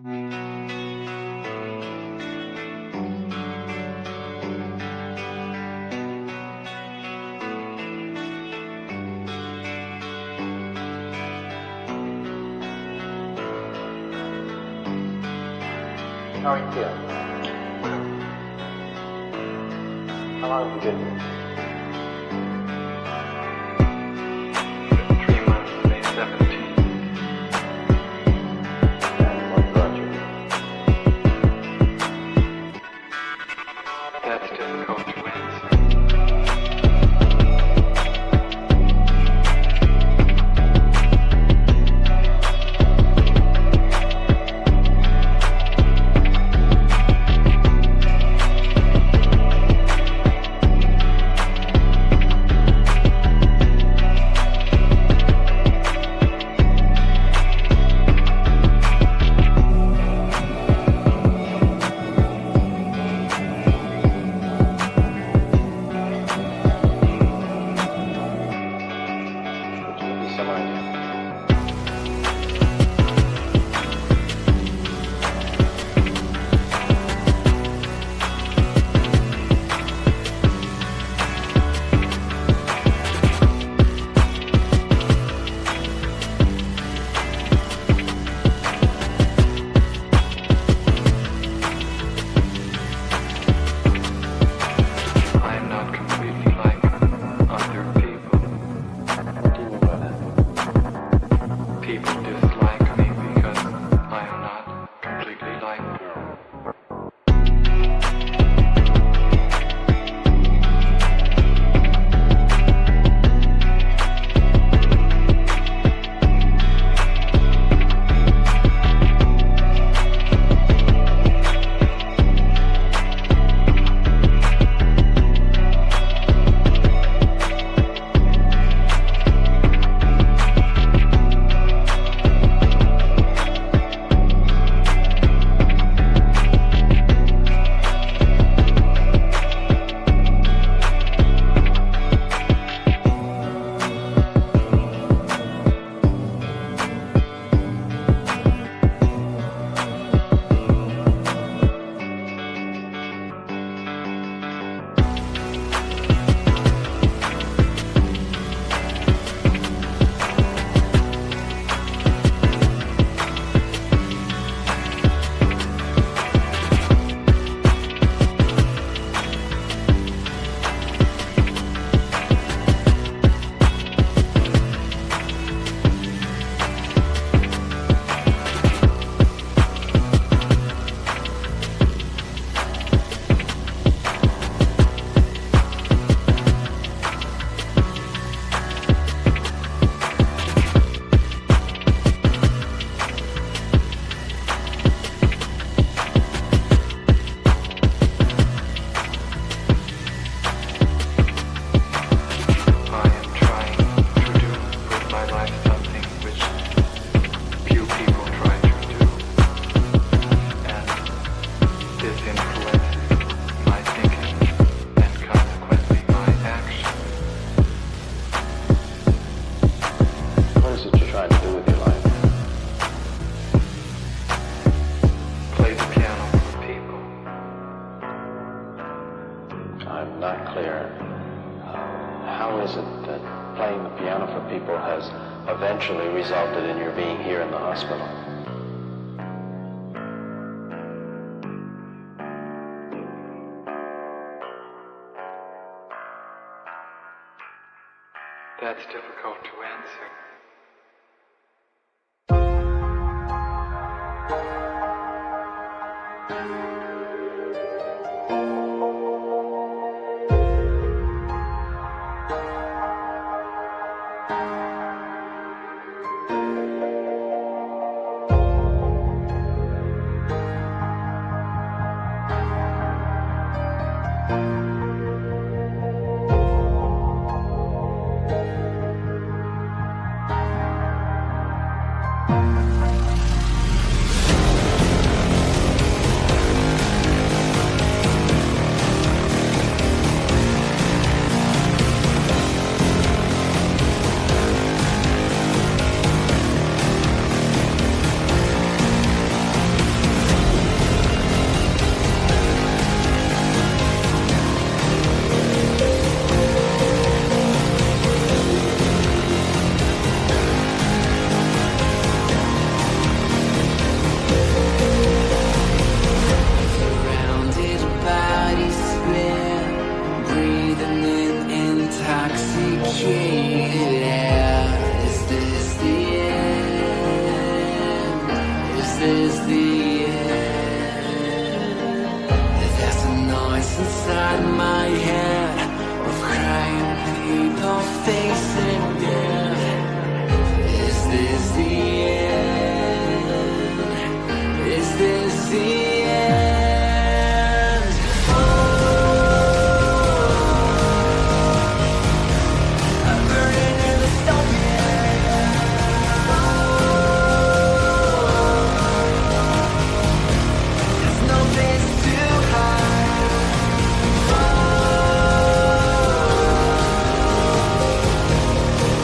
How are you feeling? How long have you been here? 3 months, May 17th. And what brought you here? That's difficult to answer. Eventually resulted in your being here in the hospital. That's difficult to answer. is the end. There's a noise inside my head of crying people facing death. Is this the end? Is this the end? I'm burning in the stone. There's no place to hide.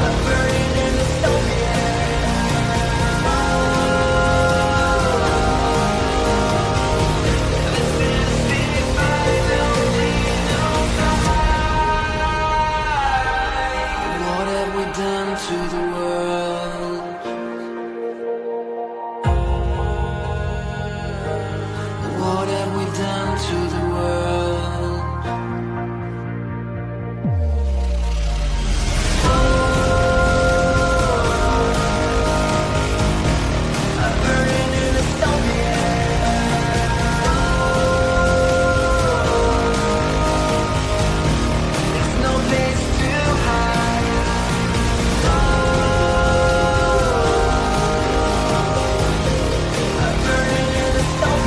I'm burning in the stone. This is the final fight. What have we done to the world? What have we done to the world? I'm burning in the stone. There's no place to hide. I'm burning in the stone. This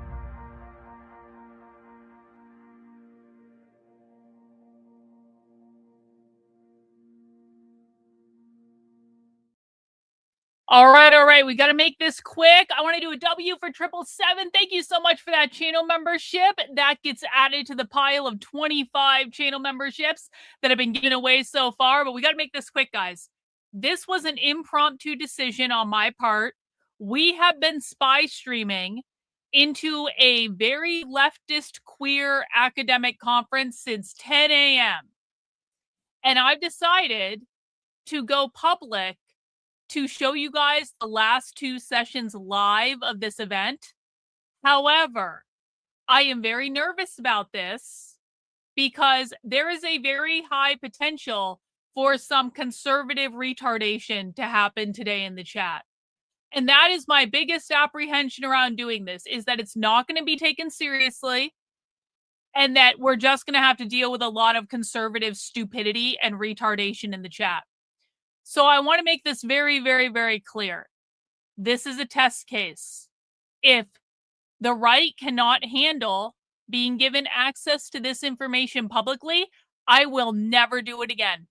is the final All right. We got to make this quick. I want to do a W for 777. Thank you so much for that channel membership. That gets added to the pile of 25 channel memberships that have been given away so far. But we got to make this quick, guys. This was an impromptu decision on my part. We have been spy streaming into a very leftist queer academic conference since 10 a.m. And I've decided to go public to show you guys the last 2 sessions live of this event. However, I am very nervous about this because there is a very high potential for some conservative retardation to happen today in the chat. And that is my biggest apprehension around doing this, is that it's not going to be taken seriously and that we're just going to have to deal with a lot of conservative stupidity and retardation in the chat. So I want to make this very, very, very clear. This is a test case. If the right cannot handle being given access to this information publicly, I will never do it again.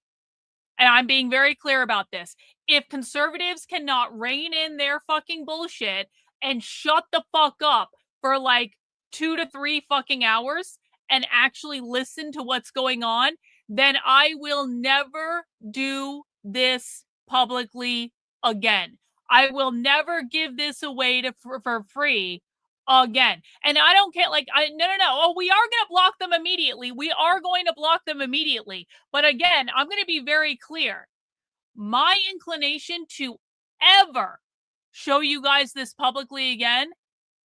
And I'm being very clear about this. If conservatives cannot rein in their fucking bullshit and shut the fuck up for like 2 to 3 fucking hours and actually listen to what's going on, then I will never do this publicly again. I will never give this away for free again. And I don't care, like, no. Oh, we are going to block them immediately. We are going to block them immediately. But again, I'm going to be very clear. My inclination to ever show you guys this publicly again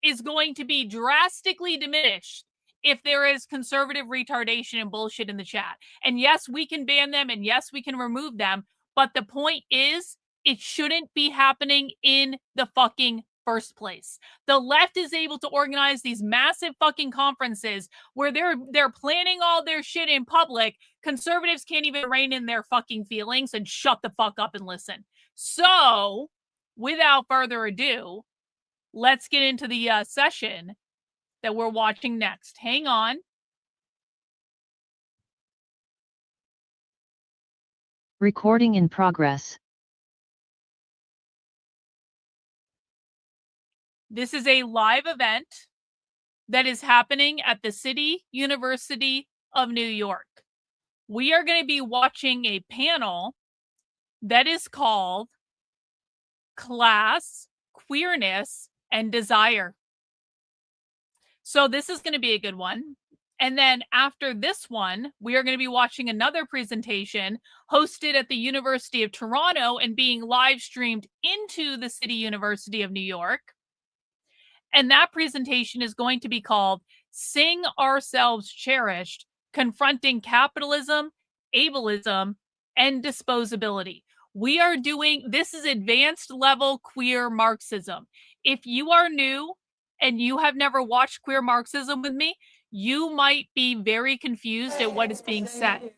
is going to be drastically diminished if there is conservative retardation and bullshit in the chat. And yes, we can ban them, and yes, we can remove them. But the point is, it shouldn't be happening in the fucking first place. The left is able to organize these massive fucking conferences where they're planning all their shit in public. Conservatives can't even rein in their fucking feelings and shut the fuck up and listen. So, without further ado, let's get into the session that we're watching next. Hang on. Recording in progress. This is a live event that is happening at the City University of New York. We are going to be watching a panel that is called Class, Queerness, and Desire. So this is going to be a good one. And then after this one, we are going to be watching another presentation hosted at the University of Toronto and being live streamed into the City University of New York. And that presentation is going to be called Sing Ourselves Cherished, Confronting Capitalism, Ableism, and Disposability. We are doing, this is advanced level queer Marxism. If you are new and you have never watched Queer Marxism with me, you might be very confused at what is being said.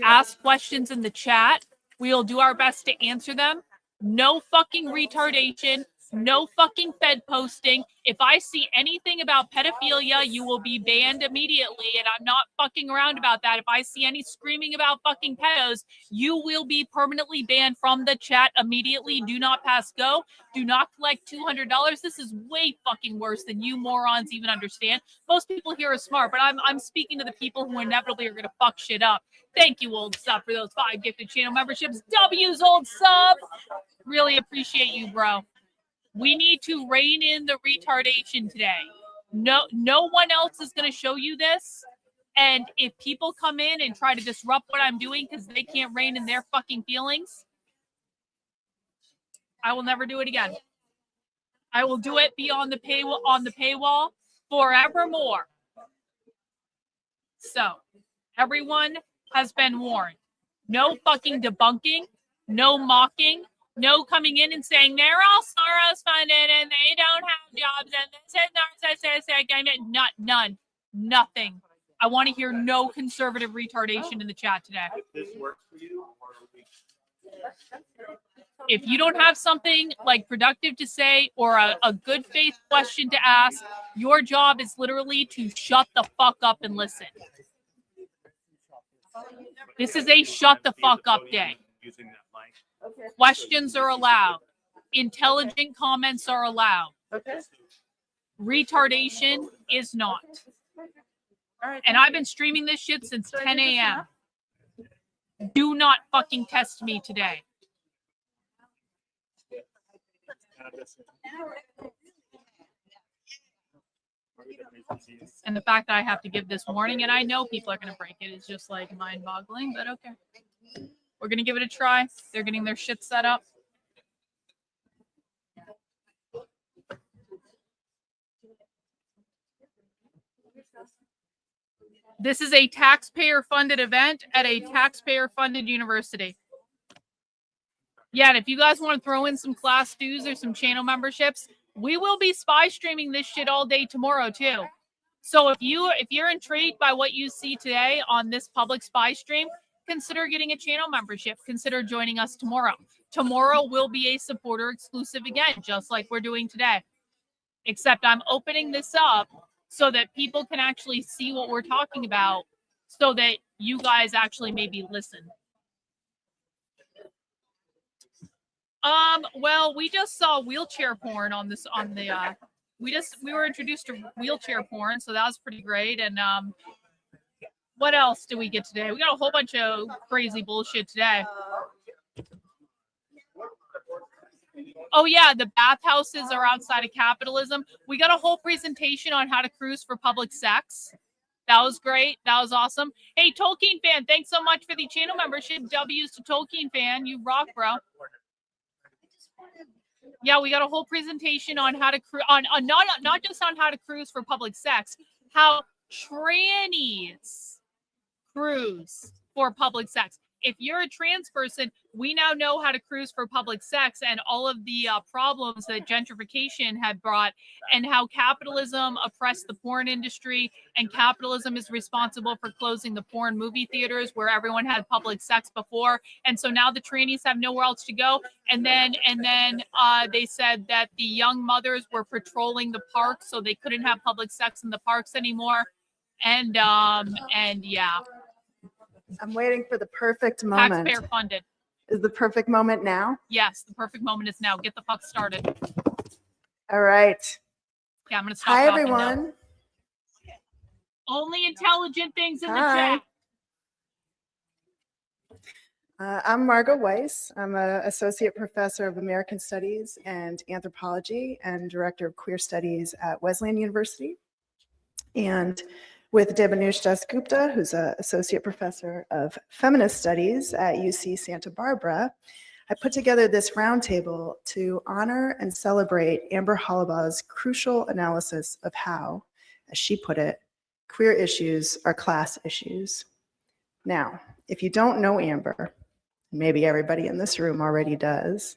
Ask questions in the chat. We'll do our best to answer them. No fucking retardation. No fucking Fed posting. If I see anything about pedophilia, you will be banned immediately, and I'm not fucking around about that. If I see any screaming about fucking pedos, you will be permanently banned from the chat immediately. Do not pass go. Do not collect $200. This is way fucking worse than you morons even understand. Most people here are smart, but I'm speaking to the people who inevitably are going to fuck shit up. Thank you, old sub, for those 5 gifted channel memberships. W's, old sub. Really appreciate you, bro. We need to rein in the retardation today. No one else is going to show you this. And if people come in and try to disrupt what I'm doing because they can't rein in their fucking feelings, I will never do it again. I will do it beyond the paywall forevermore. So, everyone has been warned. No fucking debunking, no mocking, no coming in and saying they're all Soros funded and they don't have jobs and this is narcissistic. None. Nothing. I want to hear no conservative retardation in the chat today. This works for you, If you don't have something like productive to say or a good faith question to ask, your job is literally to shut the fuck up and listen. This is a shut the fuck up day. Questions are allowed. Intelligent comments are allowed. Retardation is not. And I've been streaming this shit since 10 a.m. Do not fucking test me today. And the fact that I have to give this warning, and I know people are going to break it, is just like mind-boggling, but okay. We're going to give it a try. They're getting their shit set up. This is a taxpayer-funded event at a taxpayer-funded university. Yeah, and if you guys want to throw in some class dues or some channel memberships, we will be spy streaming this shit all day tomorrow too. So if you're intrigued by what you see today on this public spy stream, consider getting a channel membership. Consider joining us tomorrow. Tomorrow will be a supporter exclusive again, just like we're doing today. Except I'm opening this up so that people can actually see what we're talking about, so that you guys actually maybe listen. Well, we just saw wheelchair porn on the we were introduced to wheelchair porn, so that was pretty great. And what else do we get today? We got a whole bunch of crazy bullshit today. Oh yeah, the bathhouses are outside of capitalism. We got a whole presentation on how to cruise for public sex. That was great. That was awesome. Hey, Tolkien fan, thanks so much for the channel membership. W's to Tolkien fan. You rock, bro. Yeah, we got a whole presentation on how to not just on how to cruise for public sex, how trannies cruise for public sex. If you're a trans person, we now know how to cruise for public sex and all of the problems that gentrification had brought, and how capitalism oppressed the porn industry, and capitalism is responsible for closing the porn movie theaters where everyone had public sex before. And so now the trannies have nowhere else to go. And then they said that the young mothers were patrolling the parks, so they couldn't have public sex in the parks anymore. And yeah. I'm waiting for the perfect moment. Taxpayer funded. Is the perfect moment now? Yes, the perfect moment is now. Get the fuck started. All right. Yeah, I'm gonna stop. Hi, talking everyone. now. Only intelligent things in the Hi. chat. I'm Margot Weiss. I'm an associate professor of American Studies and Anthropology and director of Queer Studies at Wesleyan University. And with Debanush Dasgupta, who's an associate professor of feminist studies at UC Santa Barbara, I put together this roundtable to honor and celebrate Amber Hollibaugh's crucial analysis of how, as she put it, queer issues are class issues. Now, if you don't know Amber, maybe everybody in this room already does,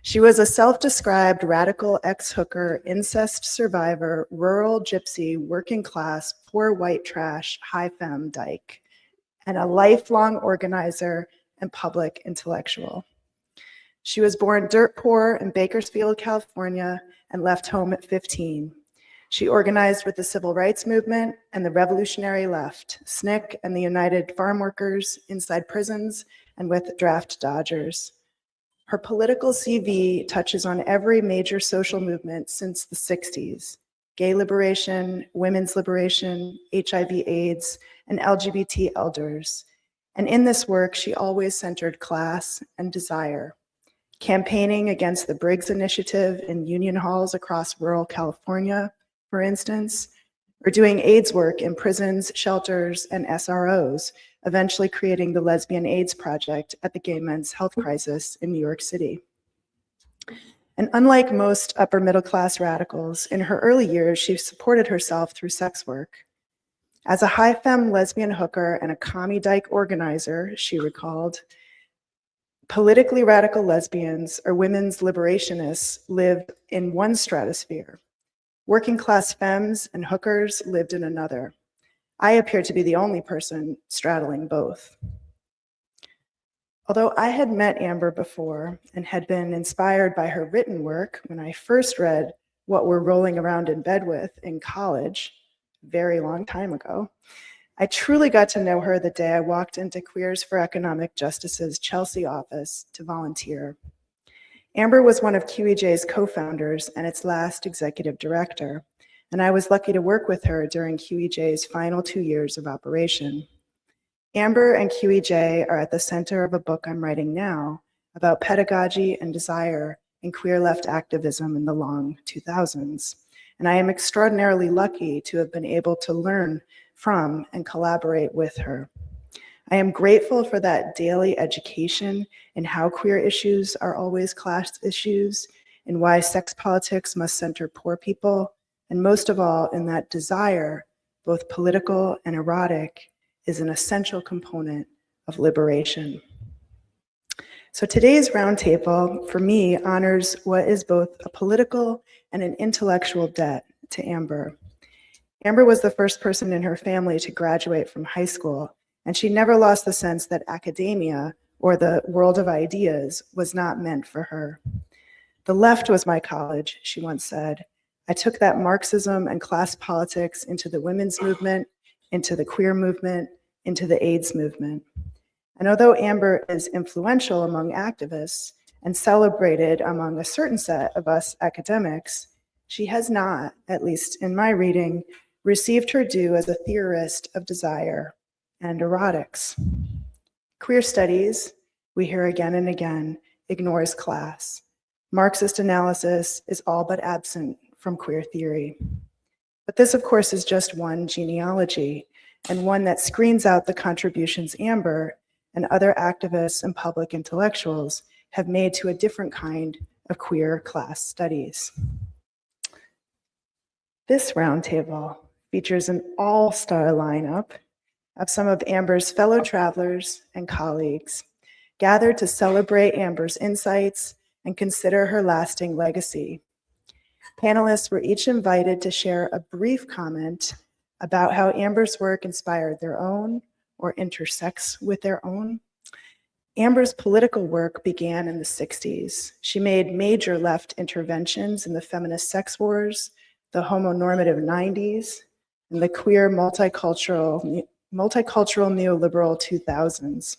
she was a self-described radical ex-hooker, incest survivor, rural gypsy, working class, poor white trash, high femme dyke, and a lifelong organizer and public intellectual. She was born dirt poor in Bakersfield, California, and left home at 15. She organized with the civil rights movement and the revolutionary left, SNCC and the United Farm Workers inside prisons, and with draft dodgers. Her political CV touches on every major social movement since the 60s: gay liberation, women's liberation, HIV/AIDS, and LGBT elders. And in this work, she always centered class and desire, campaigning against the Briggs Initiative in union halls across rural California, for instance, or doing AIDS work in prisons, shelters, and SROs, eventually creating the Lesbian AIDS Project at the Gay Men's Health Crisis in New York City. And unlike most upper middle class radicals, in her early years, she supported herself through sex work. As a high femme lesbian hooker and a commie dyke organizer, she recalled, politically radical lesbians or women's liberationists lived in one stratosphere. Working class femmes and hookers lived in another. I appeared to be the only person straddling both. Although I had met Amber before and had been inspired by her written work when I first read What We're Rolling Around in Bed With in college, a very long time ago, I truly got to know her the day I walked into Queers for Economic Justice's Chelsea office to volunteer. Amber was one of QEJ's co-founders and its last executive director, and I was lucky to work with her during QEJ's final 2 years of operation. Amber and QEJ are at the center of a book I'm writing now about pedagogy and desire in queer left activism in the long 2000s, and I am extraordinarily lucky to have been able to learn from and collaborate with her. I am grateful for that daily education in how queer issues are always class issues, and why sex politics must center poor people, and most of all, in that desire, both political and erotic, is an essential component of liberation. So today's roundtable, for me, honors what is both a political and an intellectual debt to Amber. Amber was the first person in her family to graduate from high school, and she never lost the sense that academia, or the world of ideas, was not meant for her. The left was my college, she once said. I took that Marxism and class politics into the women's movement, into the queer movement, into the AIDS movement. And although Amber is influential among activists and celebrated among a certain set of us academics, she has not, at least in my reading, received her due as a theorist of desire and erotics. Queer studies, we hear again and again, ignores class. Marxist analysis is all but absent from queer theory. But this, of course, is just one genealogy, and one that screens out the contributions Amber and other activists and public intellectuals have made to a different kind of queer class studies. This roundtable features an all-star lineup of some of Amber's fellow travelers and colleagues, gathered to celebrate Amber's insights and consider her lasting legacy. Panelists were each invited to share a brief comment about how Amber's work inspired their own or intersects with their own. Amber's political work began in the 60s. She made major left interventions in the feminist sex wars, the homonormative 90s, and the queer multicultural neoliberal 2000s.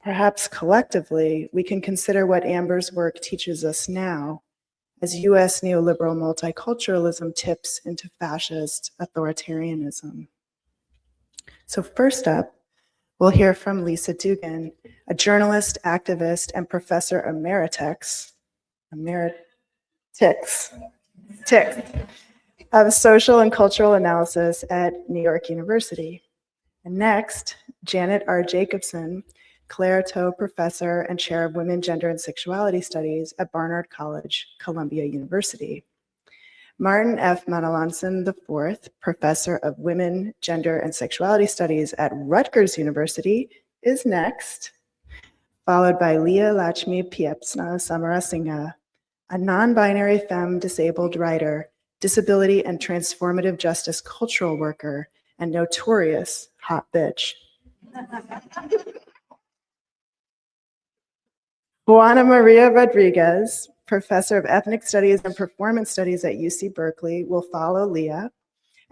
Perhaps collectively, we can consider what Amber's work teaches us now as US neoliberal multiculturalism tips into fascist authoritarianism. So first up, we'll hear from Lisa Dugan, a journalist, activist, and professor emeritus of Social and Cultural Analysis at New York University. And next, Janet R. Jacobson, Claire Professor and Chair of Women, Gender, and Sexuality Studies at Barnard College, Columbia University. Martin F. Manalansan IV, Professor of Women, Gender, and Sexuality Studies at Rutgers University, is next, followed by Leah Lakshmi Piepsna Samarasinghe, a non-binary femme disabled writer, disability and transformative justice cultural worker, and notorious hot bitch. Juana Maria Rodriguez, Professor of Ethnic Studies and Performance Studies at UC Berkeley, will follow Leah.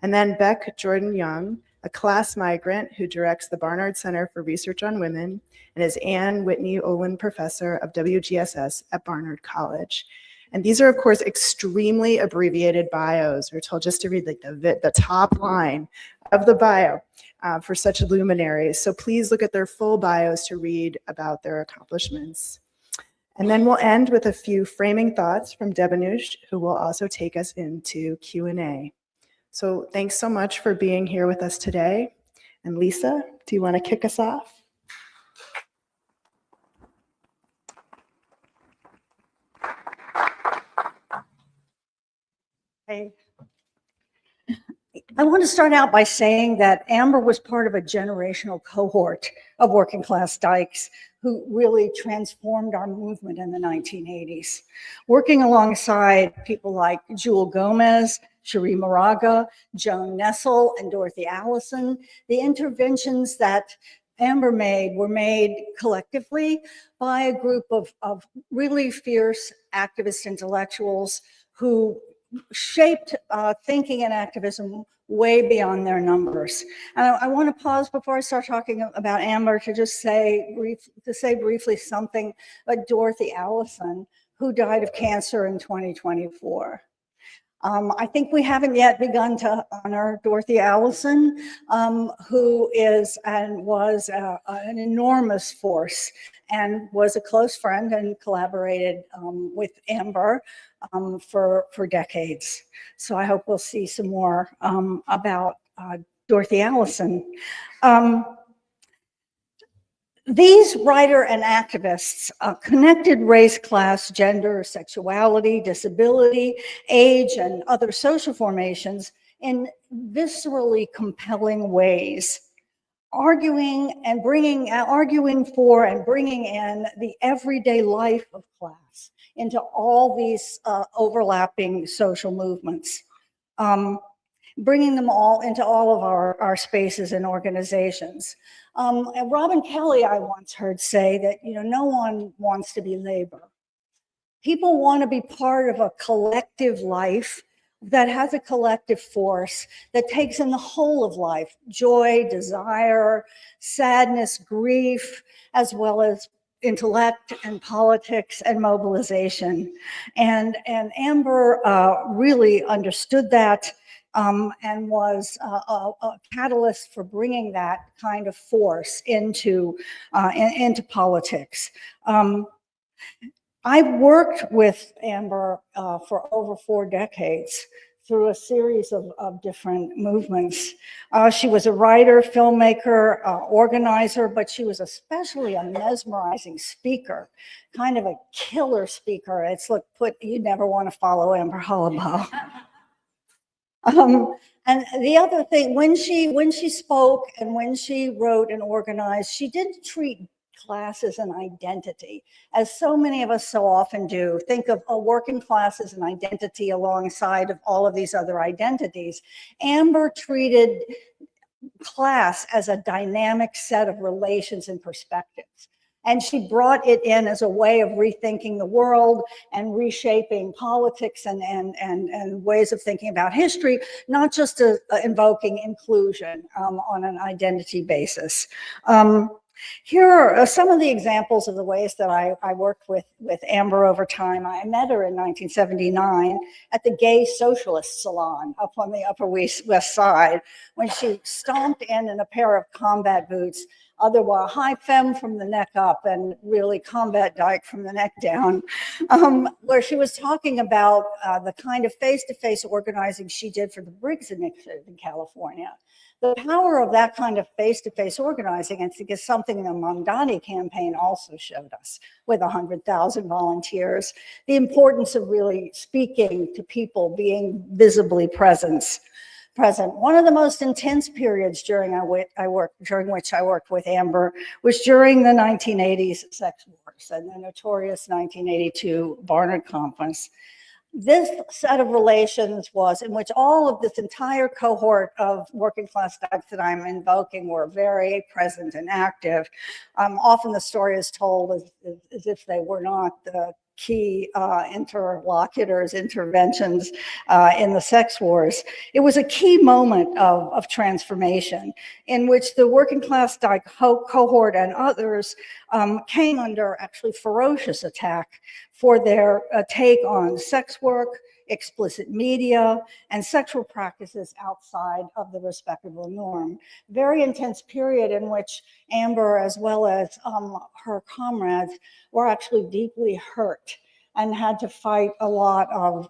And then Beck Jordan Young, a class migrant who directs the Barnard Center for Research on Women and is Ann Whitney Olin Professor of WGSS at Barnard College. And these are, of course, extremely abbreviated bios. We're told just to read like the top line of the bio for such luminaries. So please look at their full bios to read about their accomplishments. And then we'll end with a few framing thoughts from Debanush, who will also take us into Q&A. So thanks so much for being here with us today. And Lisa, do you want to kick us off? Hey. I want to start out by saying that Amber was part of a generational cohort of working class dykes who really transformed our movement in the 1980s. Working alongside people like Jewel Gomez, Cherie Moraga, Joan Nessel, and Dorothy Allison, the interventions that Amber made were made collectively by a group of really fierce activist intellectuals who shaped thinking and activism way beyond their numbers. And I want to pause before I start talking about Amber to just say briefly something about Dorothy Allison, who died of cancer in 2024. I think we haven't yet begun to honor Dorothy Allison, who is and was an enormous force and was a close friend and collaborated with Amber for decades. So I hope we'll see some more about Dorothy Allison. These writer and activists connected race, class, gender, sexuality, disability, age, and other social formations in viscerally compelling ways, arguing for and bringing in the everyday life of class into all these overlapping social movements, bringing them all into all of our spaces and organizations. And Robin Kelly, I once heard say that, no one wants to be labor. People want to be part of a collective life that has a collective force that takes in the whole of life: joy, desire, sadness, grief, as well as intellect and politics and mobilization. And Amber really understood that and was a catalyst for bringing that kind of force into politics. I worked with Amber for over 4 decades through a series of different movements. She was a writer, filmmaker, organizer, but she was especially a mesmerizing speaker, kind of a killer speaker. It's you'd never want to follow Amber Hollibaugh. And the other thing, when she spoke and when she wrote and organized, she didn't treat class as an identity, as so many of us so often do. Think of a working class as an identity alongside of all of these other identities. Amber treated class as a dynamic set of relations and perspectives. And she brought it in as a way of rethinking the world and reshaping politics and ways of thinking about history, not just invoking inclusion on an identity basis. Here are some of the examples of the ways that I worked with Amber over time. I met her in 1979 at the Gay Socialist Salon up on the Upper West Side when she stomped in a pair of combat boots, otherwise high femme from the neck up and really combat dyke from the neck down, where she was talking about the kind of face-to-face organizing she did for the Briggs Initiative in California. The power of that kind of face-to-face organizing, I think, is something the Mamdani campaign also showed us with 100,000 volunteers. The importance of really speaking to people, being visibly present. One of the most intense periods during which I worked with Amber was during the 1980s sex wars and the notorious 1982 Barnard Conference. This set of relations was in which all of this entire cohort of working class dykes that I'm invoking were very present and active. Often the story is told as if they were not the key interventions in the sex wars. It was a key moment of transformation in which the working class dyke cohort and others came under actually ferocious attack for their take on sex work, explicit media, and sexual practices outside of the respectable norm. Very intense period in which Amber, as well as her comrades, were actually deeply hurt and had to fight a lot of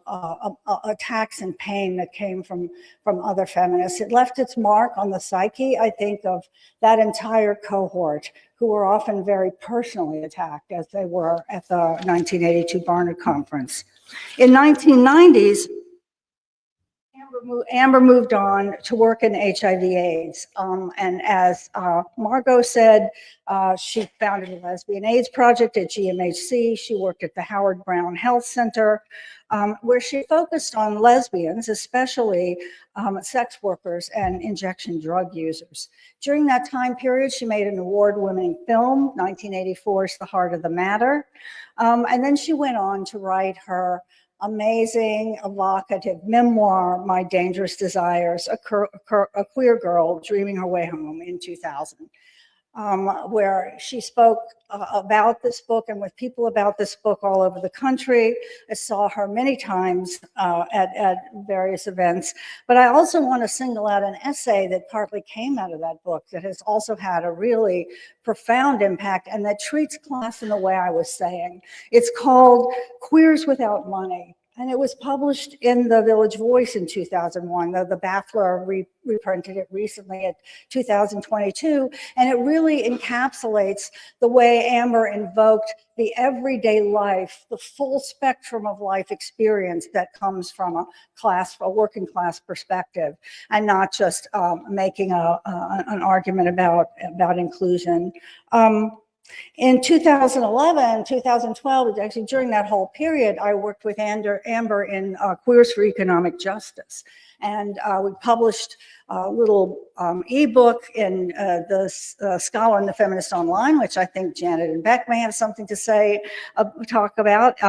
attacks and pain that came from other feminists. It left its mark on the psyche, I think, of that entire cohort, who were often very personally attacked, as they were at the 1982 Barnard Conference. In 1990s, Amber moved on to work in HIV/AIDS. And as Margot said, she founded a lesbian AIDS project at GMHC. She worked at the Howard Brown Health Center, where she focused on lesbians, especially sex workers and injection drug users. During that time period, she made an award-winning film, 1984's The Heart of the Matter. And then she went on to write her amazing, evocative memoir, My Dangerous Desires, a queer girl dreaming her way home in 2000, where she spoke about this book and with people about this book all over the country. I saw her many times at various events, but I also want to single out an essay that partly came out of that book that has also had a really profound impact and that treats class in the way I was saying. It's called Queers Without Money. And it was published in the Village Voice in 2001. The Baffler reprinted it recently at 2022. And it really encapsulates the way Amber invoked the everyday life, the full spectrum of life experience that comes from a working class perspective, and not just making an argument about inclusion. In 2011, 2012, actually during that whole period, I worked with Amber in Queers for Economic Justice. And we published a little ebook in the Scholar and the Feminist Online, which I think Janet and Beck may have something to say, talk about.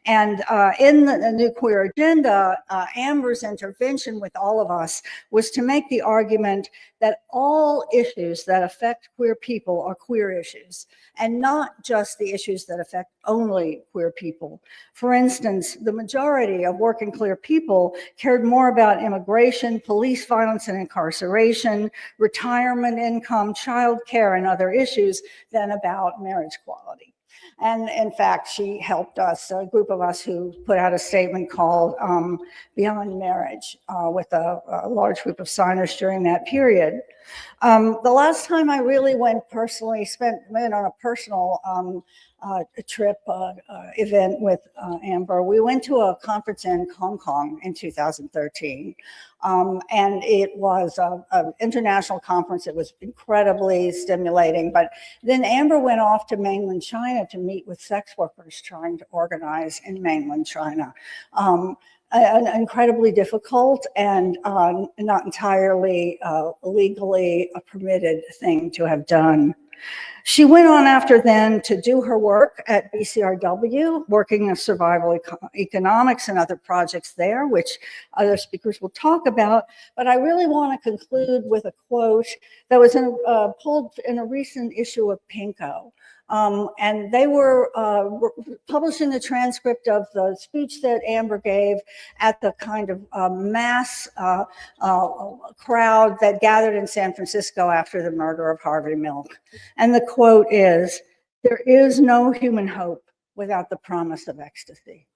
In the New Queer Agenda, Amber's intervention with all of us was to make the argument that all issues that affect queer people are queer issues, and not just the issues that affect only queer people. For instance, the majority of working queer people cared more about immigration, police violence and incarceration, retirement income, child care, and other issues than about marriage equality. And in fact, she helped us, a group of us who put out a statement called Beyond Marriage with a large group of signers during that period. The last time I really went on a personal trip event with Amber, we went to a conference in Hong Kong in 2013. And it was an international conference. It was incredibly stimulating. But then Amber went off to mainland China to meet with sex workers trying to organize in mainland China. An incredibly difficult and not entirely legally permitted thing to have done. She went on after then to do her work at BCRW, working in survival economics and other projects there, which other speakers will talk about. But I really want to conclude with a quote that was pulled in a recent issue of Pinko. And they were publishing the transcript of the speech that Amber gave at the kind of mass crowd that gathered in San Francisco after the murder of Harvey Milk. And the quote is, "There is no human hope without the promise of ecstasy."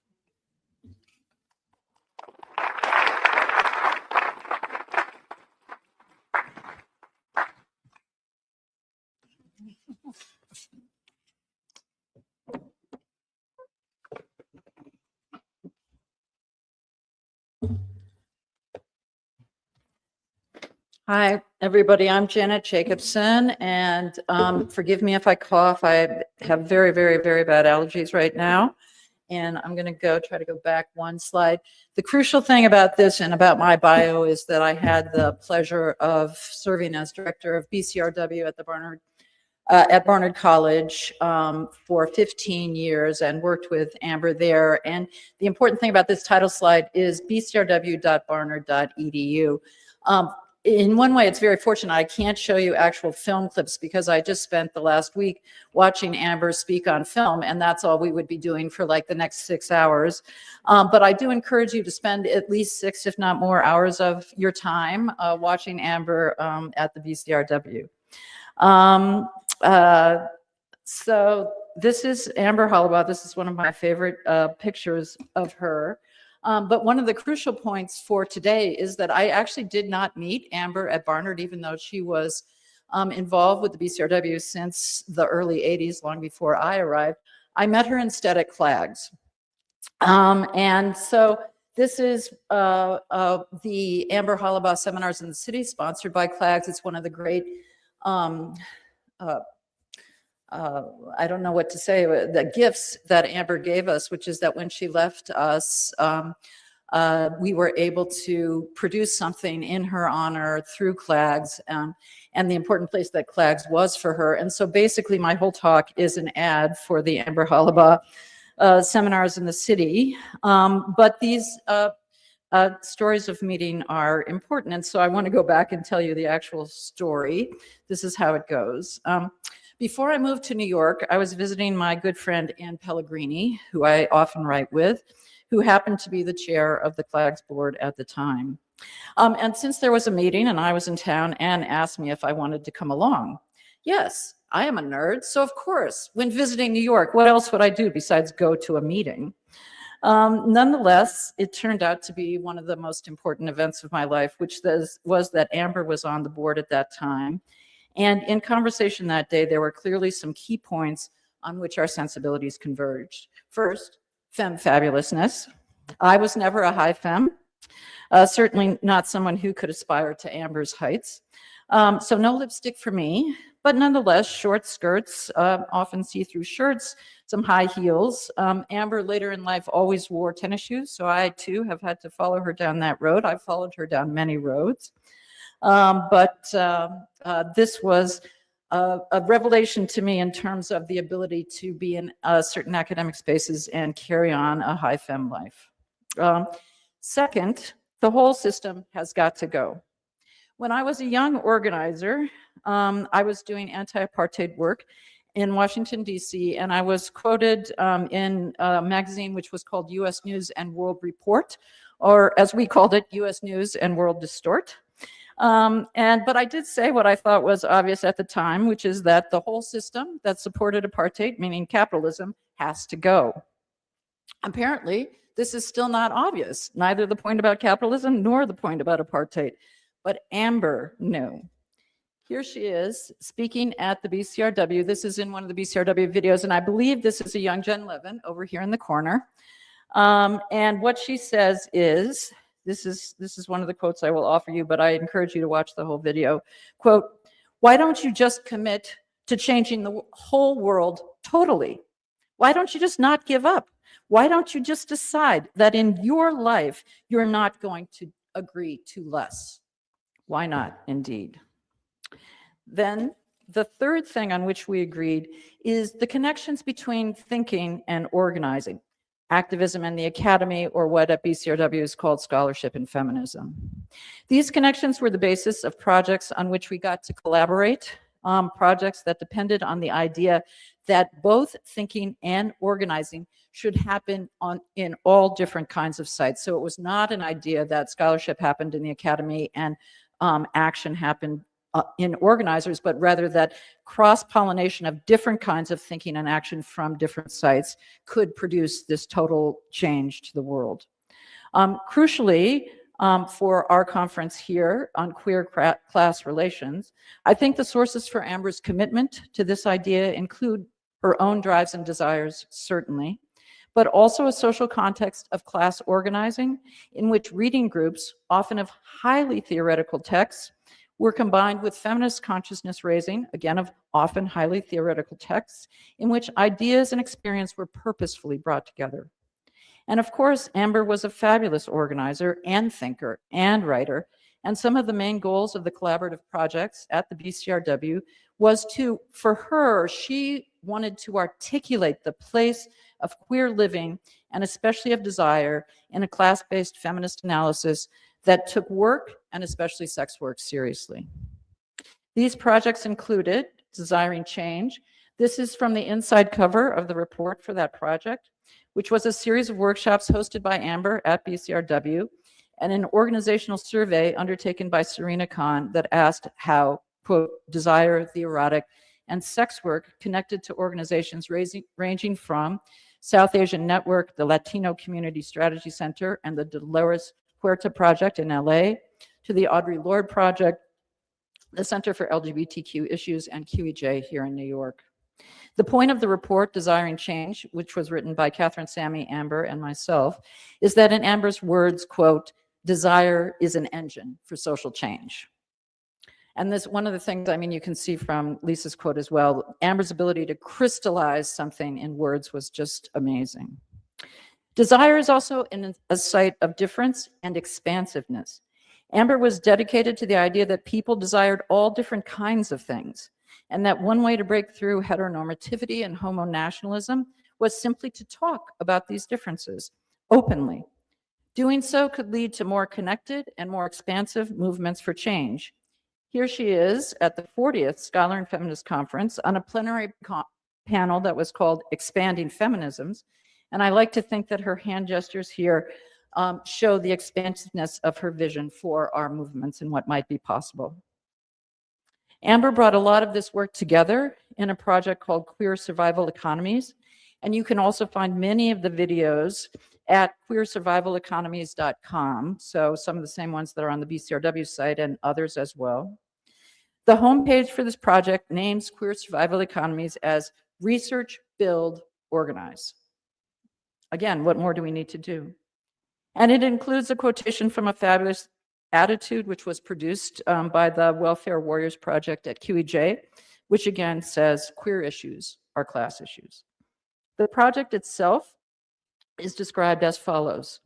Hi, everybody. I'm Janet Jacobson, and forgive me if I cough. I have very, very, very bad allergies right now, and I'm going to try to go back one slide. The crucial thing about this and about my bio is that I had the pleasure of serving as director of BCRW at Barnard College for 15 years and worked with Amber there. And the important thing about this title slide is bcrw.barnard.edu. In one way, it's very fortunate. I can't show you actual film clips because I just spent the last week watching Amber speak on film, and that's all we would be doing for like the next 6 hours. But I do encourage you to spend at least 6, if not more, hours of your time watching Amber at the BCRW. So this is Amber Hollibaugh. This is one of my favorite pictures of her. But one of the crucial points for today is that I actually did not meet Amber at Barnard, even though she was involved with the BCRW since the early 80s, long before I arrived. I met her instead at CLAGS. And so this is the Amber Hollibaugh Seminars in the City, sponsored by CLAGS. It's one of the great I don't know what to say, the gifts that Amber gave us, which is that when she left us, we were able to produce something in her honor through CLAGS, and the important place that CLAGS was for her. And so basically my whole talk is an ad for the Amber Hollibaugh Seminars in the City. But these stories of meeting are important. And so I want to go back and tell you the actual story. This is how it goes. Before I moved to New York, I was visiting my good friend Ann Pellegrini, who I often write with, who happened to be the chair of the CLAGS board at the time. And since there was a meeting and I was in town, Ann asked me if I wanted to come along. Yes, I am a nerd, so of course, when visiting New York, what else would I do besides go to a meeting? Nonetheless, it turned out to be one of the most important events of my life, which was that Amber was on the board at that time. And in conversation that day, there were clearly some key points on which our sensibilities converged. First, femme fabulousness. I was never a high femme, certainly not someone who could aspire to Amber's heights. So no lipstick for me, but nonetheless, short skirts, often see-through shirts, some high heels. Amber later in life always wore tennis shoes, so I too have had to follow her down that road. I've followed her down many roads. This was a revelation to me in terms of the ability to be in certain academic spaces and carry on a high femme life. Second, the whole system has got to go. When I was a young organizer, I was doing anti-apartheid work in Washington, D.C., and I was quoted in a magazine which was called U.S. News and World Report, or as we called it, U.S. News and World Distort. But I did say what I thought was obvious at the time, which is that the whole system that supported apartheid, meaning capitalism, has to go. Apparently, this is still not obvious, neither the point about capitalism nor the point about apartheid. But Amber knew. Here she is speaking at the BCRW. This is in one of the BCRW videos, and I believe this is a young Jen Levin over here in the corner. And what she says is, this is one of the quotes I will offer you, but I encourage you to watch the whole video. Quote, "Why don't you just commit to changing the whole world totally? Why don't you just not give up? Why don't you just decide that in your life, you're not going to agree to less?" Why not, indeed? Then the third thing on which we agreed is the connections between thinking and organizing. Activism and the academy, or what at BCRW is called scholarship and feminism. These connections were the basis of projects on which we got to collaborate projects that depended on the idea that both thinking and organizing should happen in all different kinds of sites. So it was not an idea that scholarship happened in the academy and action happened in organizers, but rather that cross-pollination of different kinds of thinking and action from different sites could produce this total change to the world. Crucially, for our conference here on queer class relations, I think the sources for Amber's commitment to this idea include her own drives and desires, certainly, but also a social context of class organizing in which reading groups, often of highly theoretical texts, were combined with feminist consciousness raising, again of often highly theoretical texts, in which ideas and experience were purposefully brought together. And of course, Amber was a fabulous organizer and thinker and writer, and some of the main goals of the collaborative projects at the BCRW was to, for her, she wanted to articulate the place of queer living, and especially of desire, in a class-based feminist analysis that took work, and especially sex work, seriously. These projects included Desiring Change. This is from the inside cover of the report for that project, which was a series of workshops hosted by Amber at BCRW, and an organizational survey undertaken by Serena Khan that asked how, quote, desire, the erotic, and sex work connected to organizations ranging from South Asian Network, the Latino Community Strategy Center, and the Dolores Huerta Project in LA, to the Audre Lorde Project, the Center for LGBTQ Issues, and QEJ here in New York. The point of the report, Desiring Change, which was written by Catherine, Sammy, Amber, and myself, is that in Amber's words, quote, desire is an engine for social change. And this, one of the things, I mean, you can see from Lisa's quote as well, Amber's ability to crystallize something in words was just amazing. Desire is also a site of difference and expansiveness. Amber was dedicated to the idea that people desired all different kinds of things, and that one way to break through heteronormativity and homo-nationalism was simply to talk about these differences openly. Doing so could lead to more connected and more expansive movements for change. Here she is at the 40th Scholar and Feminist Conference on a plenary panel that was called Expanding Feminisms. And I like to think that her hand gestures here show the expansiveness of her vision for our movements and what might be possible. Amber brought a lot of this work together in a project called Queer Survival Economies. And you can also find many of the videos at queersurvivaleconomies.com. So some of the same ones that are on the BCRW site and others as well. The homepage for this project names Queer Survival Economies as Research, Build, Organize. Again, what more do we need to do? And it includes a quotation from a fabulous attitude, which was produced by the Welfare Warriors Project at QEJ, which again says queer issues are class issues. The project itself is described as follows.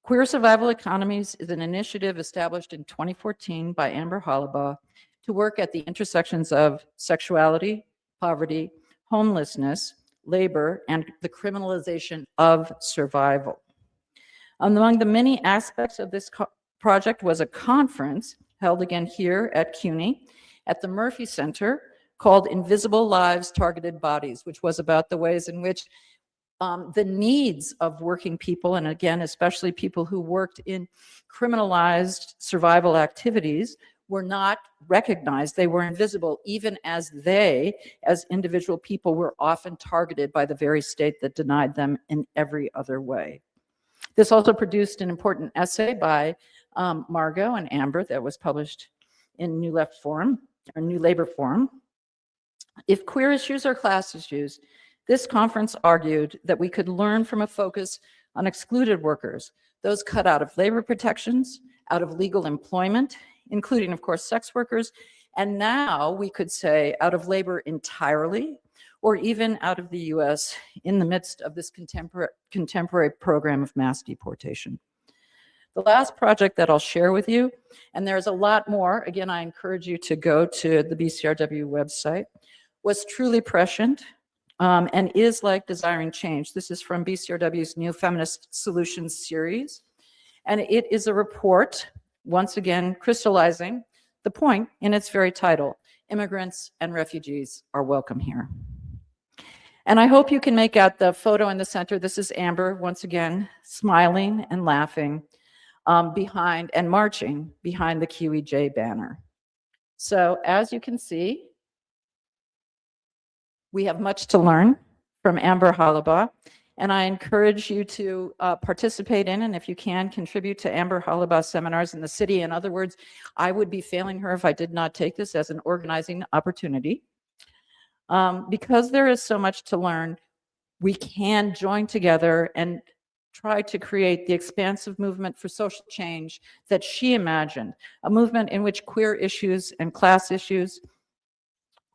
Queer Survival Economies is an initiative established in 2014 by Amber Hollibaugh to work at the intersections of sexuality, poverty, homelessness, labor, and the criminalization of survival. Among the many aspects of this project was a conference held again here at CUNY at the Murphy Center called Invisible Lives, Targeted Bodies, which was about the ways in which the needs of working people, and again, especially people who worked in criminalized survival activities, were not recognized. They were invisible, even as they, as individual people, were often targeted by the very state that denied them in every other way. This also produced an important essay by Margot and Amber that was published in New Left Forum, or New Labor Forum. If queer issues are class issues, this conference argued that we could learn from a focus on excluded workers, those cut out of labor protections, out of legal employment, including, of course, sex workers, and now we could say out of labor entirely, or even out of the US in the midst of this contemporary program of mass deportation. The last project that I'll share with you, and there's a lot more, again, I encourage you to go to the BCRW website, was truly prescient and is like Desiring Change. This is from BCRW's New Feminist Solutions series, and it is a report, once again, crystallizing the point in its very title. immigrants and refugees are welcome here. And I hope you can make out the photo in the center. This is Amber, once again, smiling and laughing behind and marching behind the QEJ banner. So as you can see, we have much to learn from Amber Hollibaugh, and I encourage you to participate in, and if you can, contribute to Amber Hollibaugh seminars in the city. In other words, I would be failing her if I did not take this as an organizing opportunity. Because there is so much to learn, we can join together and try to create the expansive movement for social change that she imagined, a movement in which queer issues and class issues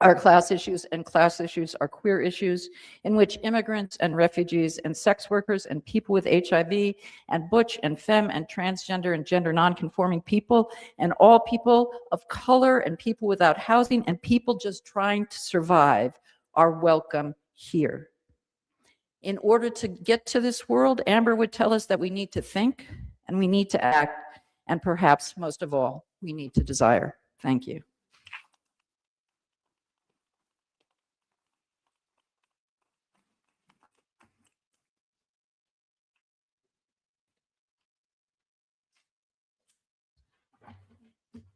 are class issues and class issues are queer issues, in which immigrants and refugees and sex workers and people with HIV and butch and femme and transgender and gender nonconforming people and all people of color and people without housing and people just trying to survive are welcome here. In order to get to this world, Amber would tell us that we need to think and we need to act, and perhaps most of all, we need to desire. Thank you.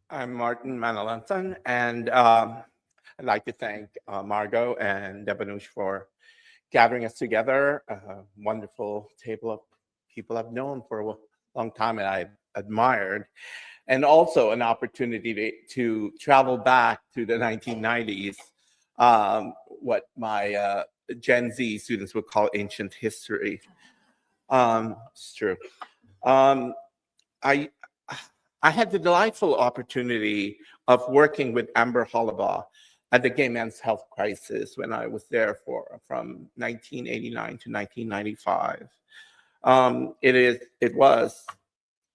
I'm Martin Manalansan, and I'd like to thank Margot and Debanush for gathering us together. A wonderful table of people I've known for a long time and I've admired, and also an opportunity to travel back to the 1990s, what my Gen Z students would call ancient history. It's true. I had the delightful opportunity of working with Amber Hollibaugh at the Gay Men's Health Crisis when I was there from 1989 to 1995. It was,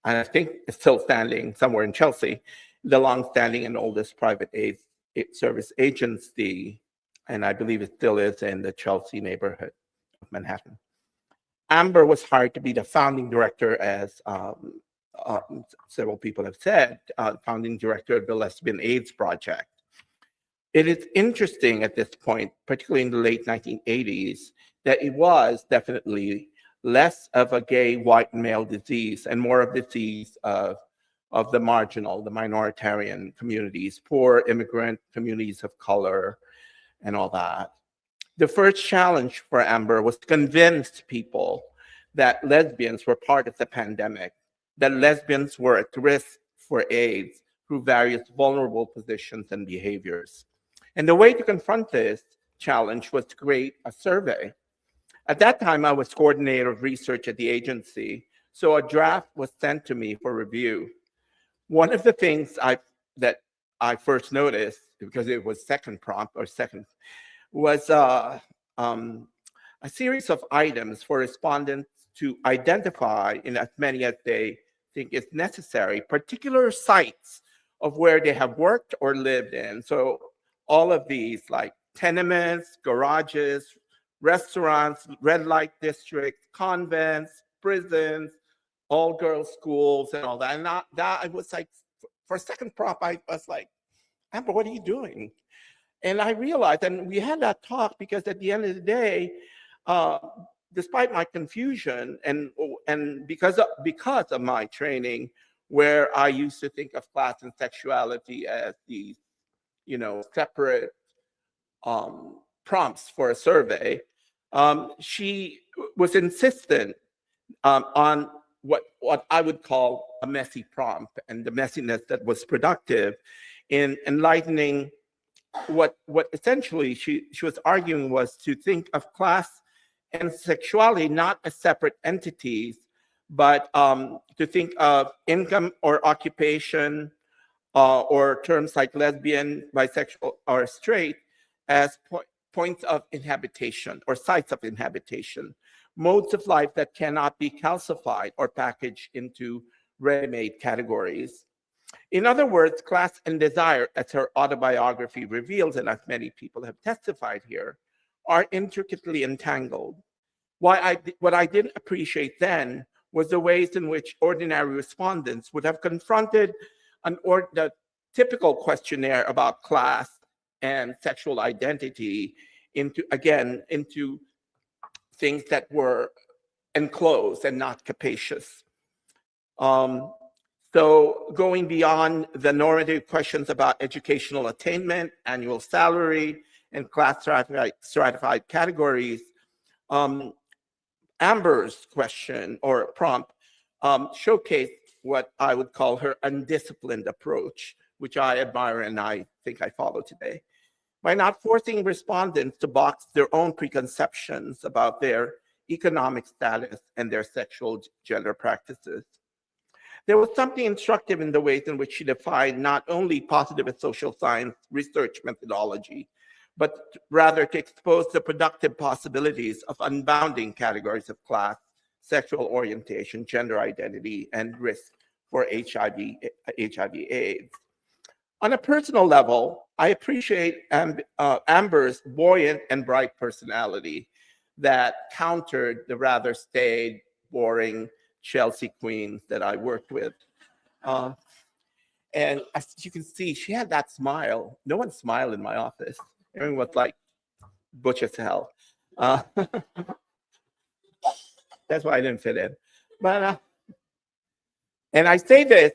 and I think it's still standing somewhere in Chelsea, the long-standing and oldest private aid service agency, and I believe it still is in the Chelsea neighborhood of Manhattan. Amber was hired to be the founding director, as several people have said, founding director of the Lesbian AIDS Project. It is interesting at this point, particularly in the late 1980s, that it was definitely less of a gay white male disease and more of a disease of the marginal, the minoritarian communities, poor immigrant communities of color, and all that. The first challenge for Amber was to convince people that lesbians were part of the pandemic, that lesbians were at risk for AIDS through various vulnerable positions and behaviors. And the way to confront this challenge was to create a survey. At that time, I was coordinator of research at the agency, so a draft was sent to me for review. One of the things that I first noticed, because it was second prompt, was a series of items for respondents to identify, in as many as they think is necessary, particular sites of where they have worked or lived in. So all of these, like tenements, garages, restaurants, red light districts, convents, prisons, all girls schools, and all that. And that I was like, for a second prompt, I was like, Amber, what are you doing? And I realized, and we had that talk because at the end of the day, despite my confusion and because of my training, where I used to think of class and sexuality as these, separate prompts for a survey, she was insistent on what I would call a messy prompt, and the messiness that was productive in enlightening what essentially she was arguing was to think of class and sexuality not as separate entities, but to think of income or occupation or terms like lesbian, bisexual, or straight as points of inhabitation or sites of inhabitation, modes of life that cannot be calcified or packaged into ready-made categories. In other words, class and desire, as her autobiography reveals, and as many people have testified here, are intricately entangled. What I didn't appreciate then was the ways in which ordinary respondents would have confronted the typical questionnaire about class and sexual identity into things that were enclosed and not capacious. So going beyond the normative questions about educational attainment, annual salary, and class stratified categories, Amber's question or prompt showcased what I would call her undisciplined approach, which I admire and I think I follow today. By not forcing respondents to box their own preconceptions about their economic status and their sexual gender practices. There was something instructive in the ways in which she defined not only positivist social science research methodology, but rather to expose the productive possibilities of unbounding categories of class, sexual orientation, gender identity, and risk for HIV/AIDS. On a personal level, I appreciate Amber's buoyant and bright personality that countered the rather staid, boring Chelsea queens that I worked with. And as you can see, she had that smile. No one smiled in my office. Everyone was like butch as hell. That's why I didn't fit in. But and I say this,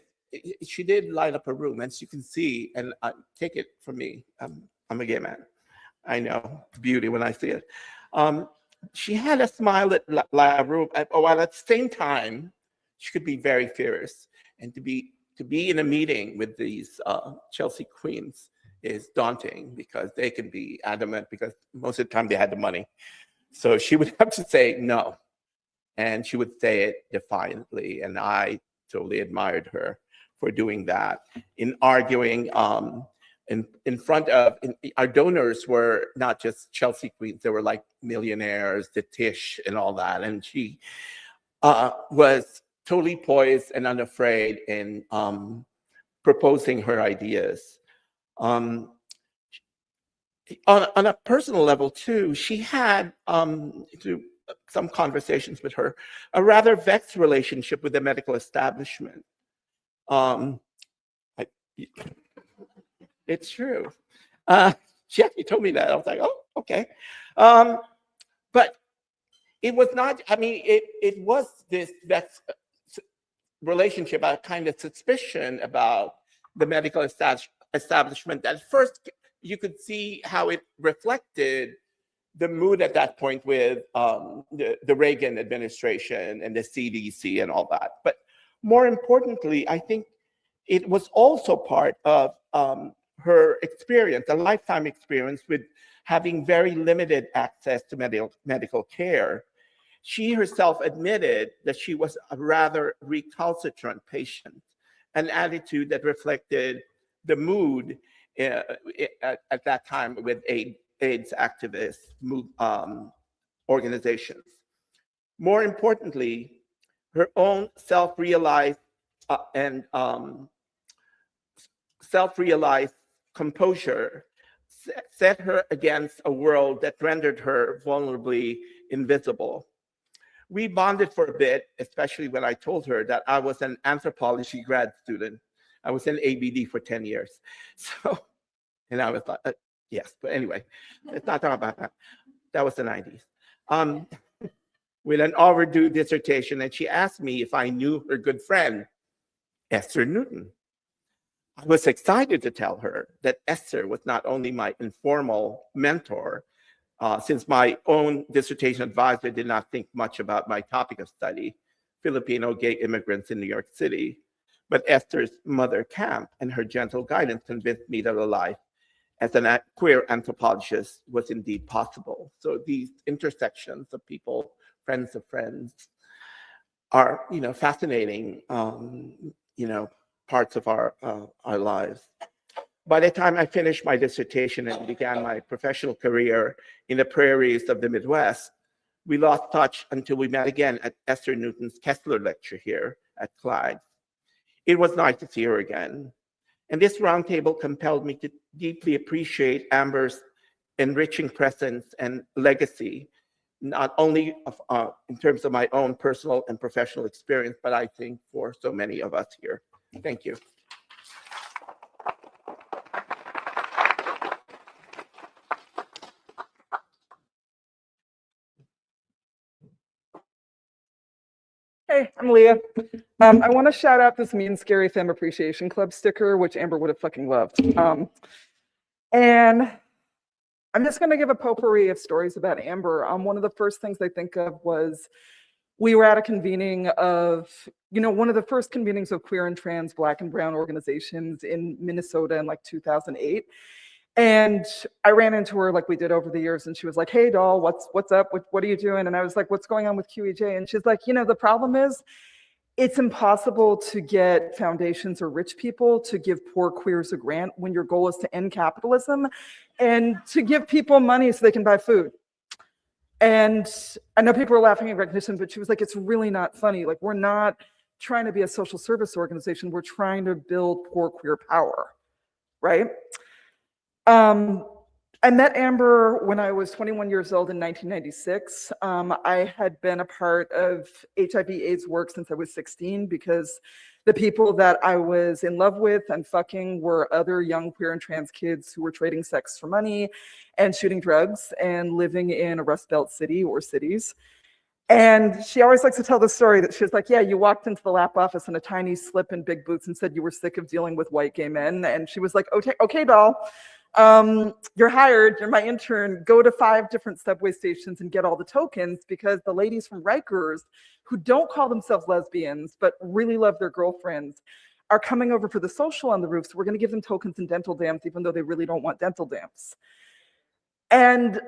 she did light up a room, as you can see, and take it from me, I'm a gay man. I know beauty when I see it. She had a smile that light a room, while at the same time, she could be very fierce. And to be in a meeting with these Chelsea queens is daunting because they can be adamant because most of the time they had the money. So she would have to say no. And she would say it defiantly. And I totally admired her for doing that. In arguing in front of, our donors were not just Chelsea queens, they were like millionaires, the Tish and all that. And she was totally poised and unafraid in proposing her ideas. On a personal level too, she had, through some conversations with her, a rather vexed relationship with the medical establishment. It's true. She actually told me that. I was like, oh, okay. But it was not, I mean, it was this vexed relationship, a kind of suspicion about the medical establishment. At first, you could see how it reflected the mood at that point with the Reagan administration and the CDC and all that. But more importantly, I think it was also part of her experience, a lifetime experience with having very limited access to medical care. She herself admitted that she was a rather recalcitrant patient, an attitude that reflected the mood at that time with AIDS activist organizations. More importantly, her own self-realized composure set her against a world that rendered her vulnerably invisible. We bonded for a bit, especially when I told her that I was an anthropology grad student. I was in ABD for 10 years. So, and I was like, yes, but anyway, let's not talk about that. That was the 90s. With an overdue dissertation, and she asked me if I knew her good friend, Esther Newton. I was excited to tell her that Esther was not only my informal mentor, since my own dissertation advisor did not think much about my topic of study, Filipino gay immigrants in New York City, but Esther's mother camp and her gentle guidance convinced me that a life as a queer anthropologist was indeed possible. So these intersections of people, friends of friends, are fascinating parts of our lives. By the time I finished my dissertation and began my professional career in the prairies of the Midwest, we lost touch until we met again at Esther Newton's Kessler lecture here at Clyde. It was nice to see her again. And this roundtable compelled me to deeply appreciate Amber's enriching presence and legacy, not only in terms of my own personal and professional experience, but I think for so many of us here. Thank you. Hi, I'm Leah. I want to shout out this Mean Scary Femme Appreciation Club sticker, which Amber would have fucking loved. And I'm just going to give a potpourri of stories about Amber. One of the first things I think of was we were at a convening of, one of the first convenings of queer and trans, Black and brown organizations in Minnesota in like 2008. And I ran into her like we did over the years, and she was like, "Hey, doll, what's up? What are you doing?" And I was like, "What's going on with QEJ?" And she's like, "The problem is it's impossible to get foundations or rich people to give poor queers a grant when your goal is to end capitalism and to give people money so they can buy food." And I know people are laughing at recognition, but she was like, "It's really not funny. Like, we're not trying to be a social service organization. We're trying to build poor queer power," right? I met Amber when I was 21 years old in 1996. I had been a part of HIV/AIDS work since I was 16 because the people that I was in love with and fucking were other young queer and trans kids who were trading sex for money and shooting drugs and living in a Rust Belt city or cities. And she always likes to tell the story that she was like, "Yeah, you walked into the lap office in a tiny slip and big boots and said you were sick of dealing with white gay men." And she was like, okay, doll. You're hired, you're my intern, go to 5 different subway stations and get all the tokens because the ladies from Rikers who don't call themselves lesbians but really love their girlfriends are coming over for the social on the roof, so we're going to give them tokens and dental dams even though they really don't want dental dams. And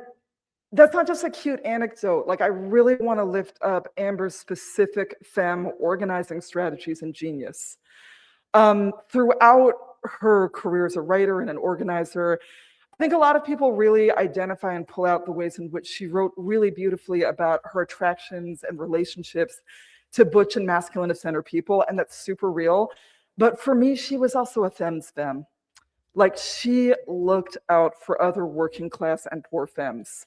that's not just a cute anecdote. Like, I really want to lift up Amber's specific femme organizing strategies and genius. Throughout her career as a writer and an organizer, I think a lot of people really identify and pull out the ways in which she wrote really beautifully about her attractions and relationships to butch and masculine of center people, and that's super real. But for me, she was also a femme's femme. Like, she looked out for other working class and poor femmes.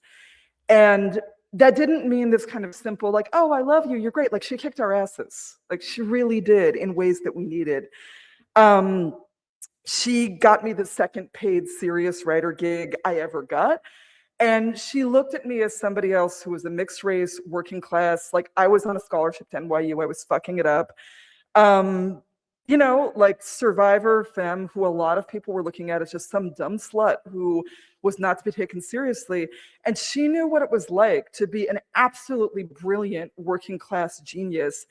And that didn't mean this kind of simple, like, "Oh, I love you, you're great." Like, she kicked our asses. Like, she really did in ways that we needed. She got me the second paid serious writer gig I ever got. And she looked at me as somebody else who was a mixed race, working class. Like, I was on a scholarship to NYU, I was fucking it up. Like survivor femme who a lot of people were looking at as just some dumb slut who was not to be taken seriously. And she knew what it was like to be an absolutely brilliant working class genius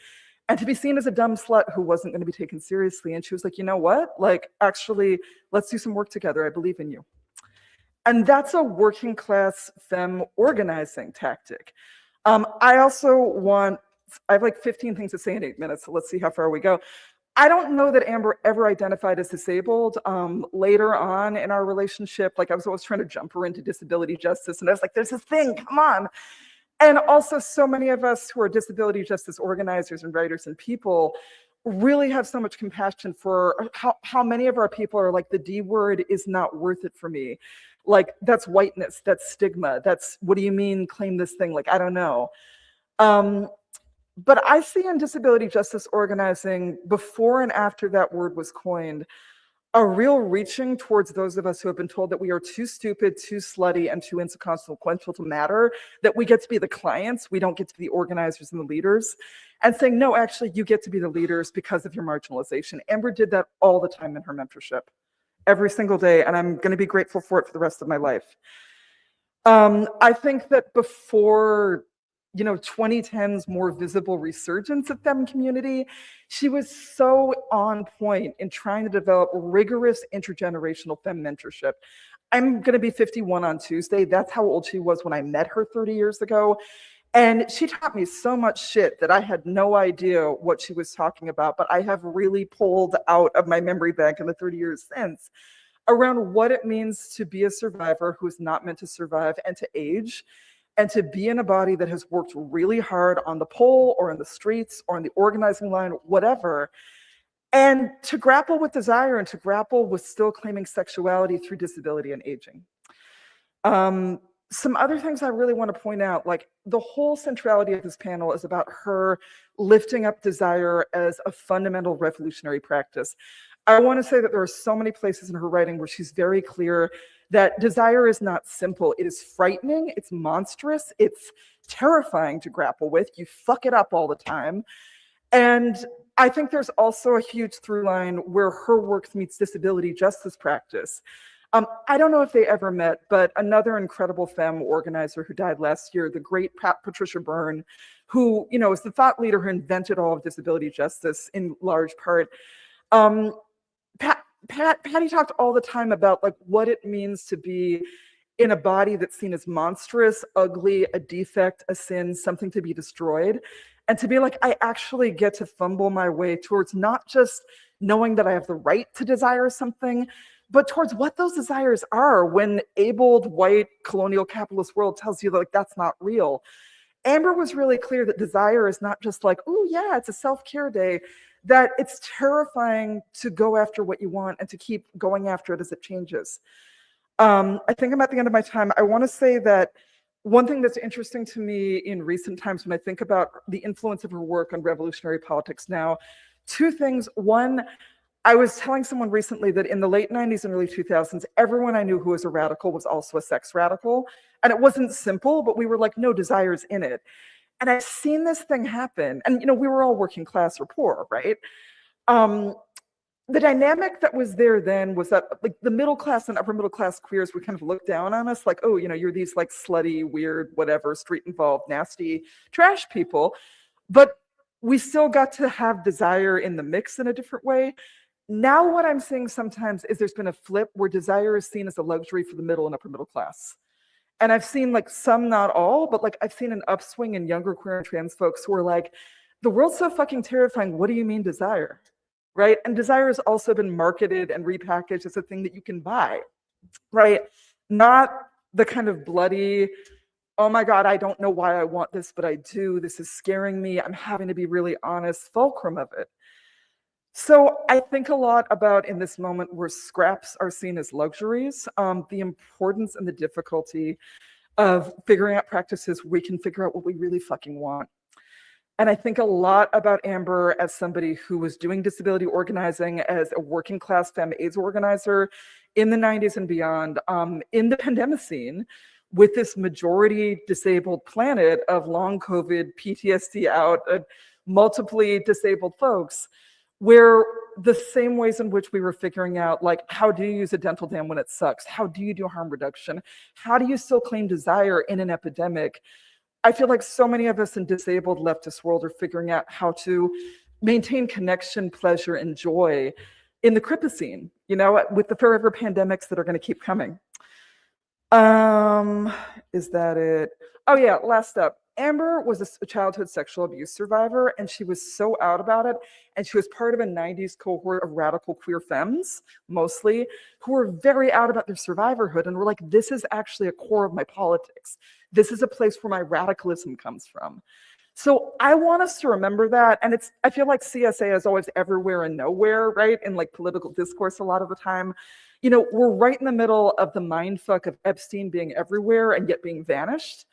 and to be seen as a dumb slut who wasn't going to be taken seriously. And she was like, "You know what? Like, actually, let's do some work together. I believe in you." And that's a working class femme organizing tactic. I have like 15 things to say in 8 minutes, so let's see how far we go. I don't know that Amber ever identified as disabled. Later on in our relationship, like, I was always trying to jump her into disability justice, and I was like, "There's this thing, come on." And also, so many of us who are disability justice organizers and writers and people really have so much compassion for how many of our people are like, the D word is not worth it for me. Like, that's whiteness, that's stigma, that's, what do you mean claim this thing? Like, I don't know. But I see in disability justice organizing, before and after that word was coined, a real reaching towards those of us who have been told that we are too stupid, too slutty, and too inconsequential to matter, that we get to be the clients, we don't get to be the organizers and the leaders, and saying, "No, actually, you get to be the leaders because of your marginalization." Amber did that all the time in her mentorship, every single day, and I'm going to be grateful for it for the rest of my life. I think that before 2010's more visible resurgence of femme community, she was so on point in trying to develop rigorous intergenerational femme mentorship. I'm going to be 51 on Tuesday. That's how old she was when I met her 30 years ago. And she taught me so much shit that I had no idea what she was talking about, but I have really pulled out of my memory bank in the 30 years since around what it means to be a survivor who is not meant to survive and to age, and to be in a body that has worked really hard on the pole or in the streets or in the organizing line, whatever, and to grapple with desire and to grapple with still claiming sexuality through disability and aging. Some other things I really want to point out, like, the whole centrality of this panel is about her lifting up desire as a fundamental revolutionary practice. I want to say that there are so many places in her writing where she's very clear that desire is not simple. It is frightening, it's monstrous, it's terrifying to grapple with. You fuck it up all the time. And I think there's also a huge through line where her work meets disability justice practice. I don't know if they ever met, but another incredible femme organizer who died last year, the great Patricia Byrne, who, you know, is the thought leader who invented all of disability justice in large part. Patty talked all the time about like what it means to be in a body that's seen as monstrous, ugly, a defect, a sin, something to be destroyed. And to be like, I actually get to fumble my way towards not just knowing that I have the right to desire something, but towards what those desires are when abled, white, colonial capitalist world tells you that like, that's not real. Amber was really clear that desire is not just like, oh yeah, it's a self-care day, that it's terrifying to go after what you want and to keep going after it as it changes. I think I'm at the end of my time. I want to say that one thing that's interesting to me in recent times when I think about the influence of her work on revolutionary politics now, two things. One, I was telling someone recently that in the late 90s and early 2000s, everyone I knew who was a radical was also a sex radical. And it wasn't simple, but we were like, no, desire's in it. And I've seen this thing happen. And, you know, we were all working class or poor, right? The dynamic that was there then was that like the middle class and upper middle class queers would kind of look down on us like, oh, you know, you're these like slutty, weird, whatever, street involved, nasty, trash people. But we still got to have desire in the mix in a different way. Now what I'm seeing sometimes is there's been a flip where desire is seen as a luxury for the middle and upper middle class. And I've seen like some, not all, but like I've seen an upswing in younger queer and trans folks who are like, the world's so fucking terrifying, what do you mean desire? Right? And desire has also been marketed and repackaged as a thing that you can buy, right? Not the kind of bloody, oh my God, I don't know why I want this, but I do. This is scaring me. I'm having to be really honest, fulcrum of it. So I think a lot about in this moment where scraps are seen as luxuries, the importance and the difficulty of figuring out practices where we can figure out what we really fucking want. And I think a lot about Amber as somebody who was doing disability organizing as a working class femme AIDS organizer in the 90s and beyond, in the pandemicene, with this majority disabled planet of long COVID, PTSD out, multiply disabled folks, where the same ways in which we were figuring out, like, how do you use a dental dam when it sucks? How do you do harm reduction? How do you still claim desire in an epidemic? I feel like so many of us in disabled leftist world are figuring out how to maintain connection, pleasure, and joy in the Cripicene, you know, with the forever pandemics that are going to keep coming. Is that it? Oh yeah, last up. Amber was a childhood sexual abuse survivor, and she was so out about it. And she was part of a 90s cohort of radical queer femmes, mostly, who were very out about their survivorhood and were like, this is actually a core of my politics. This is a place where my radicalism comes from. So I want us to remember that. And I feel like CSA is always everywhere and nowhere, right? In like political discourse a lot of the time. You know, we're right in the middle of the mindfuck of Epstein being everywhere and yet being vanished.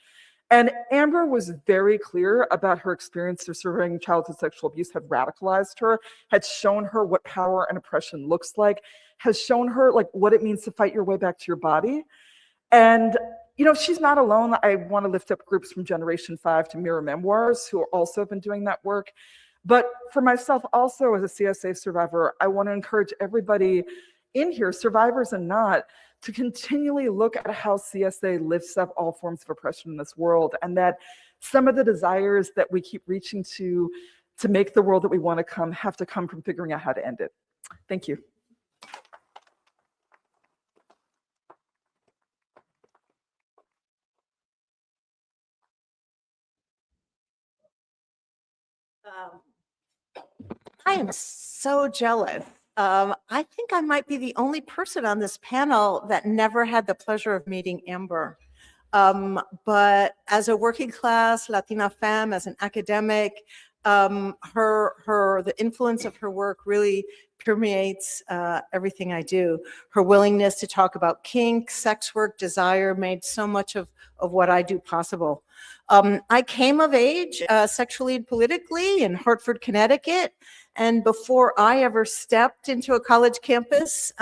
And Amber was very clear about her experience of surviving childhood sexual abuse had radicalized her, had shown her what power and oppression looks like, has shown her like what it means to fight your way back to your body. And, you know, she's not alone. I want to lift up groups from Generation 5 to Mirror Memoirs who also have been doing that work. But for myself also as a CSA survivor, I want to encourage everybody in here, survivors and not, to continually look at how CSA lifts up all forms of oppression in this world, and that some of the desires that we keep reaching to make the world that we want to come have to come from figuring out how to end it. Thank you. I am so jealous. I think I might be the only person on this panel that never had the pleasure of meeting Amber. But as a working class Latina femme, as an academic, the influence of her work really permeates everything I do. Her willingness to talk about kink, sex work, desire made so much of what I do possible. I came of age sexually and politically in Hartford, Connecticut. And before I ever stepped into a college campus,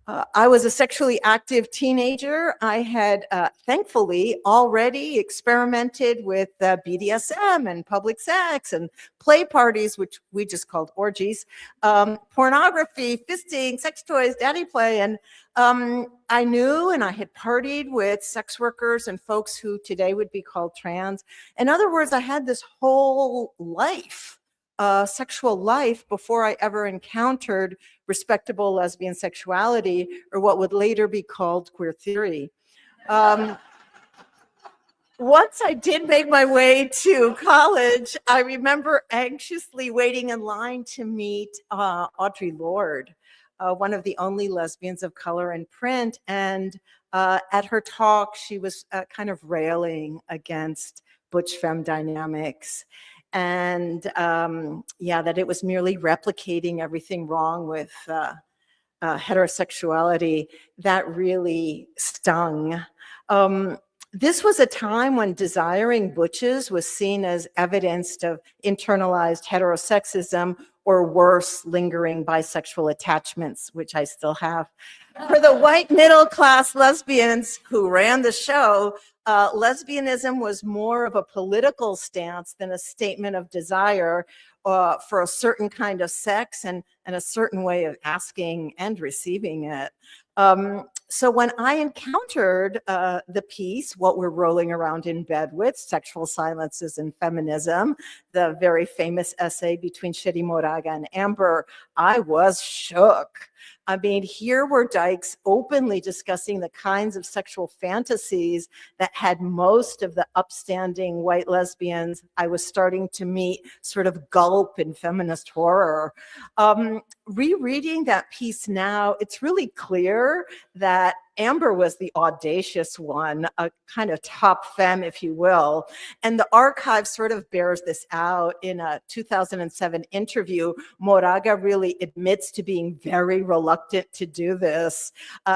I was a sexually active teenager. I had thankfully already experimented with BDSM and public sex and play parties, which we just called orgies, pornography, fisting, sex toys, daddy play. And I knew and I had partied with sex workers and folks who today would be called trans. In other words, I had this whole life, sexual life, before I ever encountered respectable lesbian sexuality, or what would later be called queer theory. Once I did make my way to college, I remember anxiously waiting in line to meet Audre Lorde, one of the only lesbians of color in print. And at her talk, she was kind of railing against butch femme dynamics. And yeah, that it was merely replicating everything wrong with heterosexuality. That really stung. This was a time when desiring butches was seen as evidence of internalized heterosexism, or worse, lingering bisexual attachments, which I still have. For the white middle-class lesbians who ran the show, lesbianism was more of a political stance than a statement of desire for a certain kind of sex and a certain way of asking and receiving it. So when I encountered the piece, What We're Rolling Around in Bed With, Sexual Silences and Feminism, the very famous essay between Shetty Moraga and Amber, I was shook. I mean, here were dykes openly discussing the kinds of sexual fantasies that had most of the upstanding white lesbians I was starting to meet sort of gulp in feminist horror. Rereading that piece now, it's really clear that Amber was the audacious one, a kind of top femme, if you will. And the archive sort of bears this out. In a 2007 interview, Moraga really admits to being very reluctant to do this,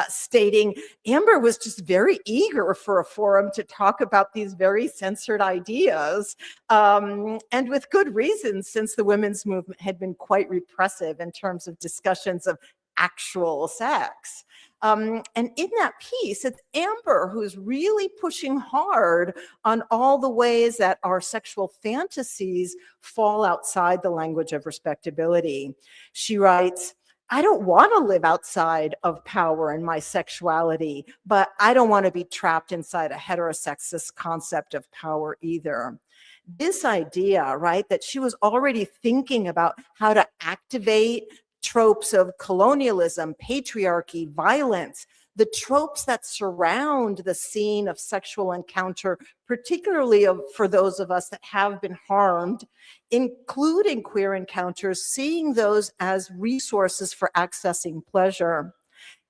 stating Amber was just very eager for a forum to talk about these very censored ideas, and with good reason, since the women's movement had been quite repressive in terms of discussions of actual sex. And in that piece, it's Amber who's really pushing hard on all the ways that our sexual fantasies fall outside the language of respectability. She writes, I don't want to live outside of power and my sexuality, but I don't want to be trapped inside a heterosexist concept of power either. This idea, right, that she was already thinking about how to activate tropes of colonialism, patriarchy, violence, the tropes that surround the scene of sexual encounter, particularly for those of us that have been harmed, including queer encounters, seeing those as resources for accessing pleasure.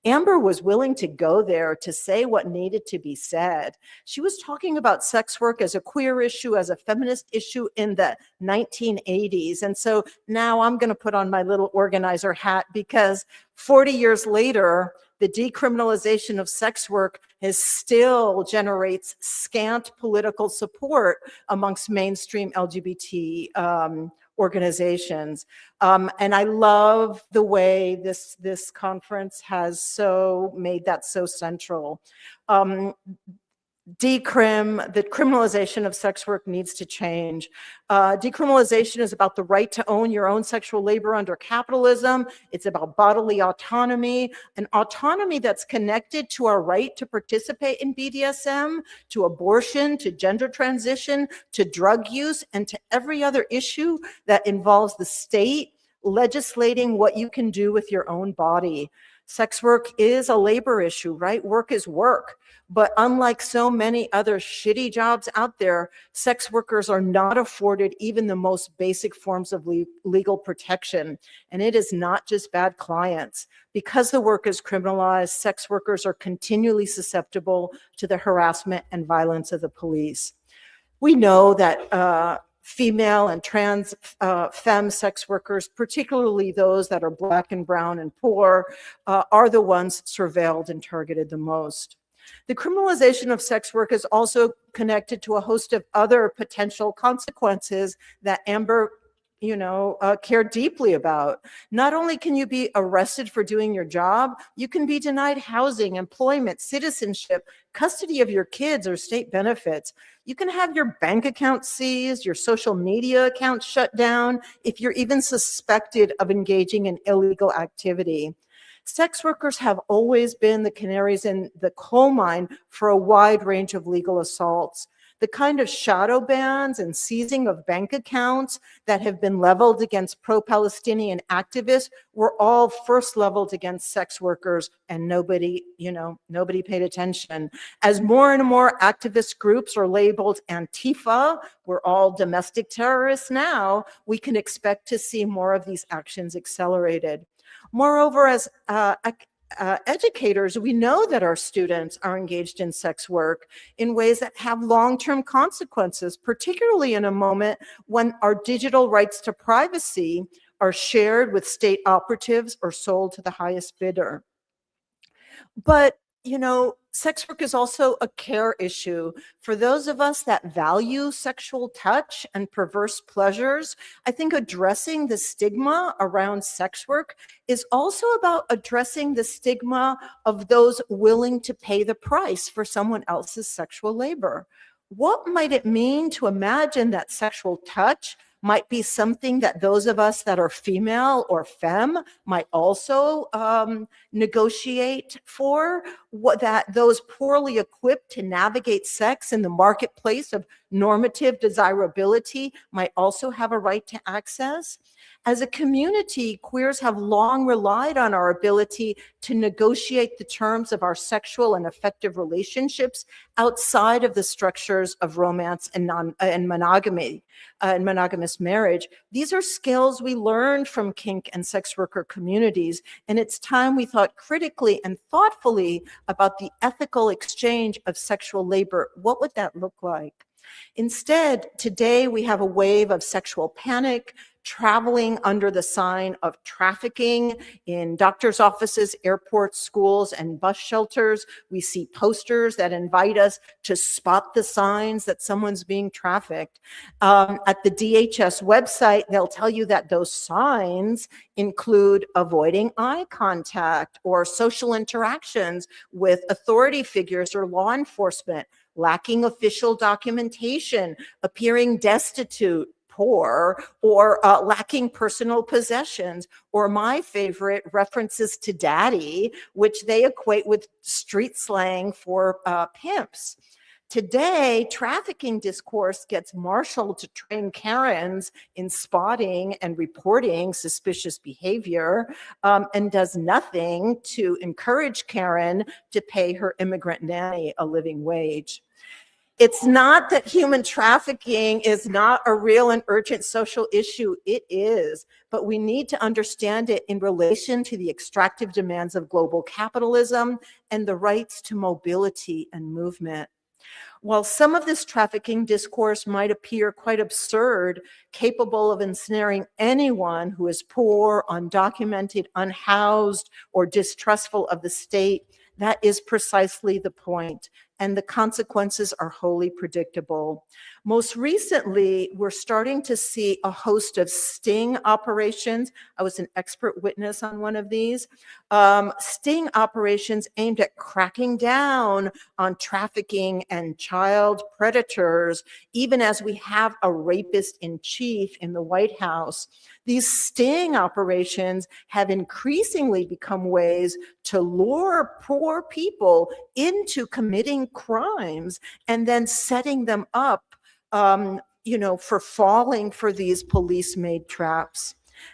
Amber was willing to go there to say what needed to be said. She was talking about sex work as a queer issue, as a feminist issue in the 1980s. And so now I'm going to put on my little organizer hat, because 40 years later, the decriminalization of sex work still generates scant political support amongst mainstream LGBT organizations. And I love the way this conference has made that so central. The criminalization of sex work needs to change. Decriminalization is about the right to own your own sexual labor under capitalism. It's about bodily autonomy, an autonomy that's connected to our right to participate in BDSM, to abortion, to gender transition, to drug use, and to every other issue that involves the state legislating what you can do with your own body. Sex work is a labor issue, right? Work is work. But unlike so many other shitty jobs out there, sex workers are not afforded even the most basic forms of legal protection. And it is not just bad clients. Because the work is criminalized, sex workers are continually susceptible to the harassment and violence of the police. We know that female and trans femme sex workers, particularly those that are Black and brown and poor, are the ones surveilled and targeted the most. The criminalization of sex work is also connected to a host of other potential consequences that Amber care deeply about. Not only can you be arrested for doing your job, you can be denied housing, employment, citizenship, custody of your kids, or state benefits. You can have your bank account seized, your social media account shut down if you're even suspected of engaging in illegal activity. Sex workers have always been the canaries in the coal mine for a wide range of legal assaults. The kind of shadow bans and seizing of bank accounts that have been leveled against pro-Palestinian activists were all first leveled against sex workers, and nobody paid attention. As more and more activist groups are labeled Antifa, we're all domestic terrorists now, we can expect to see more of these actions accelerated. Moreover, as educators, we know that our students are engaged in sex work in ways that have long-term consequences, particularly in a moment when our digital rights to privacy are shared with state operatives or sold to the highest bidder. But sex work is also a care issue. For those of us that value sexual touch and perverse pleasures, I think addressing the stigma around sex work is also about addressing the stigma of those willing to pay the price for someone else's sexual labor. What might it mean to imagine that sexual touch might be something that those of us that are female or femme might also negotiate for, that those poorly equipped to navigate sex in the marketplace of normative desirability might also have a right to access? As a community, queers have long relied on our ability to negotiate the terms of our sexual and affective relationships outside of the structures of romance and monogamy and monogamous marriage. These are skills we learned from kink and sex worker communities, and it's time we thought critically and thoughtfully about the ethical exchange of sexual labor. What would that look like? Instead, today we have a wave of sexual panic, traveling under the sign of trafficking in doctors' offices, airports, schools, and bus shelters. We see posters that invite us to spot the signs that someone's being trafficked. At the DHS website, they'll tell you that those signs include avoiding eye contact or social interactions with authority figures or law enforcement, lacking official documentation, appearing destitute, poor, or lacking personal possessions, or my favorite, references to daddy, which they equate with street slang for pimps. Today, trafficking discourse gets marshaled to train Karens in spotting and reporting suspicious behavior, and does nothing to encourage Karen to pay her immigrant nanny a living wage. It's not that human trafficking is not a real and urgent social issue. It is, but we need to understand it in relation to the extractive demands of global capitalism and the rights to mobility and movement. While some of this trafficking discourse might appear quite absurd, capable of ensnaring anyone who is poor, undocumented, unhoused, or distrustful of the state, that is precisely the point, and the consequences are wholly predictable. Most recently, we're starting to see a host of sting operations. I was an expert witness on one of these. Sting operations aimed at cracking down on trafficking and child predators, even as we have a rapist in chief in the White House. These sting operations have increasingly become ways to lure poor people into committing crimes and then setting them up for falling for these police-made traps.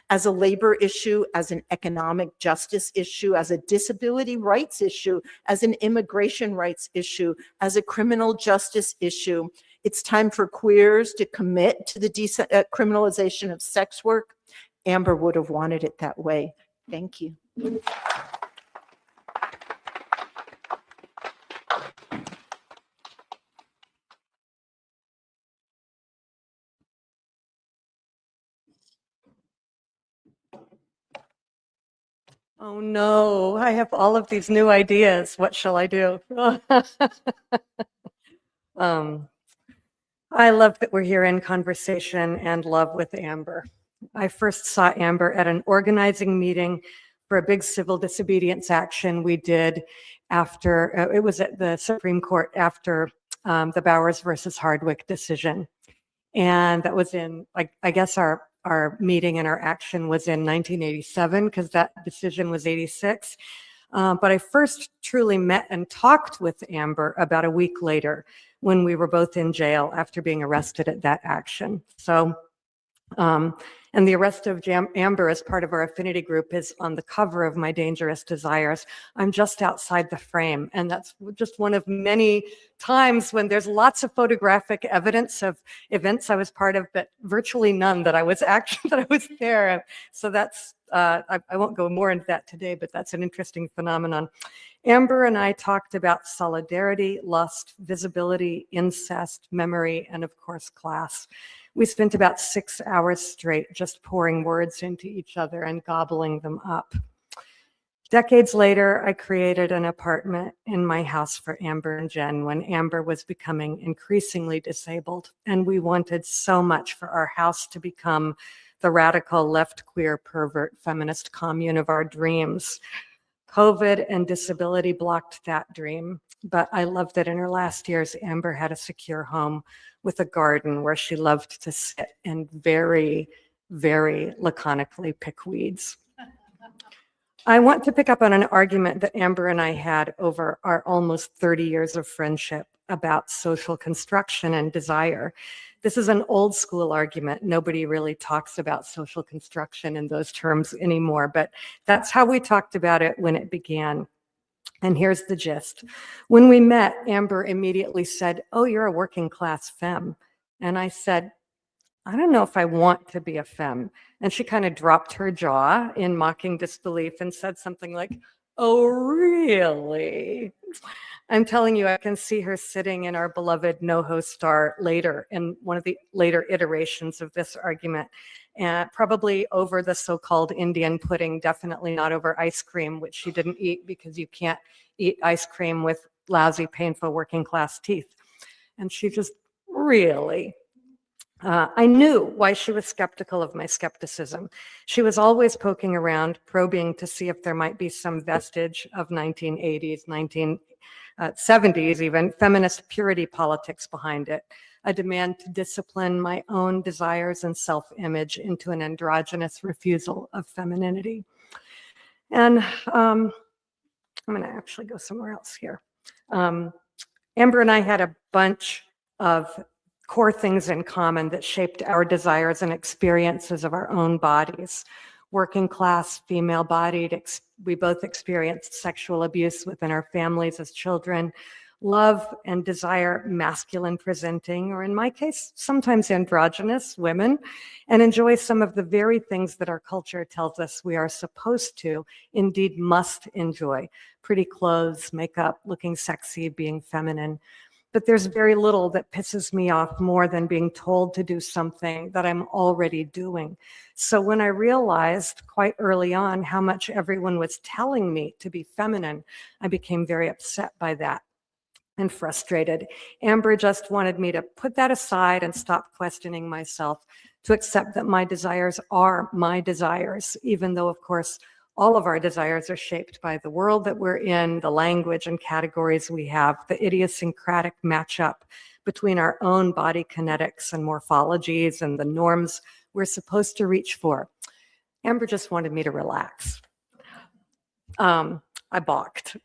As a labor issue, as an economic justice issue, as a disability rights issue, as an immigration rights issue, as a criminal justice issue, it's time for queers to commit to the decriminalization of sex work. Amber would have wanted it that way. Thank you. Oh no, I have all of these new ideas. What shall I do? I love that we're here in conversation and love with Amber. I first saw Amber at an organizing meeting for a big civil disobedience action we did after, it was at the Supreme Court after the Bowers versus Hardwick decision. And that was in, I guess our meeting and our action was in 1987 because that decision was 86. But I first truly met and talked with Amber about a week later when we were both in jail after being arrested at that action. So, and the arrest of Amber as part of our affinity group is on the cover of My Dangerous Desires. I'm just outside the frame, and that's just one of many times when there's lots of photographic evidence of events I was part of, but virtually none that I was there. So that's, I won't go more into that today, but that's an interesting phenomenon. Amber and I talked about solidarity, lust, visibility, incest, memory, and of course, class. We spent about 6 hours straight just pouring words into each other and gobbling them up. Decades later, I created an apartment in my house for Amber and Jen when Amber was becoming increasingly disabled, and we wanted so much for our house to become the radical left queer pervert feminist commune of our dreams. COVID and disability blocked that dream, but I loved that in her last years, Amber had a secure home with a garden where she loved to sit and very, very laconically pick weeds. I want to pick up on an argument that Amber and I had over our almost 30 years of friendship about social construction and desire. This is an old school argument. Nobody really talks about social construction in those terms anymore, but that's how we talked about it when it began. And here's the gist. When we met, Amber immediately said, "Oh, you're a working class femme." And I said, "I don't know if I want to be a femme." And she kind of dropped her jaw in mocking disbelief and said something like, "Oh, really?" I'm telling you, I can see her sitting in our beloved NoHo Star later, in one of the later iterations of this argument, and probably over the so-called Indian pudding, definitely not over ice cream, which she didn't eat because you can't eat ice cream with lousy, painful working class teeth. And she just really, I knew why she was skeptical of my skepticism. She was always poking around, probing to see if there might be some vestige of 1980s, 1970s even, feminist purity politics behind it, a demand to discipline my own desires and self-image into an androgynous refusal of femininity. And I'm going to actually go somewhere else here. Amber and I had a bunch of core things in common that shaped our desires and experiences of our own bodies. Working class, female-bodied, we both experienced sexual abuse within our families as children, love and desire masculine presenting, or in my case, sometimes androgynous women, and enjoy some of the very things that our culture tells us we are supposed to, indeed must enjoy. Pretty clothes, makeup, looking sexy, being feminine. But there's very little that pisses me off more than being told to do something that I'm already doing. So when I realized quite early on how much everyone was telling me to be feminine, I became very upset by that and frustrated. Amber just wanted me to put that aside and stop questioning myself, to accept that my desires are my desires, even though, of course, all of our desires are shaped by the world that we're in, the language and categories we have, the idiosyncratic matchup between our own body kinetics and morphologies and the norms we're supposed to reach for. Amber just wanted me to relax. I balked.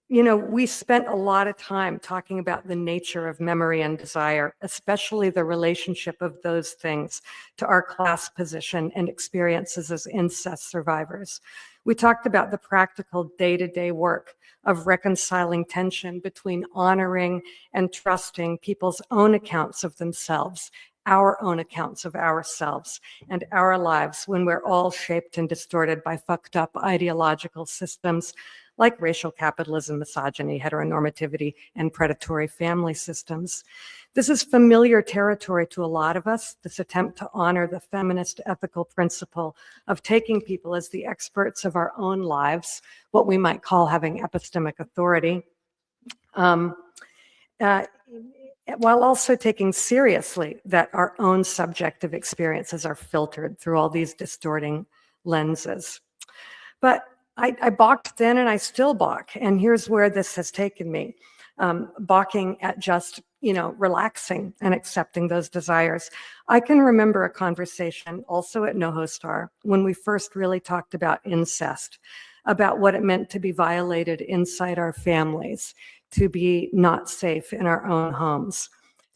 You know, we spent a lot of time talking about the nature of memory and desire, especially the relationship of those things to our class position and experiences as incest survivors. We talked about the practical day-to-day work of reconciling tension between honoring and trusting people's own accounts of themselves, our own accounts of ourselves and our lives, when we're all shaped and distorted by fucked up ideological systems like racial capitalism, misogyny, heteronormativity, and predatory family systems. This is familiar territory to a lot of us, this attempt to honor the feminist ethical principle of taking people as the experts of our own lives, what we might call having epistemic authority. while also taking seriously that our own subjective experiences are filtered through all these distorting lenses. But I balked then and I still balk. And here's where this has taken me. Balking at just, relaxing and accepting those desires. I can remember a conversation also at NoHo Star when we first really talked about incest, about what it meant to be violated inside our families, to be not safe in our own homes,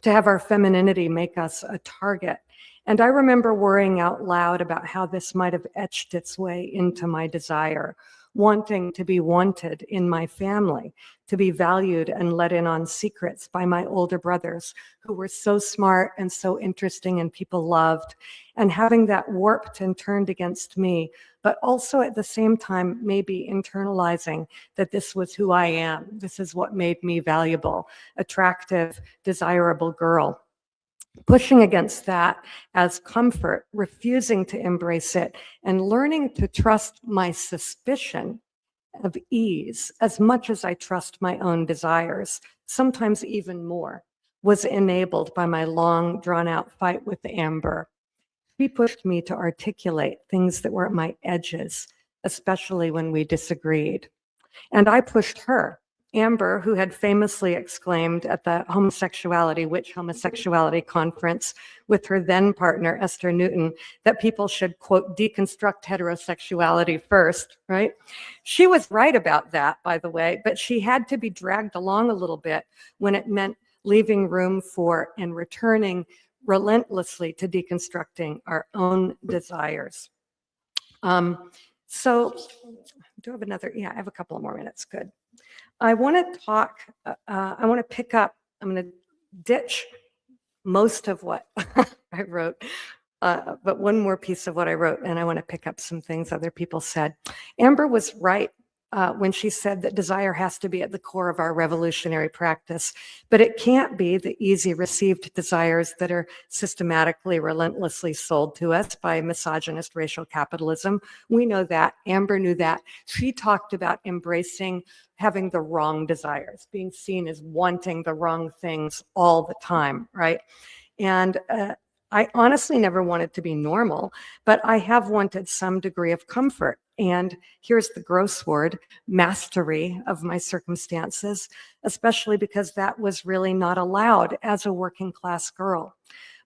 to have our femininity make us a target. And I remember worrying out loud about how this might have etched its way into my desire, wanting to be wanted in my family, to be valued and let in on secrets by my older brothers who were so smart and so interesting and people loved, and having that warped and turned against me, but also at the same time maybe internalizing that this was who I am. This is what made me valuable, attractive, desirable girl. Pushing against that as comfort, refusing to embrace it, and learning to trust my suspicion of ease as much as I trust my own desires, sometimes even more, was enabled by my long, drawn-out fight with Amber. She pushed me to articulate things that were at my edges, especially when we disagreed. And I pushed her. Amber, who had famously exclaimed at the Witch Homosexuality Conference with her then partner, Esther Newton, that people should, quote, deconstruct heterosexuality first, right? She was right about that, by the way, but she had to be dragged along a little bit when it meant leaving room for and returning relentlessly to deconstructing our own desires. So do I have another? Yeah, I have a couple of more minutes. Good. I want to talk, I want to pick up, I'm going to ditch most of what I wrote, but one more piece of what I wrote, and I want to pick up some things other people said. Amber was right when she said that desire has to be at the core of our revolutionary practice, but it can't be the easy received desires that are systematically, relentlessly sold to us by misogynist racial capitalism. We know that. Amber knew that. She talked about embracing having the wrong desires, being seen as wanting the wrong things all the time, right? And I honestly never wanted to be normal, but I have wanted some degree of comfort. And here's the gross word, mastery of my circumstances, especially because that was really not allowed as a working class girl.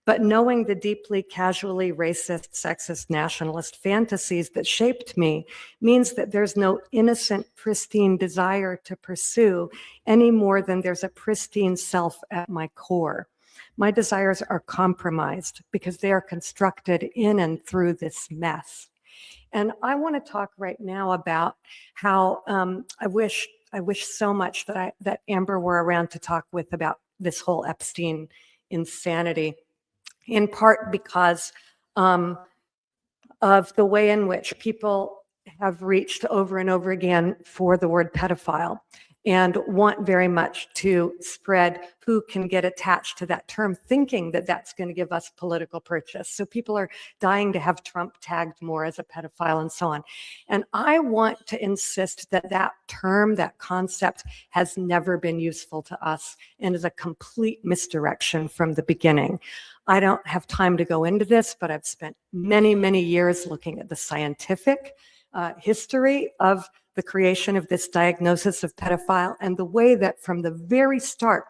But knowing the deeply casually racist, sexist, nationalist fantasies that shaped me means that there's no innocent, pristine desire to pursue any more than there's a pristine self at my core. My desires are compromised because they are constructed in and through this mess. And I want to talk right now about how I wish so much that Amber were around to talk with about this whole Epstein insanity, in part because of the way in which people have reached over and over again for the word pedophile and want very much to spread who can get attached to that term, thinking that that's going to give us political purchase. So people are dying to have Trump tagged more as a pedophile and so on. And I want to insist that that term, that concept has never been useful to us and is a complete misdirection from the beginning. I don't have time to go into this, but I've spent many, many years looking at the scientific history of the creation of this diagnosis of pedophile and the way that from the very start,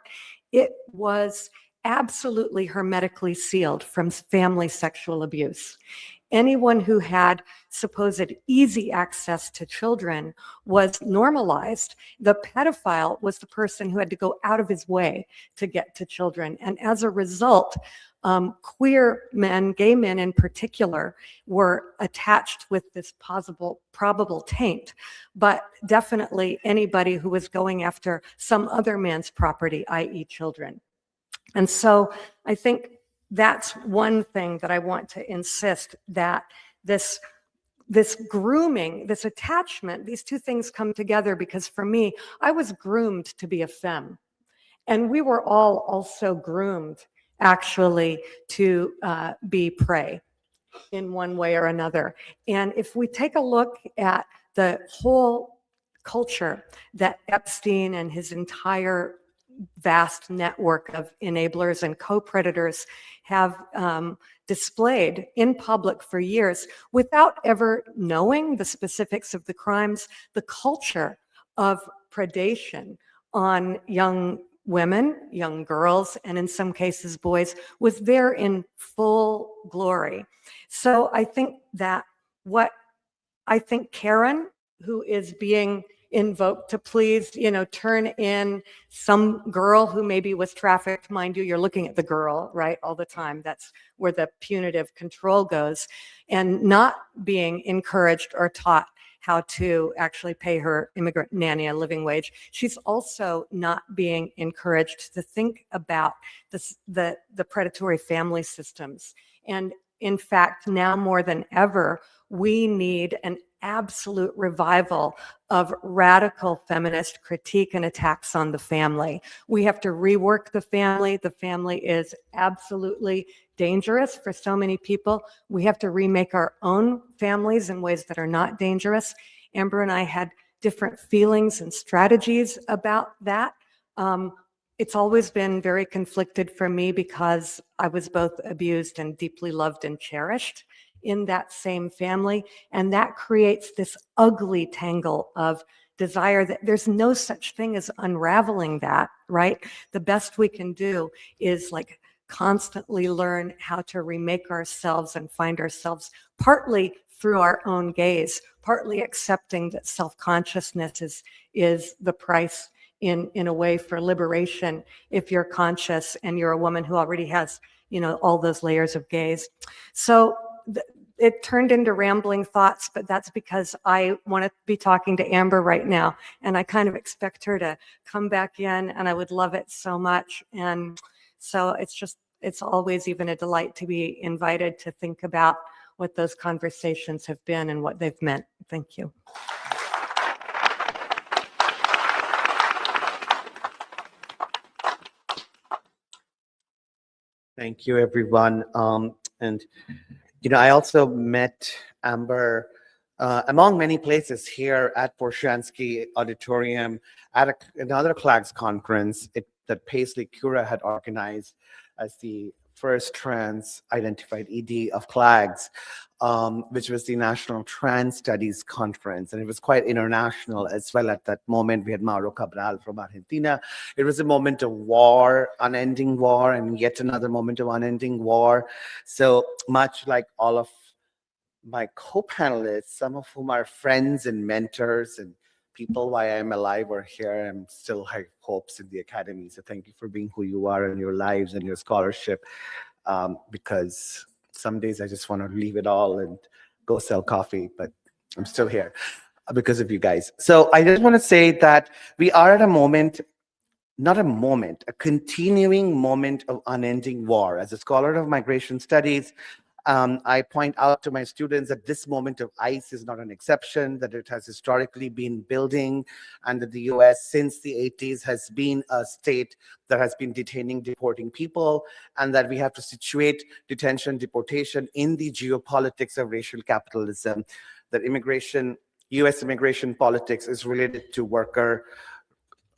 it was absolutely hermetically sealed from family sexual abuse. Anyone who had supposed easy access to children was normalized. The pedophile was the person who had to go out of his way to get to children. And as a result, queer men, gay men in particular, were attached with this probable taint, but definitely anybody who was going after some other man's property, i.e. children. And so I think that's one thing that I want to insist, that this grooming, this attachment, these two things come together, because for me, I was groomed to be a femme. And we were all also groomed actually to be prey in one way or another. And if we take a look at the whole culture that Epstein and his entire vast network of enablers and co-predators have displayed in public for years without ever knowing the specifics of the crimes. The culture of predation on young women, young girls, and in some cases boys, was there in full glory. So I think that Karen, who is being invoked to please, turn in some girl who maybe was trafficked, mind you, you're looking at the girl, right, all the time. That's where the punitive control goes, and not being encouraged or taught how to actually pay her immigrant nanny a living wage. She's also not being encouraged to think about the predatory family systems. And in fact, now more than ever, we need an absolute revival of radical feminist critique and attacks on the family. We have to rework the family. The family is absolutely dangerous for so many people. We have to remake our own families in ways that are not dangerous. Amber and I had different feelings and strategies about that. It's always been very conflicted for me because I was both abused and deeply loved and cherished in that same family. And that creates this ugly tangle of desire that there's no such thing as unraveling that, right? The best we can do is like constantly learn how to remake ourselves and find ourselves partly through our own gaze, partly accepting that self-consciousness is the price in a way for liberation if you're conscious and you're a woman who already has, all those layers of gaze. So it turned into rambling thoughts, but that's because I want to be talking to Amber right now, and I kind of expect her to come back in, and I would love it so much. And so it's always even a delight to be invited to think about what those conversations have been and what they've meant. Thank you. Thank you, everyone. I also met Amber among many places here at Borysenko Auditorium at another CLAGS conference that Paisley Cura had organized as the first trans-identified ED of CLAGS, which was the National Trans Studies Conference. And it was quite international as well. At that moment, we had Mauro Cabral from Argentina. It was a moment of war, unending war, and yet another moment of unending war. So much like all of my co-panelists, some of whom are friends and mentors and people why I'm alive or here, I'm still have hopes in the academy. So thank you for being who you are in your lives and your scholarship, because some days I just want to leave it all and go sell coffee, but I'm still here because of you guys. So I just want to say that we are at a moment, not a moment, a continuing moment of unending war. As a scholar of migration studies, I point out to my students that this moment of ICE is not an exception, that it has historically been building, and that the US since the 80s has been a state that has been detaining, deporting people, and that we have to situate detention, deportation in the geopolitics of racial capitalism, that US immigration politics is related to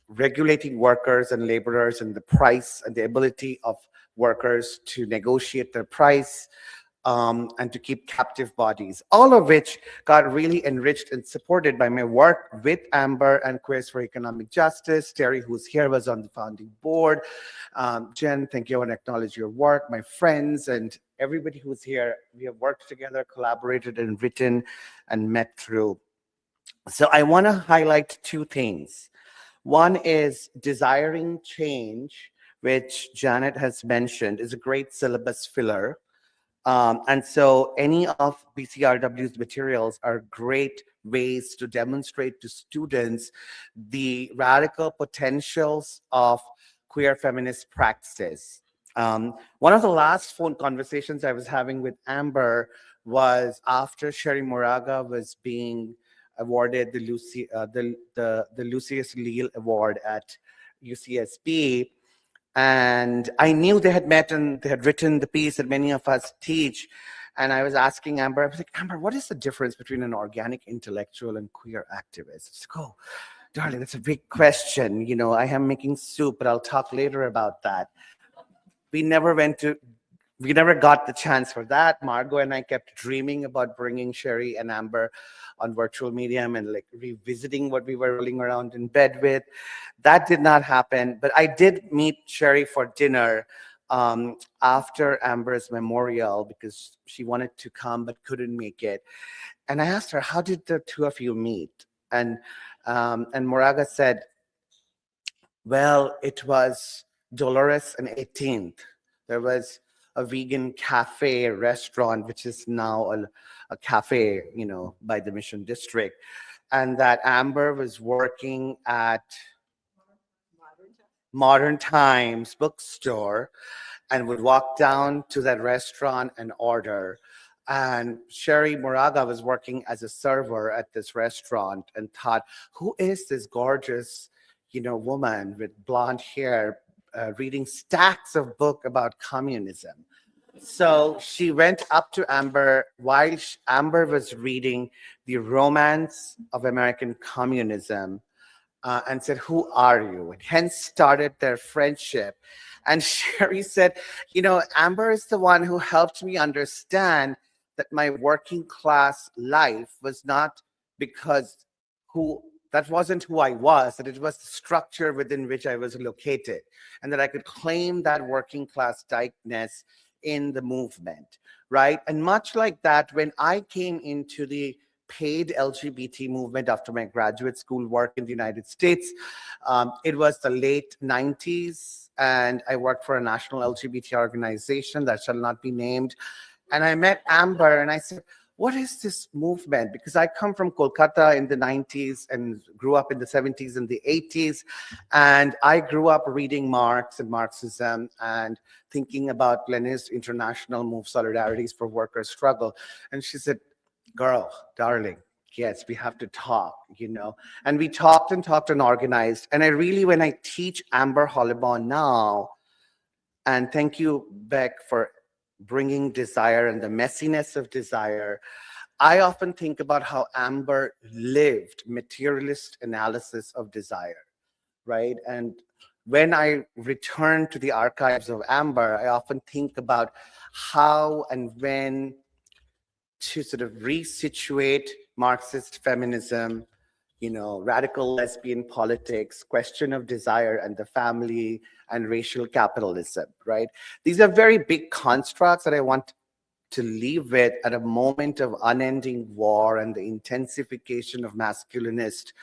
regulating workers and laborers and the price and the ability of workers to negotiate their price, and to keep captive bodies, all of which got really enriched and supported by my work with Amber and Queers for Economic Justice. Terry, who's here, was on the founding board. Jen, thank you. I want to acknowledge your work. My friends and everybody who's here, we have worked together, collaborated and written and met through. So I want to highlight two things. One is desiring change, which Janet has mentioned is a great syllabus filler. And so any of BCRW's materials are great ways to demonstrate to students the radical potentials of queer feminist practices. One of the last phone conversations I was having with Amber was after Sherry Moraga was being awarded the Lucius Leal Award at UCSB. And I knew they had met and they had written the piece that many of us teach. And I was asking Amber, I was like, Amber, what is the difference between an organic intellectual and queer activist? Let's go. darling, that's a big question. You know, I am making soup, but I'll talk later about that. We never got the chance for that. Margot and I kept dreaming about bringing Sherry and Amber on virtual medium and like revisiting what we were rolling around in bed with. That did not happen, but I did meet Sherry for dinner after Amber's memorial because she wanted to come but couldn't make it. And I asked her, how did the two of you meet? And Moraga said, well, it was Dolores and 18th. There was a vegan cafe restaurant, which is now a cafe, you know, by the Mission District. And that Amber was working at Modern Times bookstore and would walk down to that restaurant and order. And Sherry Moraga was working as a server at this restaurant and thought, who is this gorgeous, you know, woman with blonde hair reading stacks of book about communism? So she went up to Amber while Amber was reading The Romance of American Communism and said, who are you? And hence started their friendship. And Sherry said, you know, Amber is the one who helped me understand that my working class life was not because that wasn't who I was, that it was the structure within which I was located, and that I could claim that working class likeness in the movement, right? And much like that, when I came into the paid LGBT movement after my graduate school work in the United States, it was the late 90s, and I worked for a national LGBT organization that shall not be named. And I met Amber and I said, what is this movement? Because I come from Kolkata in the 90s and grew up in the 70s and the 80s. And I grew up reading Marx and Marxism and thinking about Lenin's international move, Solidarities for Workers' Struggle. And she said, girl, darling, yes, we have to talk, you know. And we talked and organized. And I really, when I teach Amber Hollibaugh now, and thank you, Beck, for bringing desire and the messiness of desire, I often think about how Amber lived materialist analysis of desire, right? And when I return to the archives of Amber, I often think about how and when to sort of resituate Marxist feminism, you know, radical lesbian politics, question of desire and the family, and racial capitalism, right? These are very big constructs that I want to leave with at a moment of unending war and the intensification of masculinist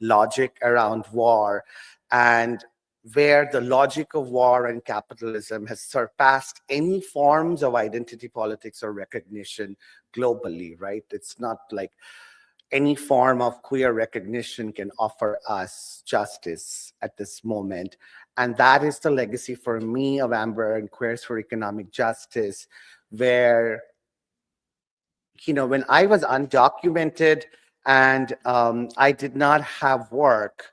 logic around war, and where the logic of war and capitalism has surpassed any forms of identity politics or recognition globally, right? It's not like any form of queer recognition can offer us justice at this moment. And that is the legacy for me of Amber and Queers for Economic Justice, where, you know, when I was undocumented and I did not have work,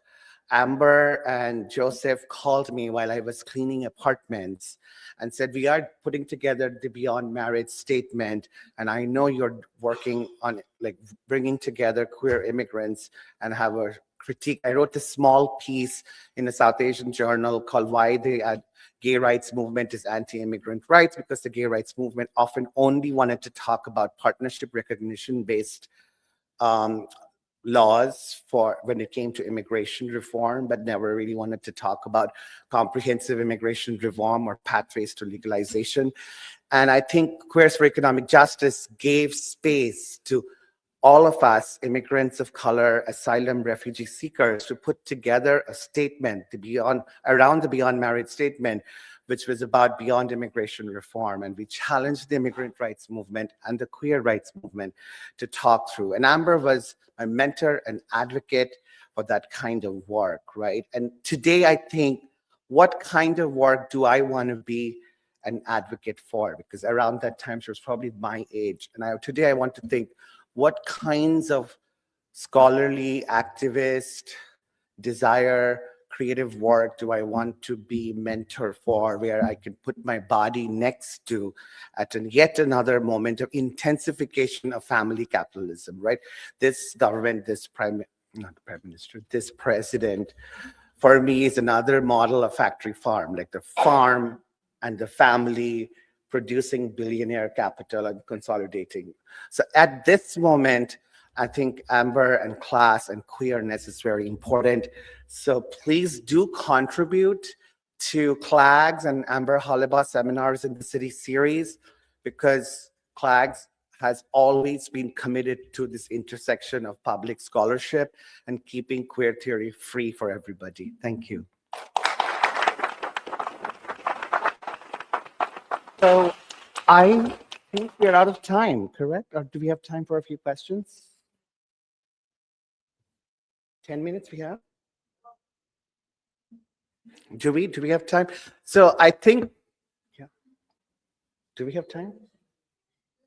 Amber and Joseph called me while I was cleaning apartments and said, we are putting together the Beyond Marriage statement, and I know you're working on like bringing together queer immigrants and have a critique. I wrote this small piece in a South Asian journal called Why the Gay Rights Movement is Anti-Immigrant Rights, because the gay rights movement often only wanted to talk about partnership recognition-based laws for when it came to immigration reform, but never really wanted to talk about comprehensive immigration reform or pathways to legalization. And I think Queers for Economic Justice gave space to all of us, immigrants of color, asylum, refugee seekers, to put together a statement, around the Beyond Marriage statement, which was about beyond immigration reform. And we challenged the immigrant rights movement and the queer rights movement to talk through. And Amber was my mentor and advocate for that kind of work, right? And today I think, what kind of work do I want to be an advocate for? Because around that time, she was probably my age. And today I want to think, what kinds of scholarly, activist, desire, creative work do I want to be mentor for, where I can put my body next to at yet another moment of intensification of family capitalism, right? This government, this prime not the Prime Minister, this president, for me, is another model of factory farm, like the farm and the family producing billionaire capital and consolidating. So at this moment, I think Amber and class and queerness is very important. So please do contribute to CLAGS and Amber Hollibaugh seminars in the city series, because CLAGS has always been committed to this intersection of public scholarship and keeping queer theory free for everybody. Thank you. So I think we're out of time, correct? Or do we have time for a few questions? 10 minutes we have? Do we have time? So I think, yeah. Do we have time?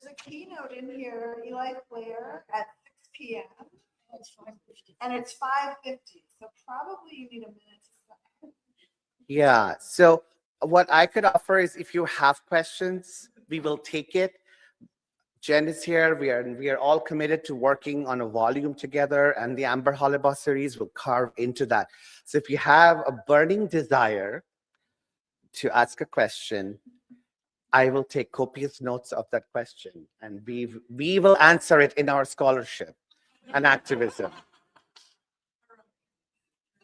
There's a keynote in here, Eli Claire, at 6 p.m. And it's 5:50, so probably you need a minute to start. Yeah, so what I could offer is, if you have questions, we will take it. Jen is here. We are all committed to working on a volume together, and the Amber Hollibaugh series will carve into that. So if you have a burning desire to ask a question, I will take copious notes of that question, and we will answer it in our scholarship and activism.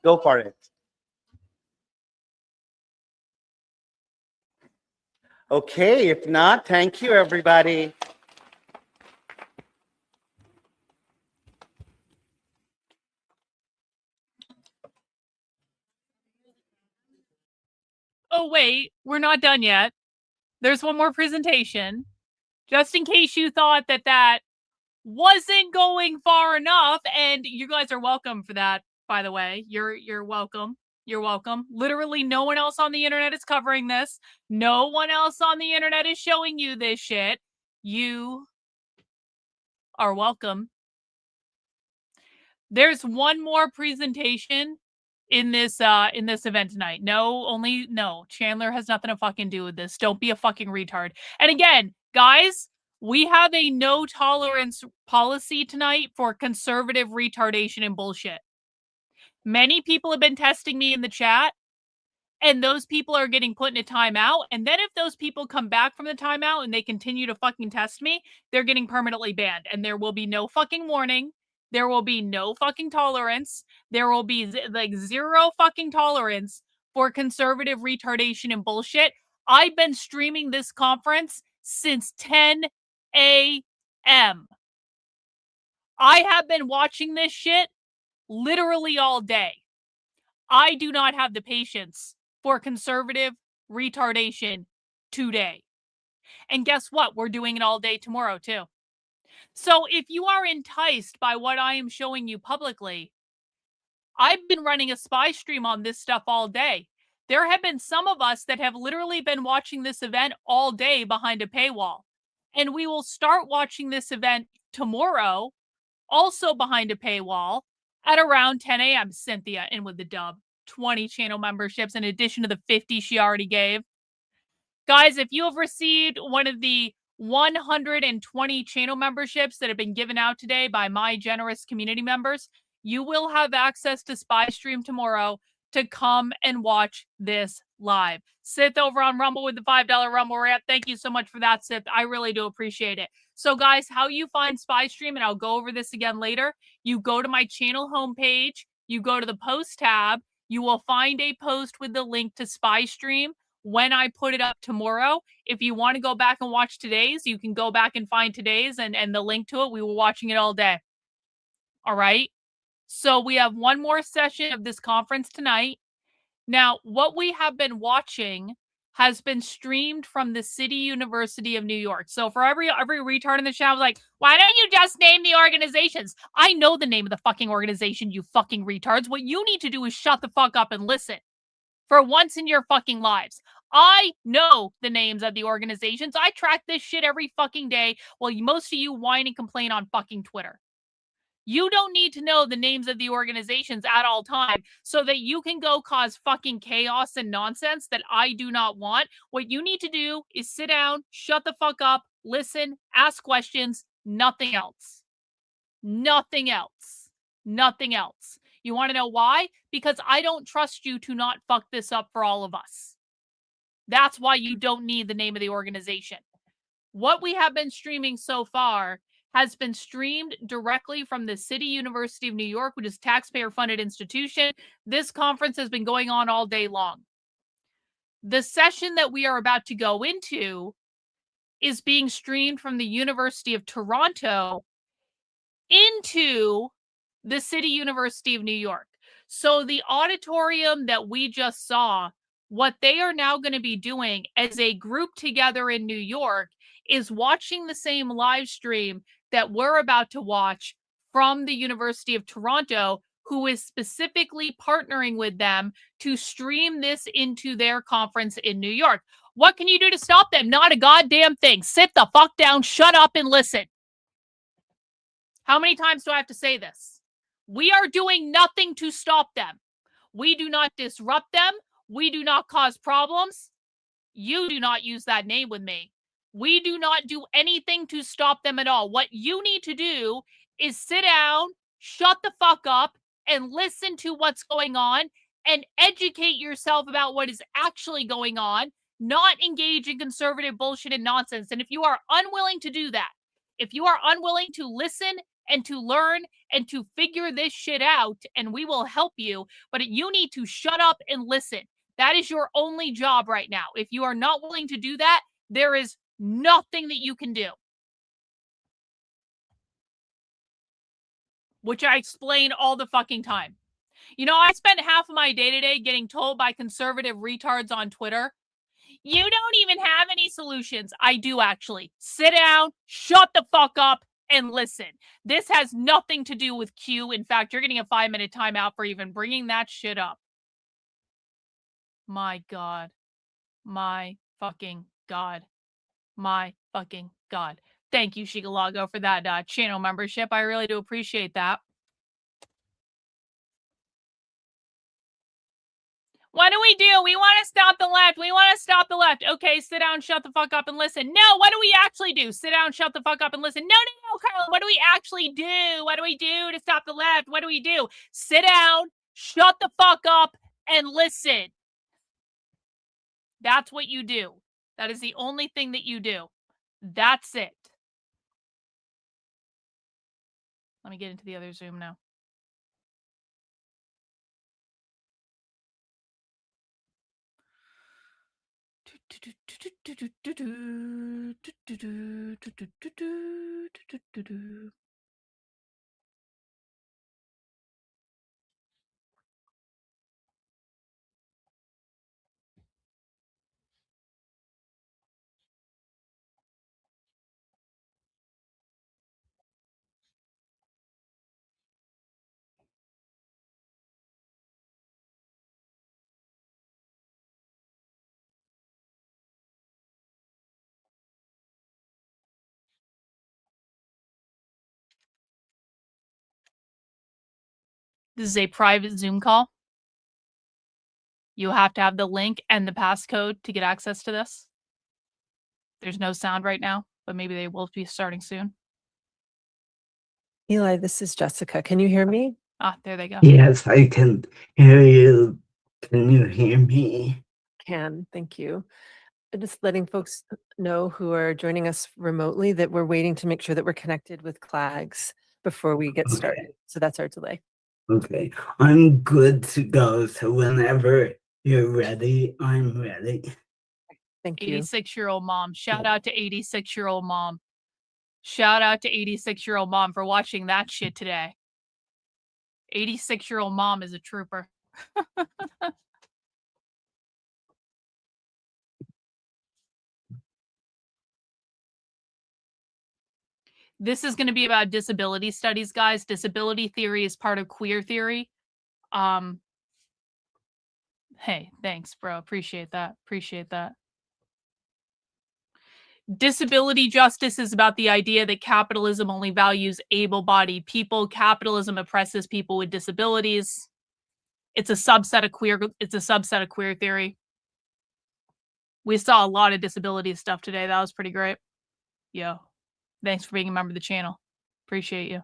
Go for it. Okay, if not, thank you, everybody. Oh, wait, we're not done yet. There's one more presentation. Just in case you thought that that wasn't going far enough, and you guys are welcome for that, by the way. You're welcome. You're welcome. Literally no one else on the internet is covering this. No one else on the internet is showing you this shit. You are welcome. There's one more presentation in this event tonight. No, Chandler has nothing to fucking do with this. Don't be a fucking retard. And again, guys, we have a no tolerance policy tonight for conservative retardation and bullshit. Many people have been testing me in the chat, and those people are getting put in a timeout. And then if those people come back from the timeout and they continue to fucking test me, they're getting permanently banned. And there will be no fucking warning. There will be no fucking tolerance. There will be like zero fucking tolerance for conservative retardation and bullshit. I've been streaming this conference since 10 a.m. I have been watching this shit literally all day. I do not have the patience for conservative retardation today. And guess what? We're doing it all day tomorrow too. So if you are enticed by what I am showing you publicly, I've been running a spy stream on this stuff all day. There have been some of us that have literally been watching this event all day behind a paywall. And we will start watching this event tomorrow, also behind a paywall, at around 10 a.m. Cynthia in with the dub. 20 channel memberships in addition to the 50 she already gave. Guys, if you have received one of the 120 channel memberships that have been given out today by my generous community members, you will have access to Spy Stream tomorrow to come and watch this live. Sith over on Rumble with the $5 Rumble Rant. Thank you so much for that, Sith. I really do appreciate it. So guys, how you find Spy Stream, and I'll go over this again later. You go to my channel homepage, you go to the post tab, you will find a post with the link to Spy Stream when I put it up tomorrow. If you want to go back and watch today's, you can go back and find today's and the link to it. We were watching it all day. All right. So we have one more session of this conference tonight. Now, what we have been watching has been streamed from the City University of New York. So for every retard in the chat was like, why don't you just name the organizations? I know the name of the fucking organization, you fucking retards. What you need to do is shut the fuck up and listen. For once in your fucking lives. I know the names of the organizations. I track this shit every fucking day while most of you whine and complain on fucking Twitter. You don't need to know the names of the organizations at all time so that you can go cause fucking chaos and nonsense that I do not want. What you need to do is sit down, shut the fuck up, listen, ask questions, nothing else. Nothing else. Nothing else. You want to know why? Because I don't trust you to not fuck this up for all of us. That's why you don't need the name of the organization. What we have been streaming so far has been streamed directly from the City University of New York, which is a taxpayer-funded institution. This conference has been going on all day long. The session that we are about to go into is being streamed from the University of Toronto into the City University of New York. So the auditorium that we just saw, what they are now going to be doing as a group together in New York is watching the same live stream that we're about to watch from the University of Toronto, who is specifically partnering with them to stream this into their conference in New York. What can you do to stop them? Not a goddamn thing. Sit the fuck down, shut up, and listen. How many times do I have to say this? We are doing nothing to stop them. We do not disrupt them. We do not cause problems. You do not use that name with me. We do not do anything to stop them at all. What you need to do is sit down, shut the fuck up, and listen to what's going on and educate yourself about what is actually going on, not engage in conservative bullshit and nonsense. And if you are unwilling to do that, if you are unwilling to listen and to learn and to figure this shit out, and we will help you, but you need to shut up and listen. That is your only job right now. If you are not willing to do that, there is nothing that you can do. Which I explain all the fucking time. You know, I spend half of my day-to-day getting told by conservative retards on Twitter, you don't even have any solutions. I do actually. Sit down, shut the fuck up, and listen. This has nothing to do with Q. In fact, you're getting a 5-minute timeout for even bringing that shit up. My God. My fucking God. My fucking God. Thank you, Shigalago, for that channel membership. I really do appreciate that. What do? We want to stop the left. We want to stop the left. Okay, sit down, shut the fuck up, and listen. No, what do we actually do? Sit down, shut the fuck up, and listen. No, Karlyn. What do we actually do? What do we do to stop the left? What do we do? Sit down, shut the fuck up, and listen. That's what you do. That is the only thing that you do. That's it. Let me get into the other Zoom now. This is a private Zoom call. You have to have the link and the passcode to get access to this. There's no sound right now, but maybe they will be starting soon. Eli, this is Jessica. Can you hear me? Ah, there they go. Yes, I can hear you. Can you hear me? Can, thank you. Just letting folks know who are joining us remotely that we're waiting to make sure that we're connected with Clags before we get started. So that's our delay. Okay, I'm good to go. So whenever you're ready, I'm ready. Thank you. 86-year-old mom. Shout out to 86-year-old mom. Shout out to 86-year-old mom for watching that shit today. 86-year-old mom is a trooper. This is going to be about disability studies, guys. Disability theory is part of queer theory. Hey, thanks, bro. Appreciate that. Appreciate that. Disability justice is about the idea that capitalism only values able-bodied people. Capitalism oppresses people with disabilities. It's a subset of queer theory. We saw a lot of disability stuff today. That was pretty great. Yo. Thanks for being a member of the channel. Appreciate you.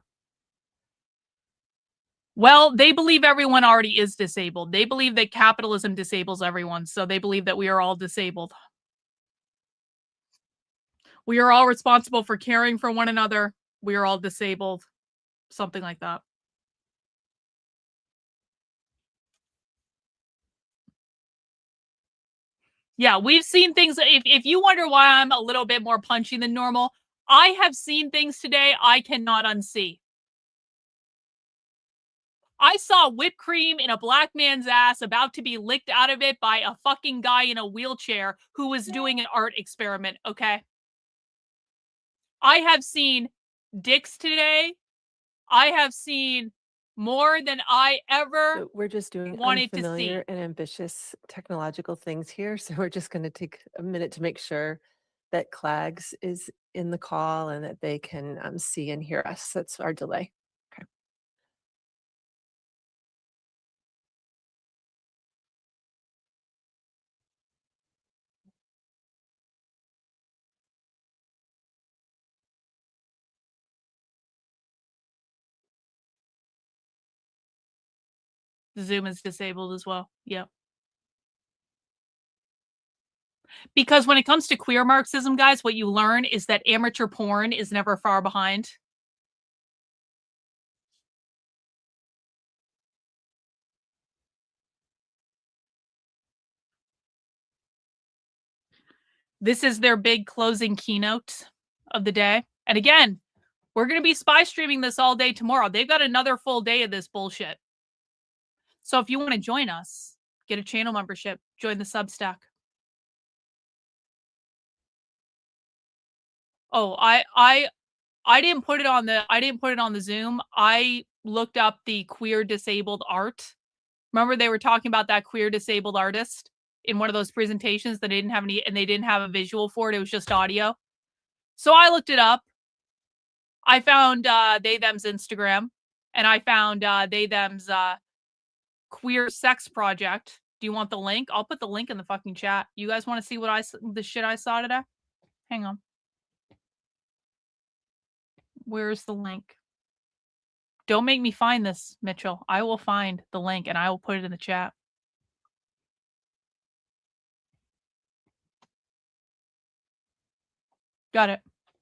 Well, they believe everyone already is disabled. They believe that capitalism disables everyone, so they believe that we are all disabled. We are all responsible for caring for one another. We are all disabled. Something like that. Yeah, we've seen things. If you wonder why I'm a little bit more punchy than normal, I have seen things today I cannot unsee. I saw whipped cream in a black man's ass about to be licked out of it by a fucking guy in a wheelchair who was doing an art experiment, okay? I have seen dicks today. I have seen more than I ever So we're just doing wanted to see. unfamiliar and ambitious technological things here. So we're just going to take a minute to make sure that Clags is in the call and that they can see and hear us. That's our delay. Okay. Zoom is disabled as well. Yep. Because when it comes to queer Marxism, guys, what you learn is that amateur porn is never far behind. This is their big closing keynote of the day. And again, we're going to be spy streaming this all day tomorrow. They've got another full day of this bullshit. So if you want to join us, get a channel membership, join the Substack. Oh, I didn't put it on the Zoom. I looked up the queer disabled art. Remember they were talking about that queer disabled artist in one of those presentations that they didn't have any, and they didn't have a visual for it. It was just audio. So I looked it up. I found they them's Instagram, and I found they them's queer sex project. Do you want the link? I'll put the link in the fucking chat. You guys want to see what the shit I saw today? Hang on. Where's the link? Don't make me find this, Mitchell. I will find the link and I will put it in the chat. Got it.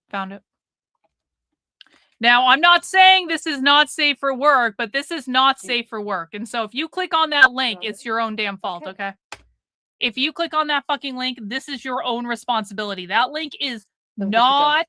Found it. Now, I'm not saying this is not safe for work, but this is not safe for work. And so if you click on that link, it's your own damn fault, okay? If you click on that fucking link, this is your own responsibility. That link is not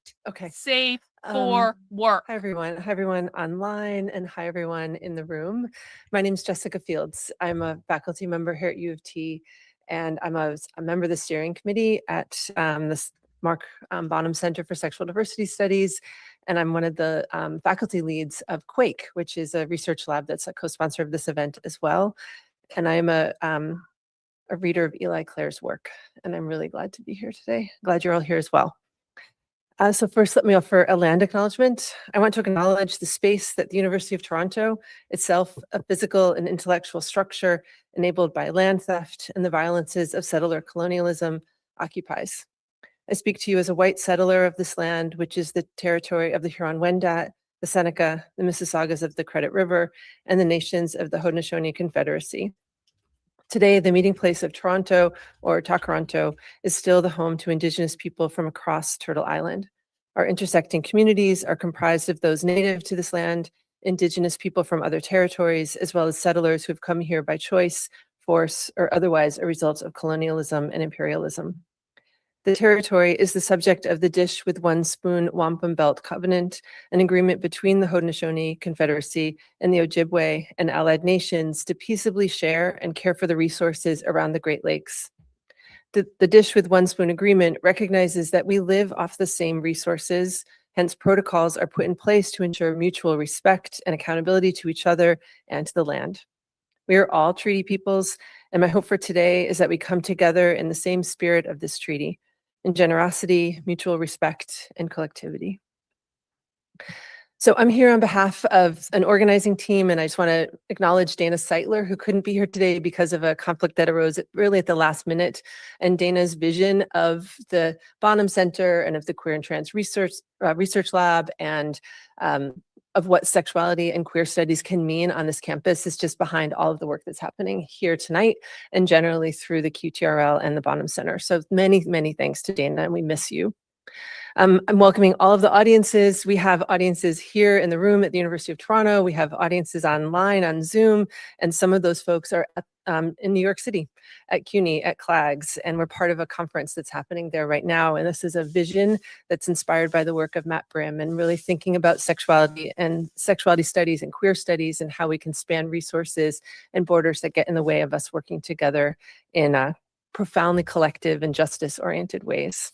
safe for work. Hi, everyone. Hi, everyone online, and hi, everyone in the room. My name is Jessica Fields. I'm a faculty member here at U of T, and I'm a member of the steering committee at the Mark Bonham Center for Sexual Diversity Studies, and I'm one of the faculty leads of Quake, which is a research lab that's a co-sponsor of this event as well. And I'm a reader of Eli Clare's work, and I'm really glad to be here today. Glad you're all here as well. So first, let me offer a land acknowledgement. I want to acknowledge the space that the University of Toronto, itself a physical and intellectual structure enabled by land theft and the violences of settler colonialism, occupies. I speak to you as a white settler of this land, which is the territory of the Huron-Wendat, the Seneca, the Mississaugas of the Credit River, and the nations of the Haudenosaunee Confederacy. Today, the meeting place of Toronto, or Takaranto, is still the home to Indigenous people from across Turtle Island. Our intersecting communities are comprised of those native to this land, Indigenous people from other territories, as well as settlers who have come here by choice, force, or otherwise a result of colonialism and imperialism. The territory is the subject of the Dish with One Spoon Wampum Belt Covenant, an agreement between the Haudenosaunee Confederacy and the Ojibwe and allied nations to peaceably share and care for the resources around the Great Lakes. The Dish with One Spoon agreement recognizes that we live off the same resources, hence protocols are put in place to ensure mutual respect and accountability to each other and to the land. We are all treaty peoples, and my hope for today is that we come together in the same spirit of this treaty, in generosity, mutual respect, and collectivity. So I'm here on behalf of an organizing team, and I just want to acknowledge Dana Seitler, who couldn't be here today because of a conflict that arose really at the last minute, and Dana's vision of the Bonham Center and of the Queer and Trans Research Lab, and of what sexuality and queer studies can mean on this campus is just behind all of the work that's happening here tonight and generally through the QTRL and the Bonham Center. So many, many thanks to Dana, and we miss you. I'm welcoming all of the audiences. We have audiences here in the room at the University of Toronto. We have audiences online on Zoom, and some of those folks are in New York City at CUNY, at CLAGS, and we're part of a conference that's happening there right now. And this is a vision that's inspired by the work of Matt Brim and really thinking about sexuality and sexuality studies and queer studies and how we can span resources and borders that get in the way of us working together in profoundly collective and justice-oriented ways.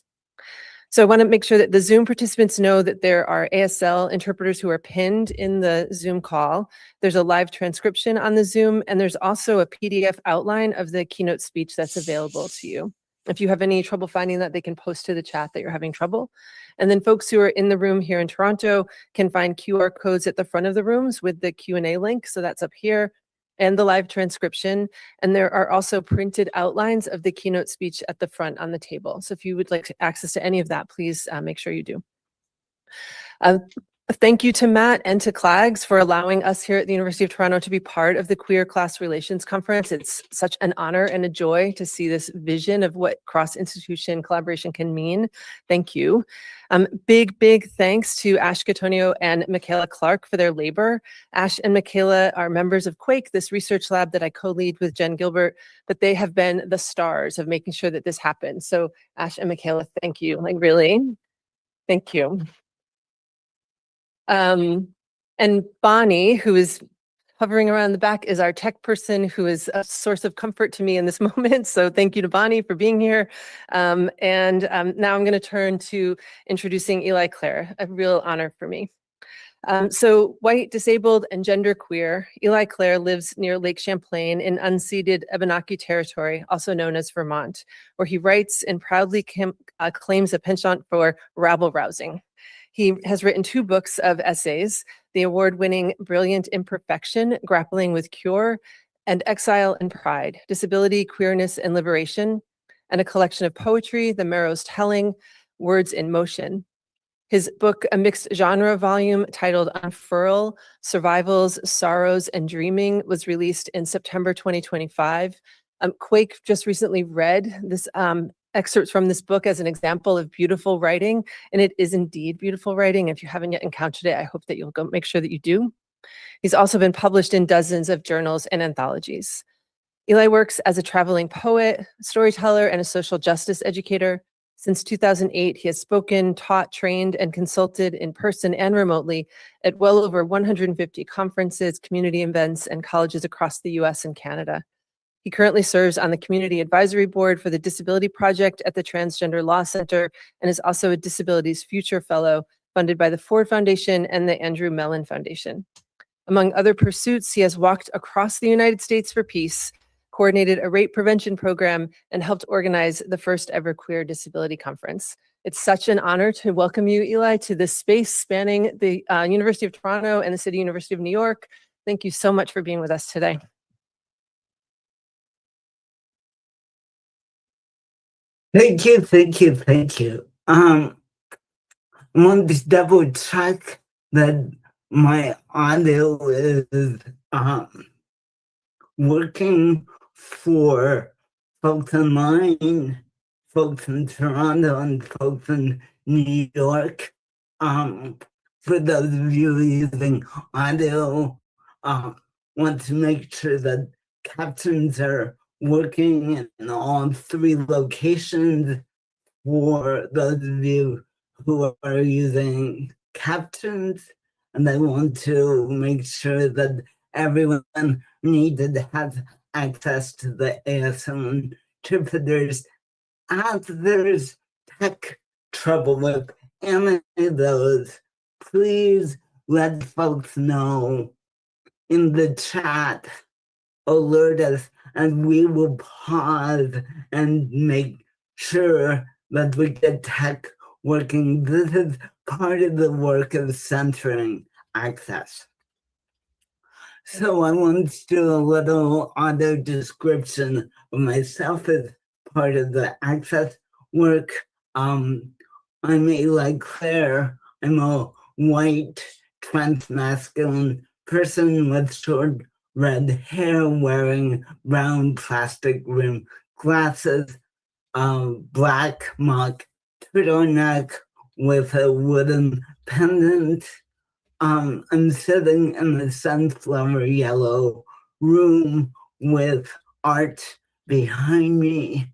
So I want to make sure that the Zoom participants know that there are ASL interpreters who are pinned in the Zoom call. There's a live transcription on the Zoom, and there's also a PDF outline of the keynote speech that's available to you. If you have any trouble finding that, they can post to the chat that you're having trouble. And then folks who are in the room here in Toronto can find QR codes at the front of the rooms with the Q&A link. So that's up here, and the live transcription. And there are also printed outlines of the keynote speech at the front on the table. So if you would like access to any of that, please make sure you do. Thank you to Matt and to CLAGS for allowing us here at the University of Toronto to be part of the Queer Class Relations Conference. It's such an honor and a joy to see this vision of what cross-institution collaboration can mean. Thank you. Big thanks to Ash Gatonio and Michaela Clark for their labor. Ash and Michaela are members of Quake, this research lab that I co-lead with Jen Gilbert, but they have been the stars of making sure that this happens. So Ash and Michaela, thank you. Like, really, thank you. And Bonnie, who is hovering around the back, is our tech person who is a source of comfort to me in this moment. So thank you to Bonnie for being here. Now I'm going to turn to introducing Eli Clare, a real honor for me. So white, disabled, and genderqueer, Eli Clare lives near Lake Champlain in unceded Abenaki territory, also known as Vermont, where he writes and proudly claims a penchant for rabble-rousing. He has written 2 books of essays, the award-winning Brilliant Imperfection, Grappling with Cure, and Exile and Pride, Disability, Queerness, and Liberation, and a collection of poetry, The Marrow's Telling, Words in Motion. His book, a mixed genre volume titled Unfurl, Survivals, Sorrows, and Dreaming, was released in September 2025. Quake just recently read this excerpts from this book as an example of beautiful writing, and it is indeed beautiful writing. If you haven't yet encountered it, I hope that you'll go make sure that you do. He's also been published in dozens of journals and anthologies. Eli works as a traveling poet, storyteller, and a social justice educator. Since 2008, he has spoken, taught, trained, and consulted in person and remotely at well over 150 conferences, community events, and colleges across the US and Canada. He currently serves on the Community Advisory Board for the Disability Project at the Transgender Law Center and is also a Disabilities Future Fellow funded by the Ford Foundation and the Andrew Mellon Foundation. Among other pursuits, he has walked across the United States for peace, coordinated a rape prevention program, and helped organize the first ever queer disability conference. It's such an honor to welcome you, Eli, to this space spanning the University of Toronto and the City University of New York. Thank you so much for being with us today. Thank you. I want to double check that my audio is working for folks online, folks in Toronto, and folks in New York. For those of you using audio, want to make sure that captions are working in all 3 locations. For those of you who are using captions, and I want to make sure that everyone needed has access to the ASL interpreters. As there's tech trouble with any of those, please let folks know in the chat, alert us, and we will pause and make sure that we get tech working. This is part of the work of centering access. So I want to do a little audio description of myself as part of the access work. I'm Eli Clare. I'm a white, transmasculine person with short red hair wearing brown plastic rimmed glasses, black mock turtleneck with a wooden pendant. I'm sitting in a sunflower yellow room with art behind me.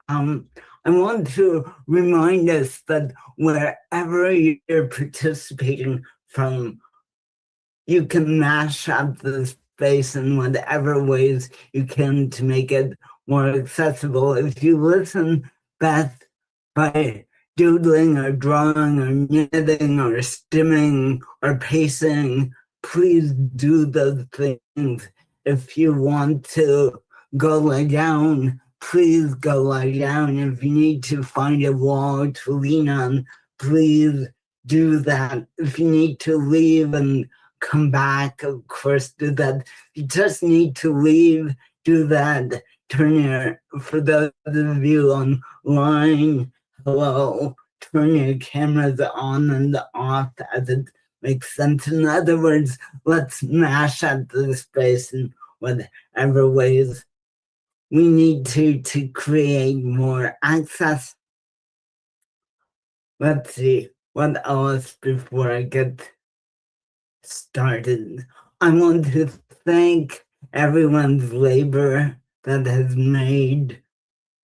I want to remind us that wherever you're participating from, you can mash up the space in whatever ways you can to make it more accessible. If you listen best by doodling or drawing or knitting or stimming or pacing, please do those things. If you want to go lie down, please go lie down. If you need to find a wall to lean on, please do that. If you need to leave and come back, of course, do that. If you just need to leave, do that. For those of you online, hello, turn your cameras on and off as it makes sense. In other words, let's mash up the space in whatever ways we need to create more access. Let's see what else before I get started. I want to thank everyone's labor that has made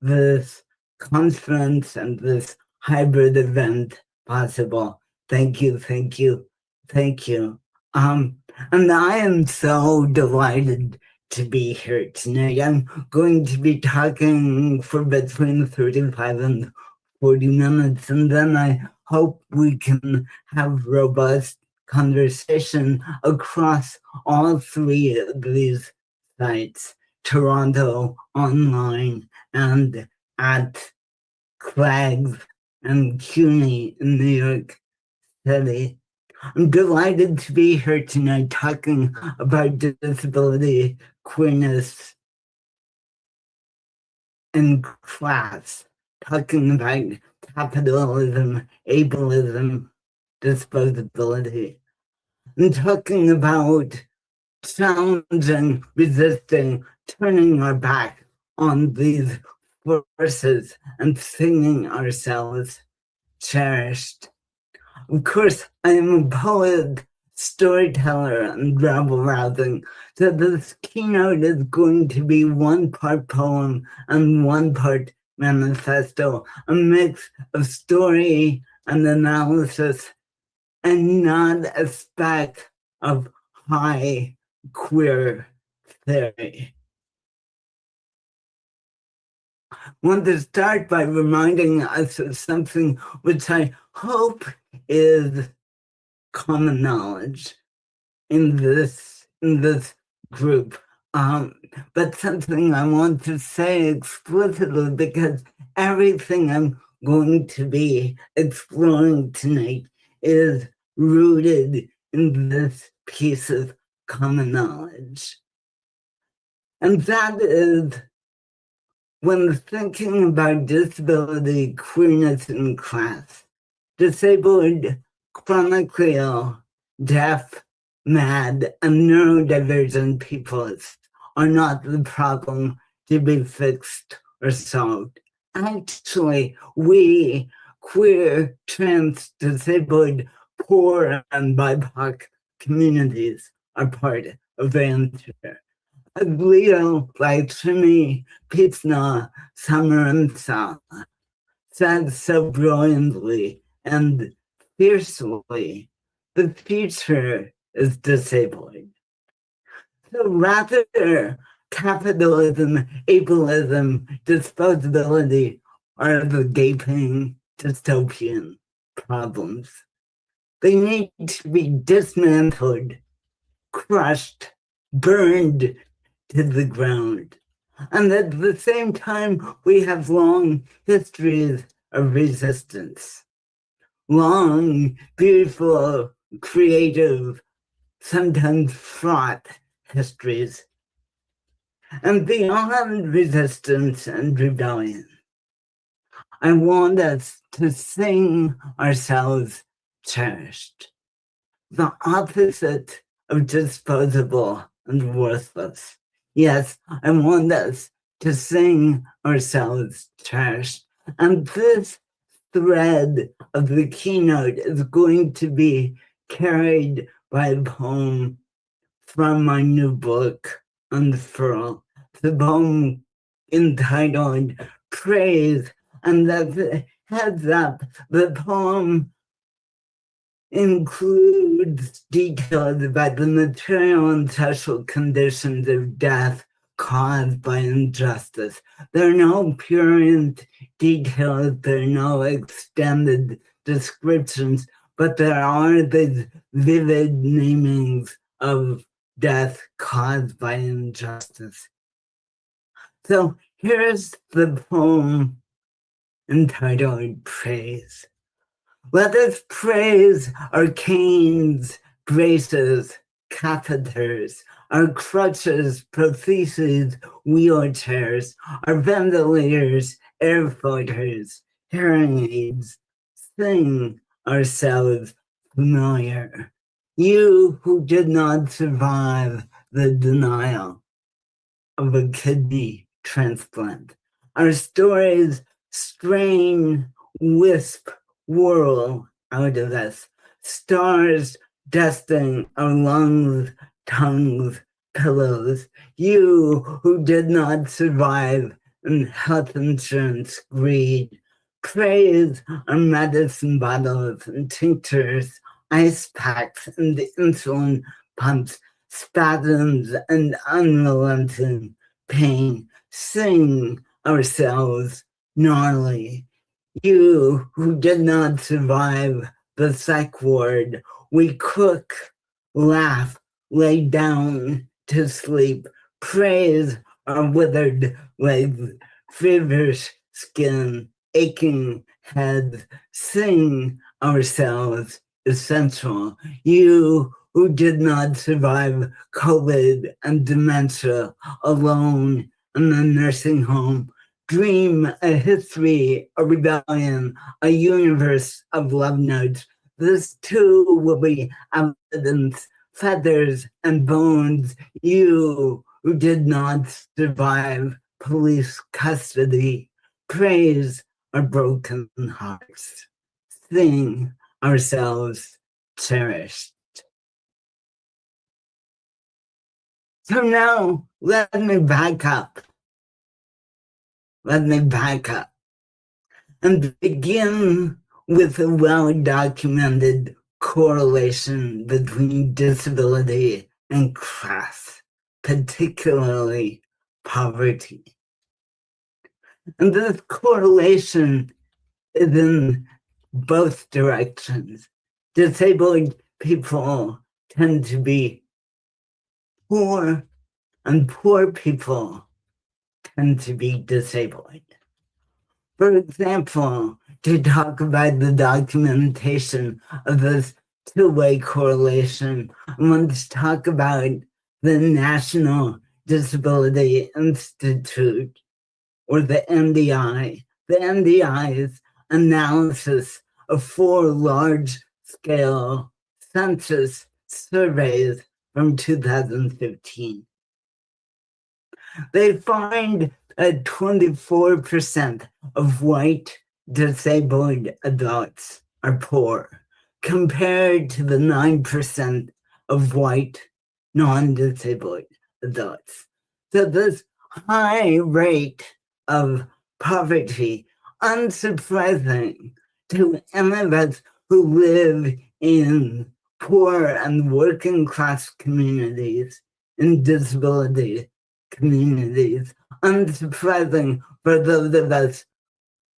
this conference and this hybrid event possible. Thank you, thank you, thank you. And I am so delighted to be here tonight. I'm going to be talking for between 35 and 40 minutes, and then I hope we can have robust conversation across all three of these sites, Toronto, online, and at Crags and CUNY in New York City. I'm delighted to be here tonight talking about disability, queerness, and class, talking about capitalism, ableism, disposability, and talking about challenging, resisting, turning our back on these forces and singing ourselves cherished. Of course, I am a poet, storyteller, and rabble-rousing, so this keynote is going to be one part poem and one part manifesto, a mix of story and analysis, and not a speck of high queer theory. I want to start by reminding us of something which I hope is common knowledge in this group, but something I want to say explicitly because everything I'm going to be exploring tonight is rooted in this piece of common knowledge. And that is, when thinking about disability, queerness, and class, disabled, chronically ill, deaf, mad, and neurodivergent peoples are not the problem to be fixed or solved. Actually, we, queer, trans, disabled, poor, and BIPOC communities are part of the answer. As Leo, like Shimi, Pitsna, Summer, and Sala said so brilliantly and fiercely, the future is disabling. So rather, capitalism, ableism, disposability are the gaping dystopian problems. They need to be dismantled, crushed, burned to the ground. And at the same time, we have long histories of resistance. Long, beautiful, creative, sometimes fraught histories. And beyond resistance and rebellion, I want us to sing ourselves cherished. the opposite of disposable and worthless. Yes, I want us to sing ourselves cherished. And this thread of the keynote is going to be carried by a poem from my new book, Unfurl. The poem entitled Praise, and that heads up, the poem includes details about the material and social conditions of death caused by injustice. There are no purient details, there are no extended descriptions, but there are these vivid namings of death caused by injustice. So here's the poem entitled Praise. Let us praise our canes, braces, catheters, our crutches, prostheses, wheelchairs, our ventilators, air filters, hearing aids. Sing ourselves familiar. You who did not survive the denial of a kidney transplant. Our stories strain, wisp, whirl out of us. Stars dusting our lungs, tongues, pillows. You who did not survive in health insurance greed. Praise our medicine bottles and tinctures, ice packs and insulin pumps, spasms and unrelenting pain. Sing ourselves gnarly. You who did not survive the psych ward, we cook, laugh, lay down to sleep, praise our withered legs, feverish skin, aching heads, sing ourselves essential. You who did not survive COVID and dementia alone in a nursing home, dream a history, a rebellion, a universe of love notes. This too will be evidence, feathers and bones. You who did not survive police custody, praise our broken hearts. Sing ourselves cherished. So now let me back up. Let me back up and begin with a well-documented correlation between disability and class, particularly poverty. And this correlation is in both directions. Disabled people tend to be poor, and poor people tend to be disabled. For example, to talk about the documentation of this two-way correlation, I want to talk about the National Disability Institute, or the NDI. The NDI's analysis of 4 large-scale census surveys from 2015. They find that 24% of white disabled adults are poor, compared to the 9% of white non-disabled adults. So this high rate of poverty, unsurprising to any of us who live in poor and working class communities, in disability communities, unsurprising for those of us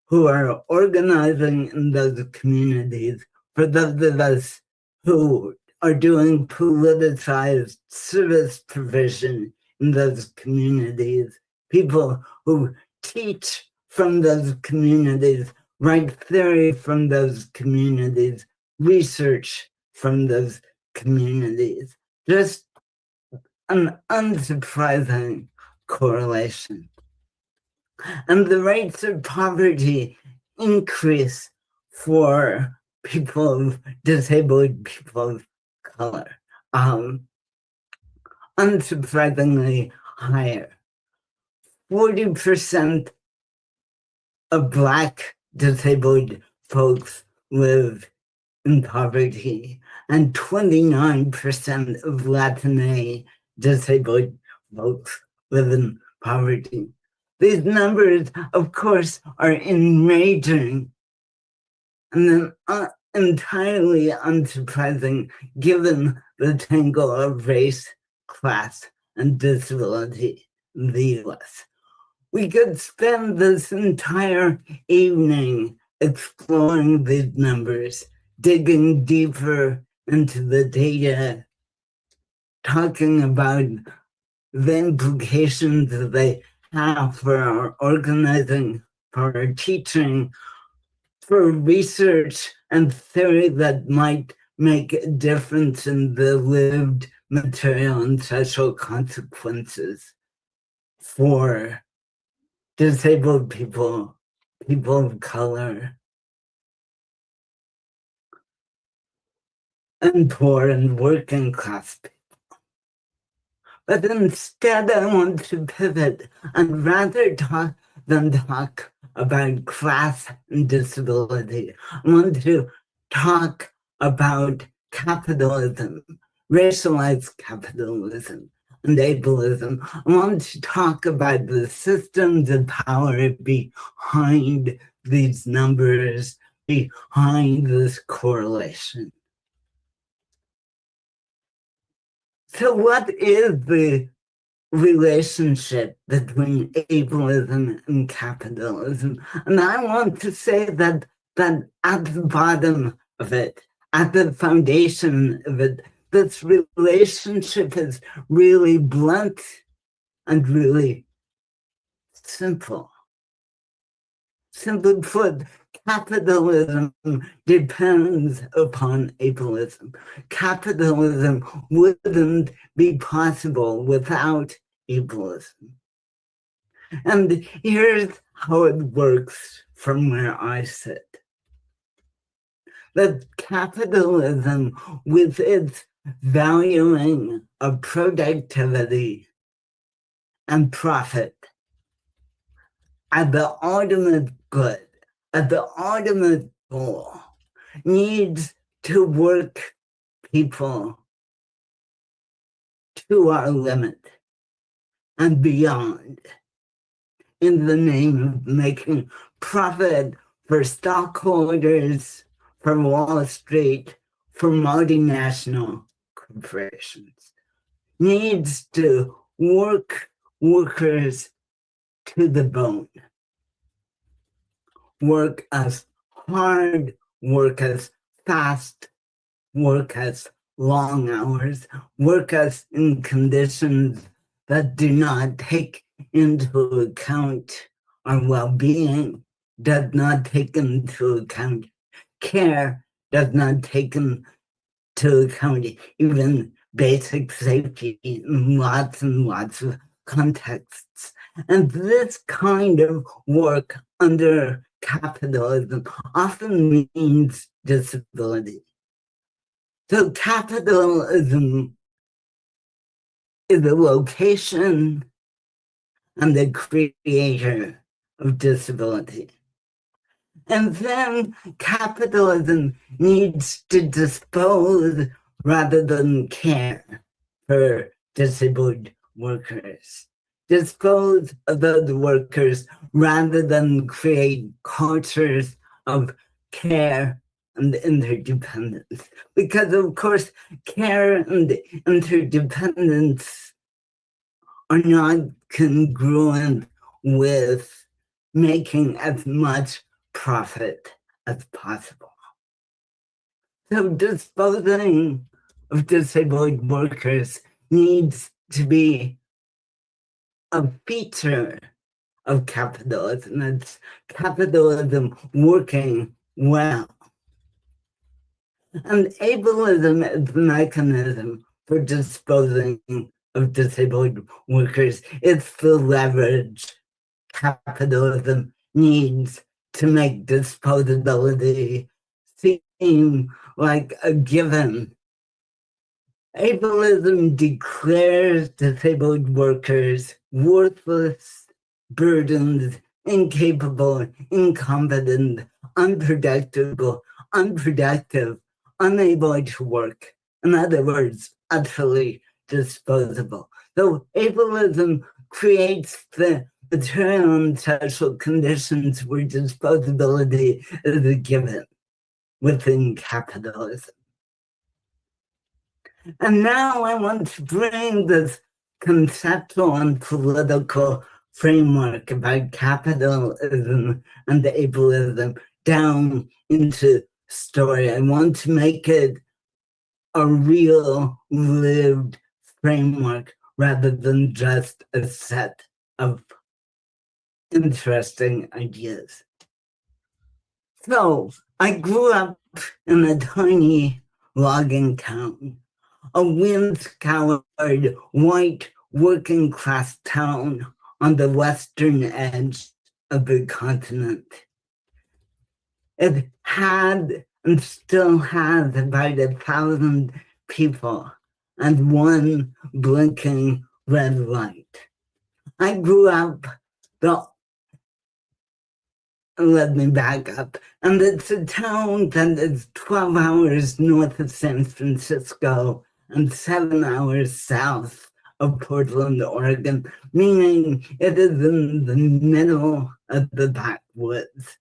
who are organizing in those communities, for those of us who are doing politicized service provision in those communities, people who teach from those communities, write theory from those communities, research from those communities. Just an unsurprising correlation. And the rates of poverty increase for people, disabled people of color. Unsurprisingly higher. 40% of Black disabled folks live in poverty, and 29% of Latina disabled folks live in poverty. These numbers, of course, are enraging and then entirely unsurprising given the tangle of race, class, and disability in the US. We could spend this entire evening exploring these numbers, digging deeper into the data, talking about the implications that they have for our organizing, for our teaching, for research and theory that might make a difference in the lived material and social consequences for disabled people, people of color, and poor and working class people. But instead, I want to pivot and rather than talk about class and disability, I want to talk about capitalism, racialized capitalism, and ableism. I want to talk about the systems of power behind these numbers, behind this correlation. So what is the relationship between ableism and capitalism? And I want to say that at the bottom of it, at the foundation of it, this relationship is really blunt and really simple. Simply put, capitalism depends upon ableism. Capitalism wouldn't be possible without ableism. And here's how it works from where I sit. That capitalism, with its valuing of productivity and profit as the ultimate good, as the ultimate goal, needs to work people to our limit and beyond in the name of making profit for stockholders, for Wall Street, for multinational corporations. Needs to work workers to the bone. Work as hard, work as fast, work as long hours, work as in conditions that do not take into account our well-being, does not take into account care, does not take into account even basic safety in lots and lots of contexts. And this kind of work under capitalism often means disability. So capitalism is a location and the creator of disability. And then capitalism needs to dispose rather than care for disabled workers. Dispose of those workers rather than create cultures of care and interdependence. Because of course, care and interdependence are not congruent with making as much profit as possible. So disposing of disabled workers needs to be a feature of capitalism. It's capitalism working well. And ableism is the mechanism for disposing of disabled workers. It's the leverage capitalism needs to make disposability seem like a given Ableism declares disabled workers worthless, burdened, incapable, incompetent, unproductive, unable to work. In other words, utterly disposable. So ableism creates the material and social conditions where disposability is a given within capitalism. And now I want to bring this conceptual and political framework about capitalism and ableism down into story. I want to make it a real lived framework rather than just a set of interesting ideas. So I grew up in a tiny logging town, a wind-scoured white working class town on the western edge of the continent. It had and still has about 1,000 people and one blinking red light. I grew up let me back up. And it's a town that is 12 hours north of San Francisco and 7 hours south of Portland, Oregon, meaning it is in the middle of the backwoods.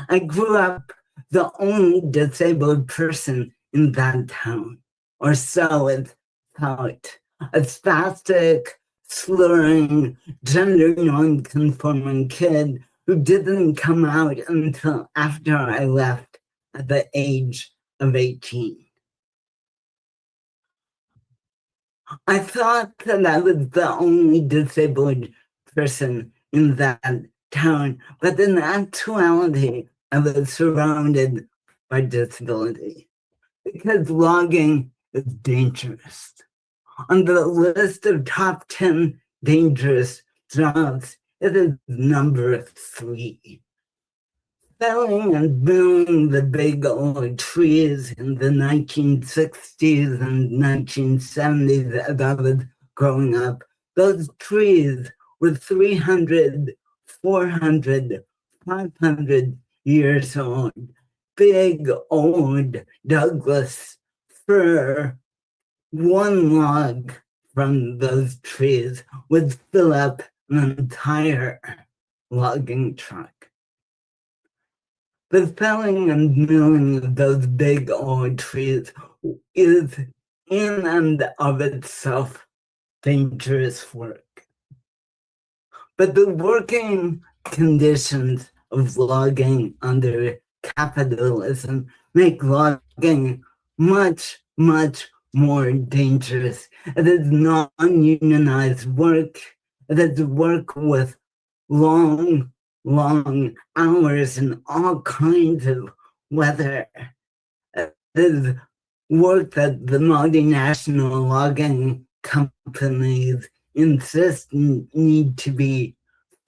I grew up the only disabled person in that town, or so it felt. A spastic, slurring, gender non-conforming kid who didn't come out until after I left at the age of 18. I thought that I was the only disabled person in that town, but in actuality, I was surrounded by disability because logging is dangerous. On the list of top 10 dangerous jobs, it is number 3. Felling and burning the big old trees in the 1960s and 1970s as I was growing up, those trees were 300, 400, 500 years old. Big old Douglas fir. One log from those trees would fill up an entire logging truck. The felling and milling of those big old trees is in and of itself dangerous work. But the working conditions of logging under capitalism make logging much, much more dangerous. It is non-unionized work. It is work with long hours in all kinds of weather. It is work that the multinational logging companies insist need to be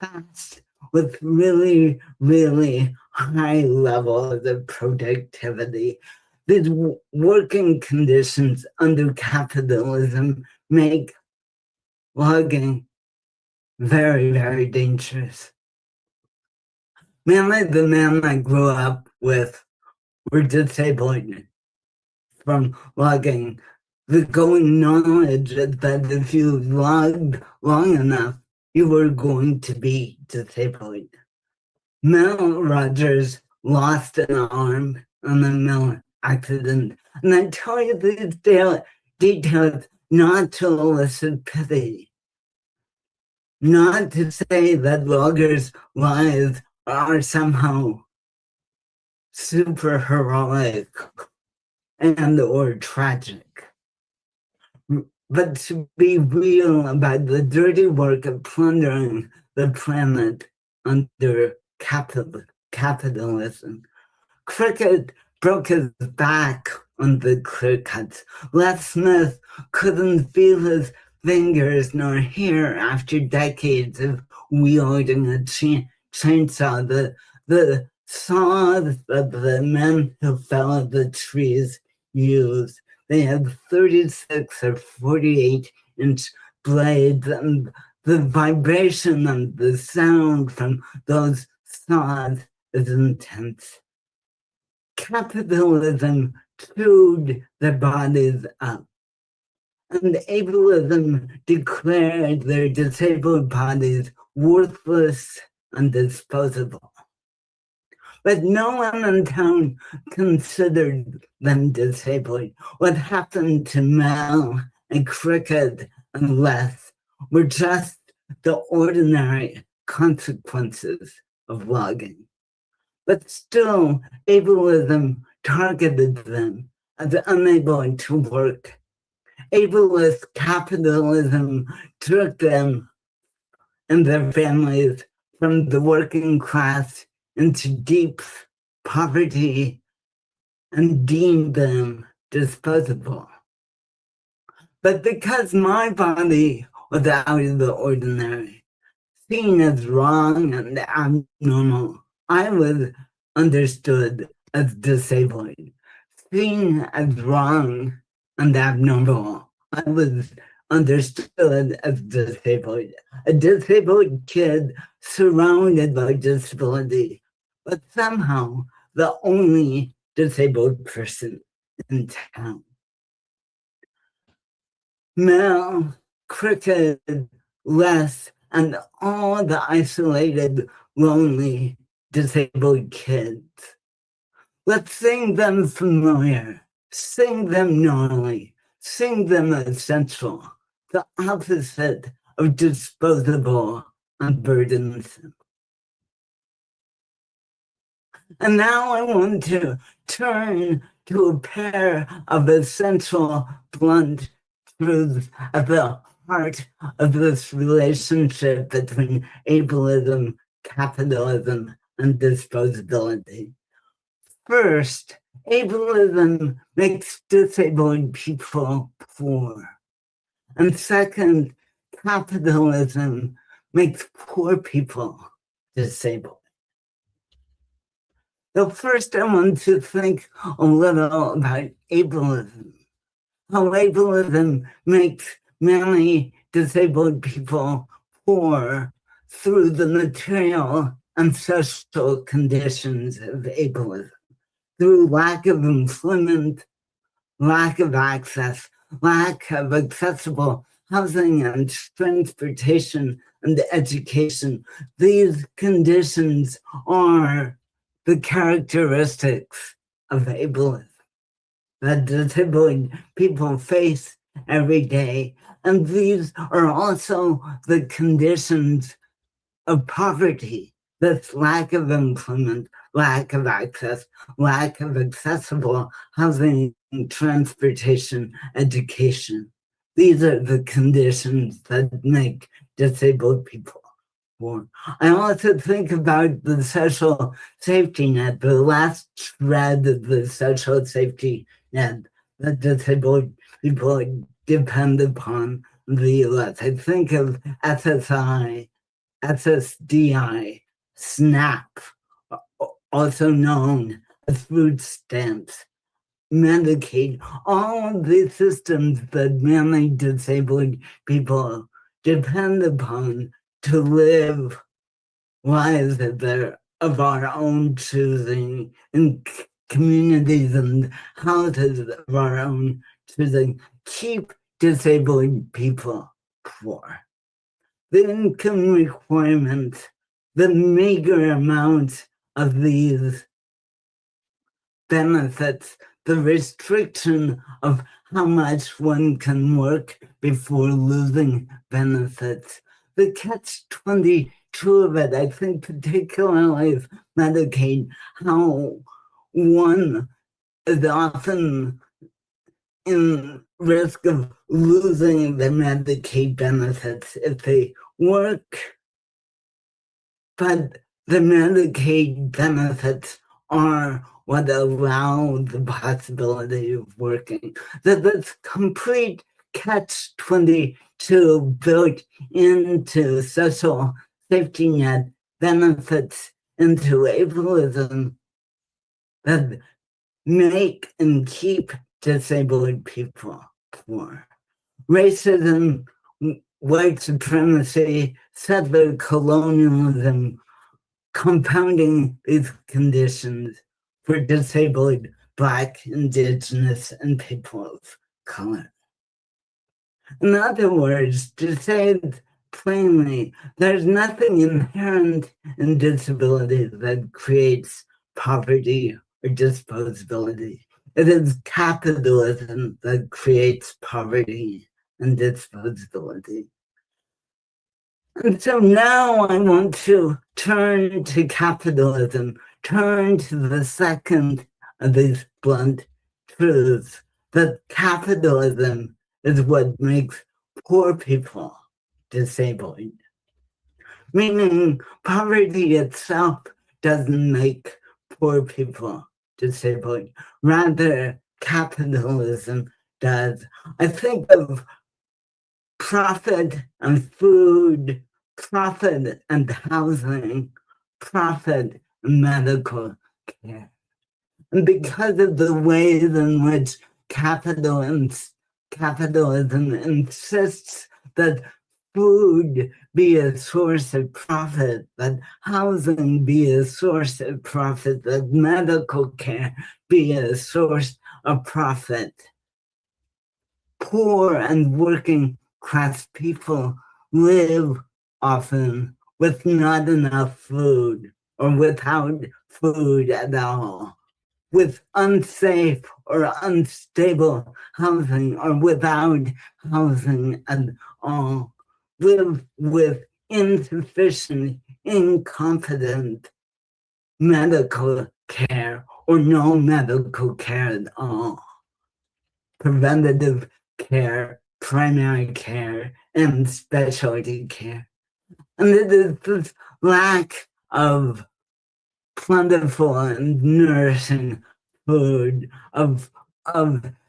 fast with really, really high levels of productivity. These working conditions under capitalism make logging very, very dangerous. Mainly the men I grew up with were disabled from logging. The going knowledge that if you logged long enough, you were going to be disabled. Mel Rogers lost an arm in a mill accident. And I tell you these details not to elicit pity, not to say that loggers' lives are somehow super heroic and or tragic, but to be real about the dirty work of plundering the planet under capitalism. Cricket broke his back on the clear cuts. Les Smith couldn't feel his fingers nor hair after decades of wielding a chainsaw. The saws that the men who fell the trees used, They have 36 or 48-inch blades, and the vibration and the sound from those saws is intense. Capitalism chewed their bodies up, and ableism declared their disabled bodies worthless and disposable. But no one in town considered them disabled. What happened to Mel and Cricket and Les were just the ordinary consequences of logging. But still, ableism targeted them as unable to work. Ableist capitalism took them and their families from the working class into deep poverty and deemed them disposable. But because my body was out of the ordinary, seen as wrong and abnormal, I was understood as disabled. Seen as wrong and abnormal, I was understood as disabled. A disabled kid surrounded by disability, but somehow the only disabled person in town. Mel, Cricket, Les, and all the isolated, lonely, disabled kids. Let's sing them familiar, sing them normally, sing them essential, the opposite of disposable and burdensome. And now I want to turn to a pair of essential, blunt truths at the heart of this relationship between ableism, capitalism, and disposability. First, ableism makes disabled people poor. And second, capitalism makes poor people disabled. So first I want to think a little about ableism. How ableism makes many disabled people poor through the material and social conditions of ableism, through lack of employment, lack of access, lack of accessible housing and transportation and education. These conditions are the characteristics of ableism that disabled people face every day. And these are also the conditions of poverty, this lack of employment, lack of access, lack of accessible housing, transportation, education. These are the conditions that make disabled people poor. I also think about the social safety net, the last shred of the social safety net that disabled people depend upon the US. I think of SSI, SSDI, SNAP, also known as food stamps, Medicaid, all of these systems that many disabled people depend upon to live lives of our own choosing in communities and houses of our own choosing, keep disabled people poor. The income requirements, the meager amount of these benefits, the restriction of how much one can work before losing benefits, the catch-22 of it, I think particularly of Medicaid, how one is often in risk of losing the Medicaid benefits if they work, but the Medicaid benefits are what allow the possibility of working. That this complete catch-22 built into social safety net benefits into ableism that make and keep disabled people poor. Racism, white supremacy, settler colonialism, compounding these conditions for disabled Black, Indigenous, and people of color. In other words, to say it plainly, there's nothing inherent in disability that creates poverty or disposability. It is capitalism that creates poverty and disposability. And so now I want to turn to capitalism, turn to the second of these blunt truths, that capitalism is what makes poor people disabled. Meaning poverty itself doesn't make poor people disabled. Rather, capitalism does. I think of profit and food, profit and housing, profit and medical care. And because of the ways in which capitalism insists that food be a source of profit, that housing be a source of profit, that medical care be a source of profit, poor and working class people live often with not enough food or without food at all, with unsafe or unstable housing or without housing at all, live with insufficient, incompetent medical care or no medical care at all, preventative care, primary care, and specialty care. And it is this lack of plentiful and nourishing food, of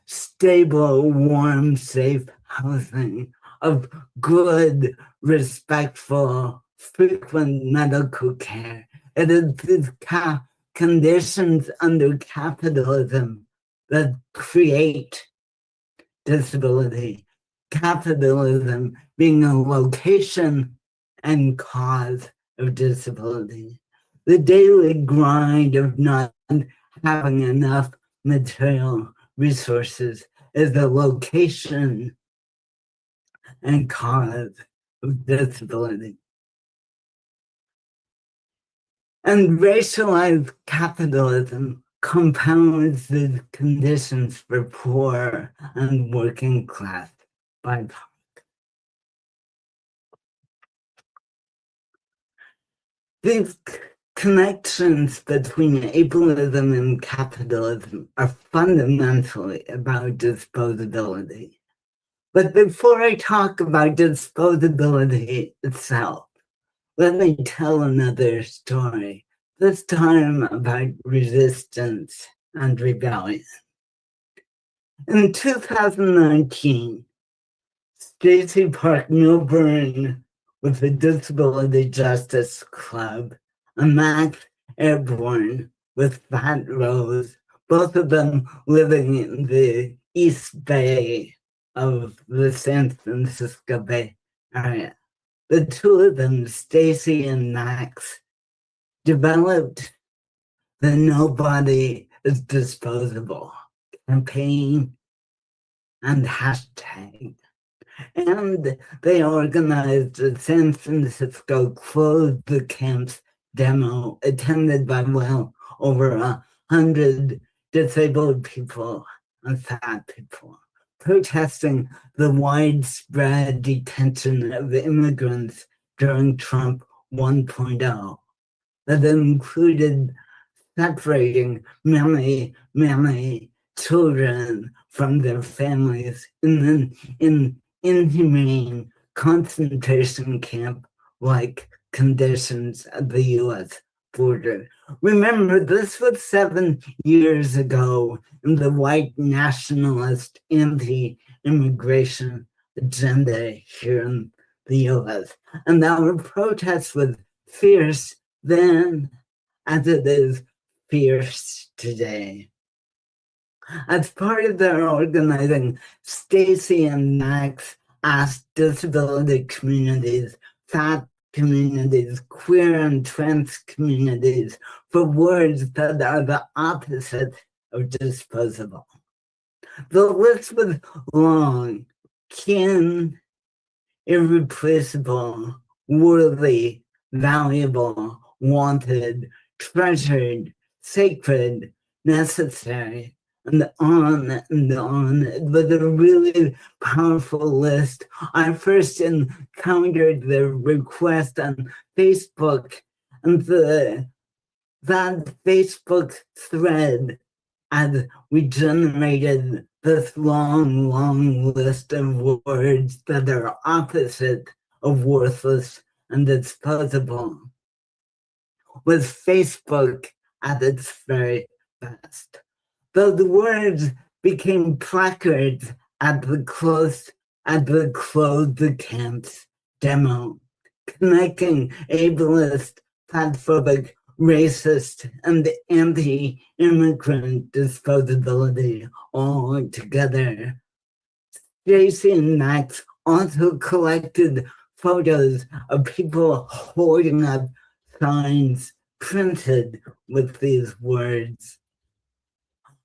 stable, warm, safe housing, of good, respectful, frequent medical care. It is these conditions under capitalism that create disability. Capitalism being a location and cause of disability. The daily grind of not having enough material resources is the location and cause of disability. And racialized capitalism compounds the conditions for poor and working class BIPOC. These connections between ableism and capitalism are fundamentally about disposability. But before I talk about disposability itself, let me tell another story, this time about resistance and rebellion. In 2019, Stacey Park Milburn with the Disability Justice Club, and Max Airborne with Fat Rose, both of them living in the East Bay of the San Francisco Bay Area. The two of them, Stacey and Max, developed the Nobody is Disposable campaign and hashtag. And they organized a San Francisco Close the Camps demo attended by well over 100 disabled people and fat people, protesting the widespread detention of immigrants during Trump 1.0 that included separating many children from their families in inhumane concentration camp-like conditions at the U.S. border. Remember, this was 7 years ago in the white nationalist anti-immigration agenda here in the U.S. And our protest was fierce then as it is fierce today. As part of their organizing, Stacy and Max asked disability communities, fat communities, queer and trans communities for words that are the opposite of disposable. The list was long: kin, irreplaceable, worthy, valuable, wanted, treasured, sacred, necessary, and on and on. It was a really powerful list. I first encountered the request on Facebook, and that Facebook thread, as we generated this long list of words that are opposite of worthless and disposable, was Facebook at its very best. Those words became placards at the close the camps demo, connecting ableist, fatphobic, racist, and anti-immigrant disposability all together. Stacy and Max also collected photos of people holding up signs printed with these words.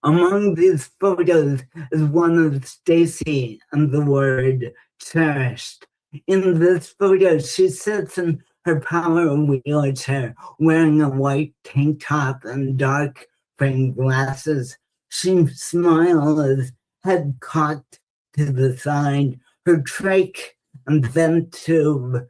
Among these photos is one of Stacy and the word cherished. In this photo, she sits in her power wheelchair, wearing a white tank top and dark frame glasses. She smiles, head cocked to the side, her trach and vent tube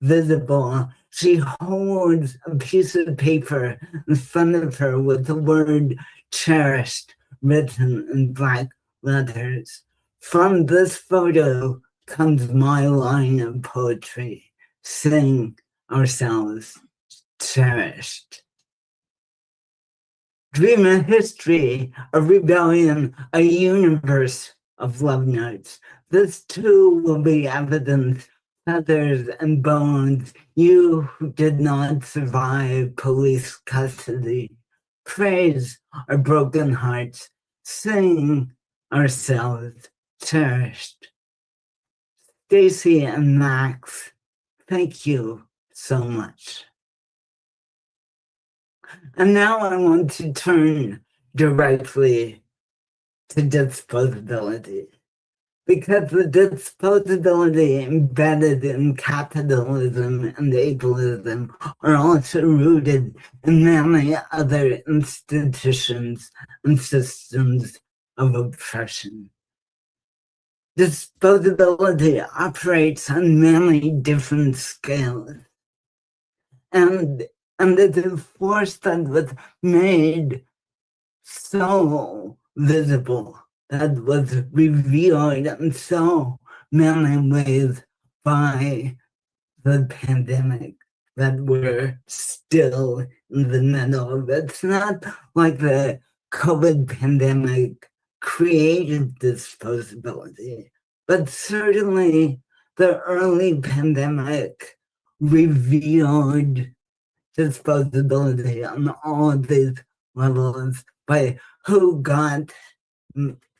visible. She holds a piece of paper in front of her with the word cherished written in black letters. From this photo comes my line of poetry: sing ourselves cherished. Dream a history, a rebellion, a universe of love notes. This too will be evidence, feathers and bones, you who did not survive police custody. Praise our broken hearts, sing ourselves cherished. Stacy and Max, thank you so much. And now I want to turn directly to disposability, because the disposability embedded in capitalism and ableism are also rooted in many other institutions and systems of oppression. Disposability operates on many different scales, and it is a force that was made so visible, that was revealed in so many ways by the pandemic that we're still in the middle of. It's not like the COVID pandemic created disposability, but certainly the early pandemic revealed disposability on all of these levels, by who got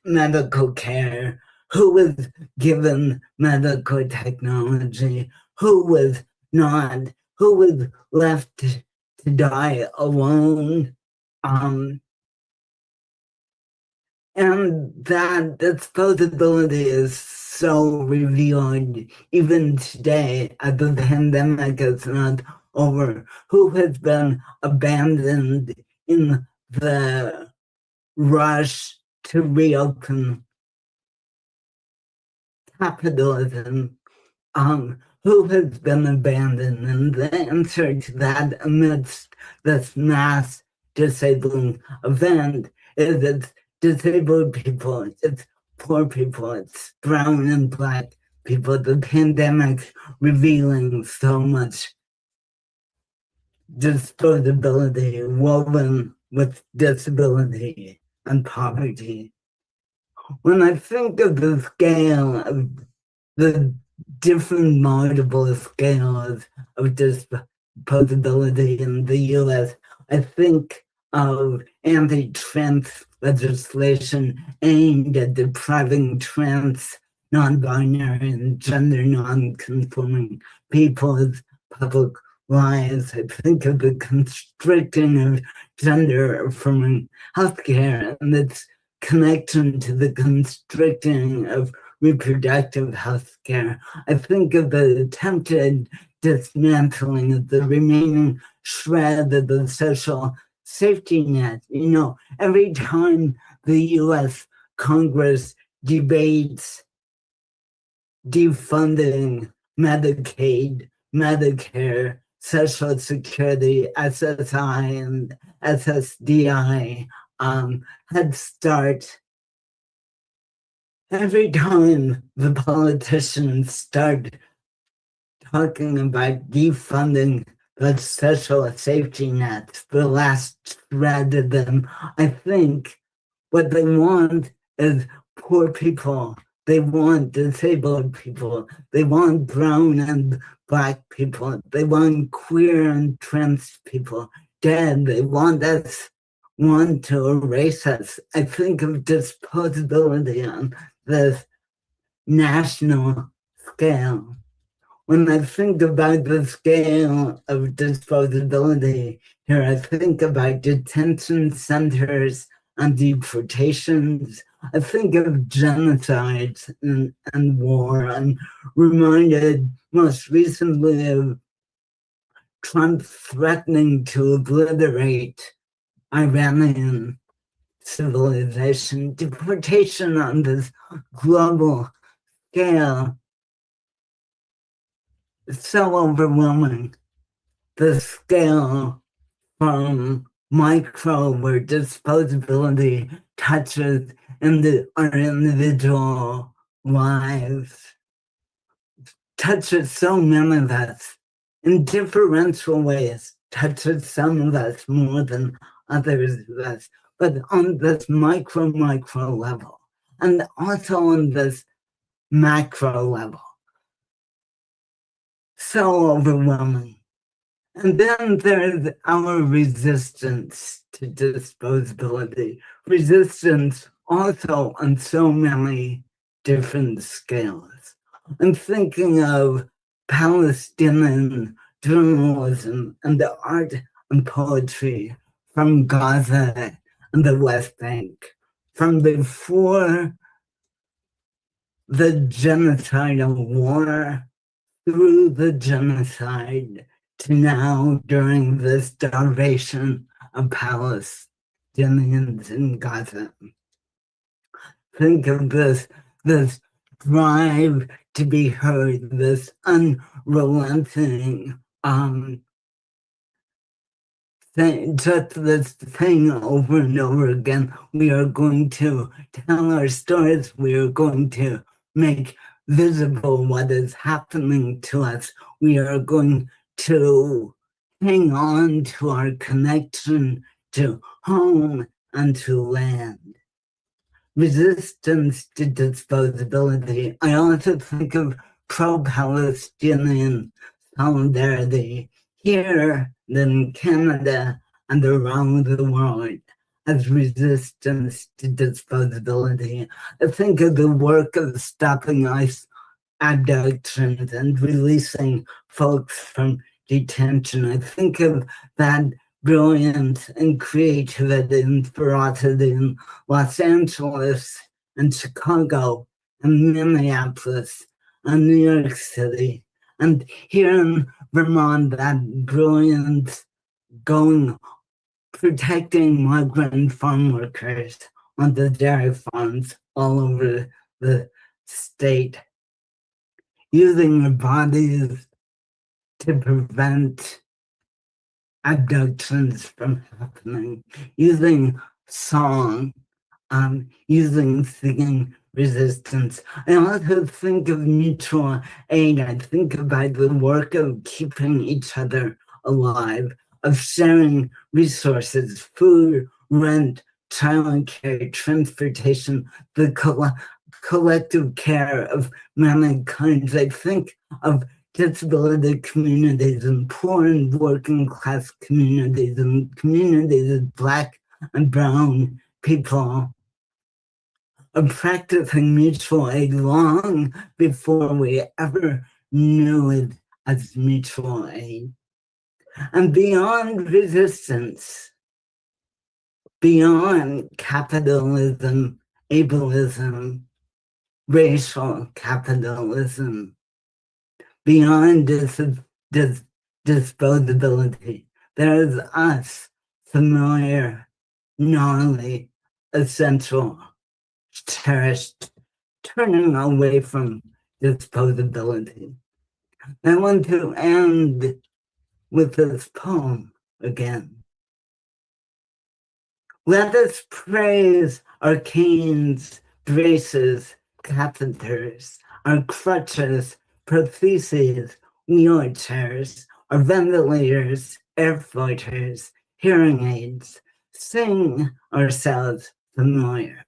medical care, who was given medical technology, who was not, who was left to die alone. And that disposability is so revealed even today, as the pandemic is not over. Who has been abandoned in the rush to reopen capitalism? Who has been abandoned? And the answer to that, amidst this mass disabling event, is it's disabled people, it's poor people, it's brown and black people. The pandemic revealing so much disposability woven with disability and poverty. When I think of the scale of the different multiple scales of disposability in the US, I think of anti-trans legislation aimed at depriving trans, non-binary, and gender non-conforming people's public lives. I think of the constricting of gender-affirming healthcare and its connection to the constricting of reproductive health care. I think of the attempted dismantling of the remaining shred of the social safety net. You know, every time the US Congress debates defunding Medicaid, Medicare, Social Security, SSI, and SSDI, Head Start, every time the politicians start talking about defunding the social safety nets, the last shred of them, I think what they want is poor people. They want disabled people. They want brown and Black people. They want queer and trans people dead. They want to erase us. I think of disposability on this national scale. When I think about the scale of disposability here, I think about detention centers and deportations. I think of genocides and war. I'm reminded most recently of Trump threatening to obliterate Iranian civilization. Deportation on this global scale is so overwhelming. The scale from micro, where disposability touches our individual lives, touches so many of us in differential ways, touches some of us more than others of us, but on this micro level, and also on this macro level. So overwhelming. And then there's our resistance to disposability. Resistance also on so many different scales. I'm thinking of Palestinian journalism and the art and poetry from Gaza and the West Bank, from before the genocidal war, through the genocide, to now during the starvation of Palestinians in Gaza. Think of this drive to be heard, this unrelenting thing, just this thing over and over again. We are going to tell our stories. We are going to make visible what is happening to us. We are going to hang on to our connection to home and to land. Resistance to disposability. I also think of pro-Palestinian solidarity here, in Canada, and around the world as resistance to disposability. I think of the work of stopping ICE abductions and releasing folks from detention. I think of that brilliance and creativity and ferocity in Los Angeles and Chicago and Minneapolis and New York City. And here in Vermont, that brilliance protecting migrant farm workers on the dairy farms all over the state, using their bodies to prevent abductions from happening, using song, using singing resistance. I also think of mutual aid. I think about the work of keeping each other alive, of sharing resources, food, rent, childcare, transportation, the collective care of mankind. I think of disability communities and poor and working class communities and communities of Black and brown people are practicing mutual aid long before we ever knew it as mutual aid. And beyond resistance, beyond capitalism, ableism, racial capitalism, beyond disposability, there is us, familiar, gnarly, essential, cherished, turning away from disposability. I want to end with this poem again. Let us praise our canes, braces, catheters, our crutches, prostheses, wheelchairs, our ventilators, air filters, hearing aids. Sing ourselves familiar.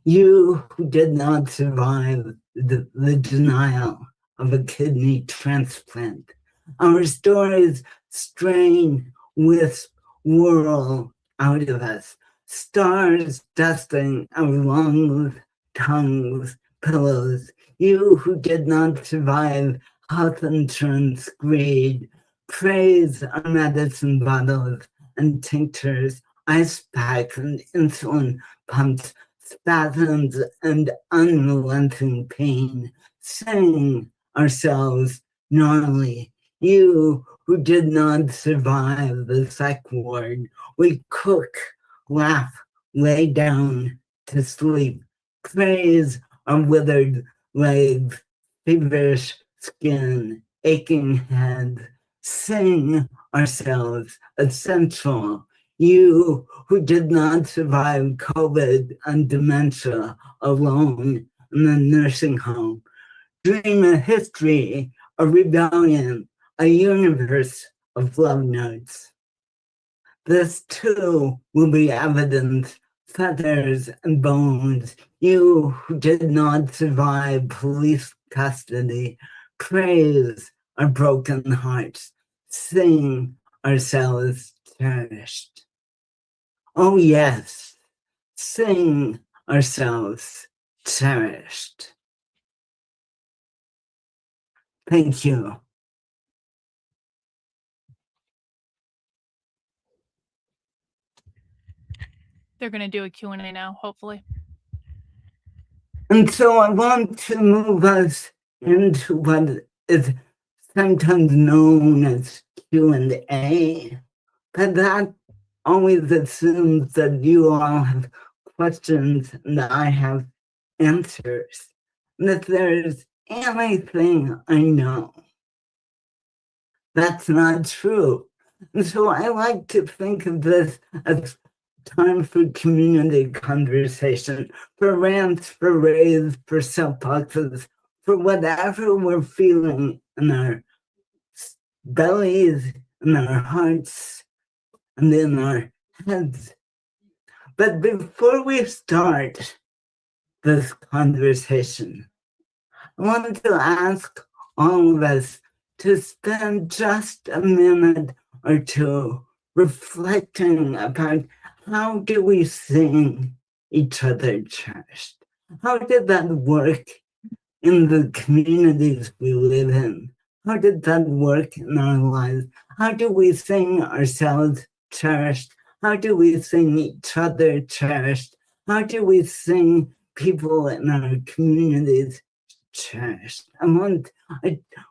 You who did not survive the denial of a kidney transplant. Our stories strain, wisp, whirl out of us. Stars dusting our lungs, tongues, pillows. You who did not survive health insurance greed. Praise our medicine bottles and tinctures, ice packs and insulin pumps, spasms and unrelenting pain. Sing ourselves gnarly. You who did not survive the psych ward. We cook, laugh, lay down to sleep. Praise our withered legs, feverish skin, aching head. Sing ourselves essential. You who did not survive COVID and dementia alone in the nursing home. Dream a history, a rebellion, a universe of love notes. This too will be evidence, feathers and bones. You who did not survive police custody, praise our broken hearts, sing ourselves cherished. Oh yes, sing ourselves cherished. Thank you. They're going to do a Q&A now, hopefully. And so I want to move us into what is sometimes known as Q&A, but that always assumes that you all have questions and I have answers. And if there's anything I know, that's not true. And so I like to think of this as time for community conversation, for rants, for raves, for soapboxes, for whatever we're feeling in our bellies, in our hearts, and in our heads. But before we start this conversation, I wanted to ask all of us to spend just a minute or two reflecting about how do we sing each other cherished? How did that work in the communities we live in? How did that work in our lives? How do we sing ourselves cherished? How do we sing each other cherished? How do we sing people in our communities cherished? I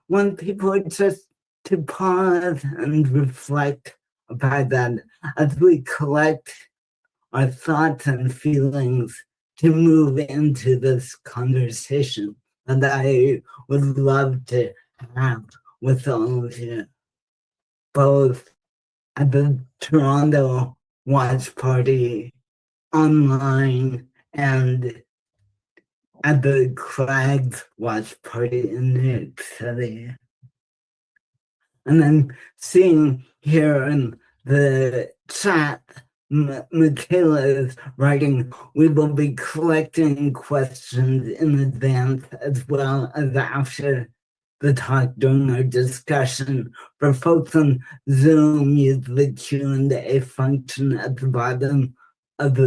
want people just to pause and reflect about that as we collect our thoughts and feelings to move into this conversation that I would love to have with all of you, both at the Toronto Watch Party, online, and at the Crags Watch Party in New York City. And then seeing here in the chat, Michaela is writing, we will be collecting questions in advance as well as after the talk during our discussion. For folks on Zoom, use the Q&A function at the bottom of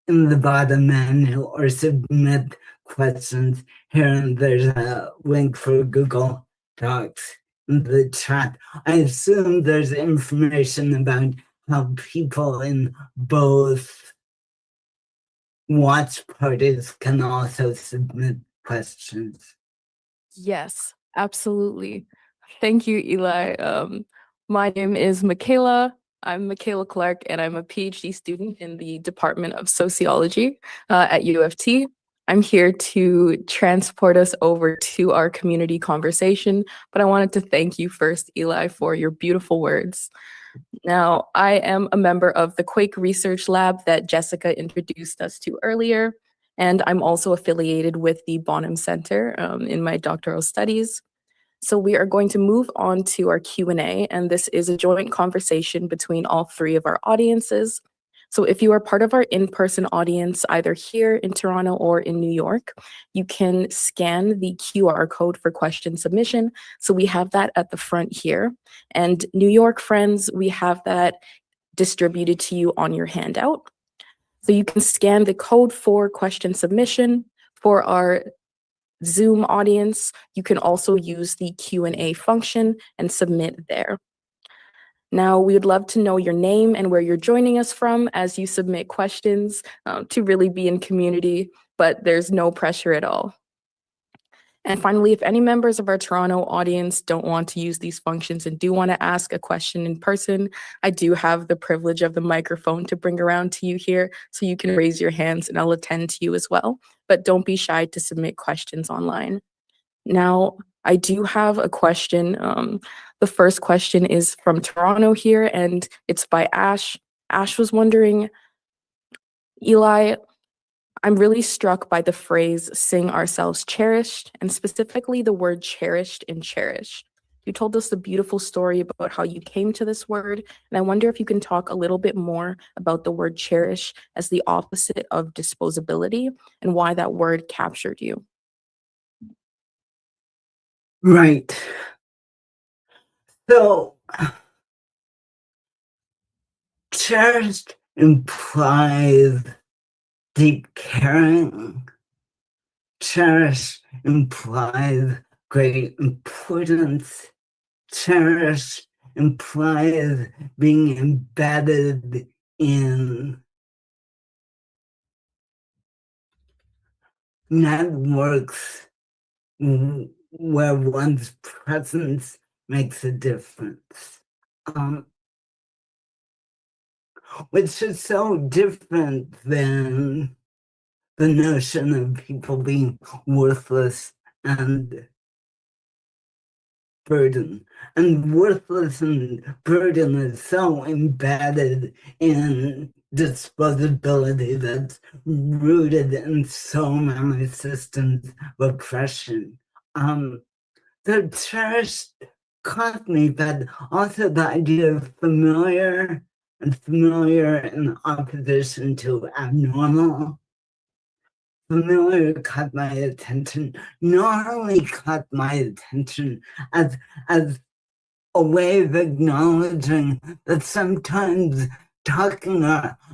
in the bottom menu, or submit questions here, and there's a link for Google Docs in the chat. I assume there's information about how people in both watch parties can also submit questions. Yes, absolutely. Thank you, Eli. My name is Michaela. I'm Michaela Clark, and I'm a PhD student in the Department of Sociology at U of T. I'm here to transport us over to our community conversation, but I wanted to thank you first, Eli, for your beautiful words. Now, I am a member of the Quake Research Lab that Jessica introduced us to earlier, and I'm also affiliated with the Bonham Center in my doctoral studies. So we are going to move on to our Q&A, and this is a joint conversation between all three of our audiences. So if you are part of our in-person audience, either here in Toronto or in New York, you can scan the QR code for question submission. So we have that at the front here. And New York friends, we have that distributed to you on your handout. So you can scan the code for question submission. For our Zoom audience, you can also use the Q&A function and submit there. Now, we would love to know your name and where you're joining us from as you submit questions to really be in community, but there's no pressure at all. And finally, if any members of our Toronto audience don't want to use these functions and do want to ask a question in person, I do have the privilege of the microphone to bring around to you here, so you can raise your hands and I'll attend to you as well. But don't be shy to submit questions online. Now, I do have a question. The first question is from Toronto here, and it's by Ash. Ash was wondering, Eli, I'm really struck by the phrase "sing ourselves cherished," and specifically the word cherished and cherished. You told us a beautiful story about how you came to this word, and I wonder if you can talk a little bit more about the word cherish as the opposite of disposability and why that word captured you. Right. So, cherished implies deep caring. Cherish implies great importance. Cherish implies being embedded in networks where one's presence makes a difference. Which is so different than the notion of people being worthless and burden. And worthless and burden is so embedded in disposability that's rooted in so many systems of oppression. The cherished caught me, but also the idea of familiar and familiar in opposition to abnormal. Familiar caught my attention, not only caught my attention as a way of acknowledging that sometimes talking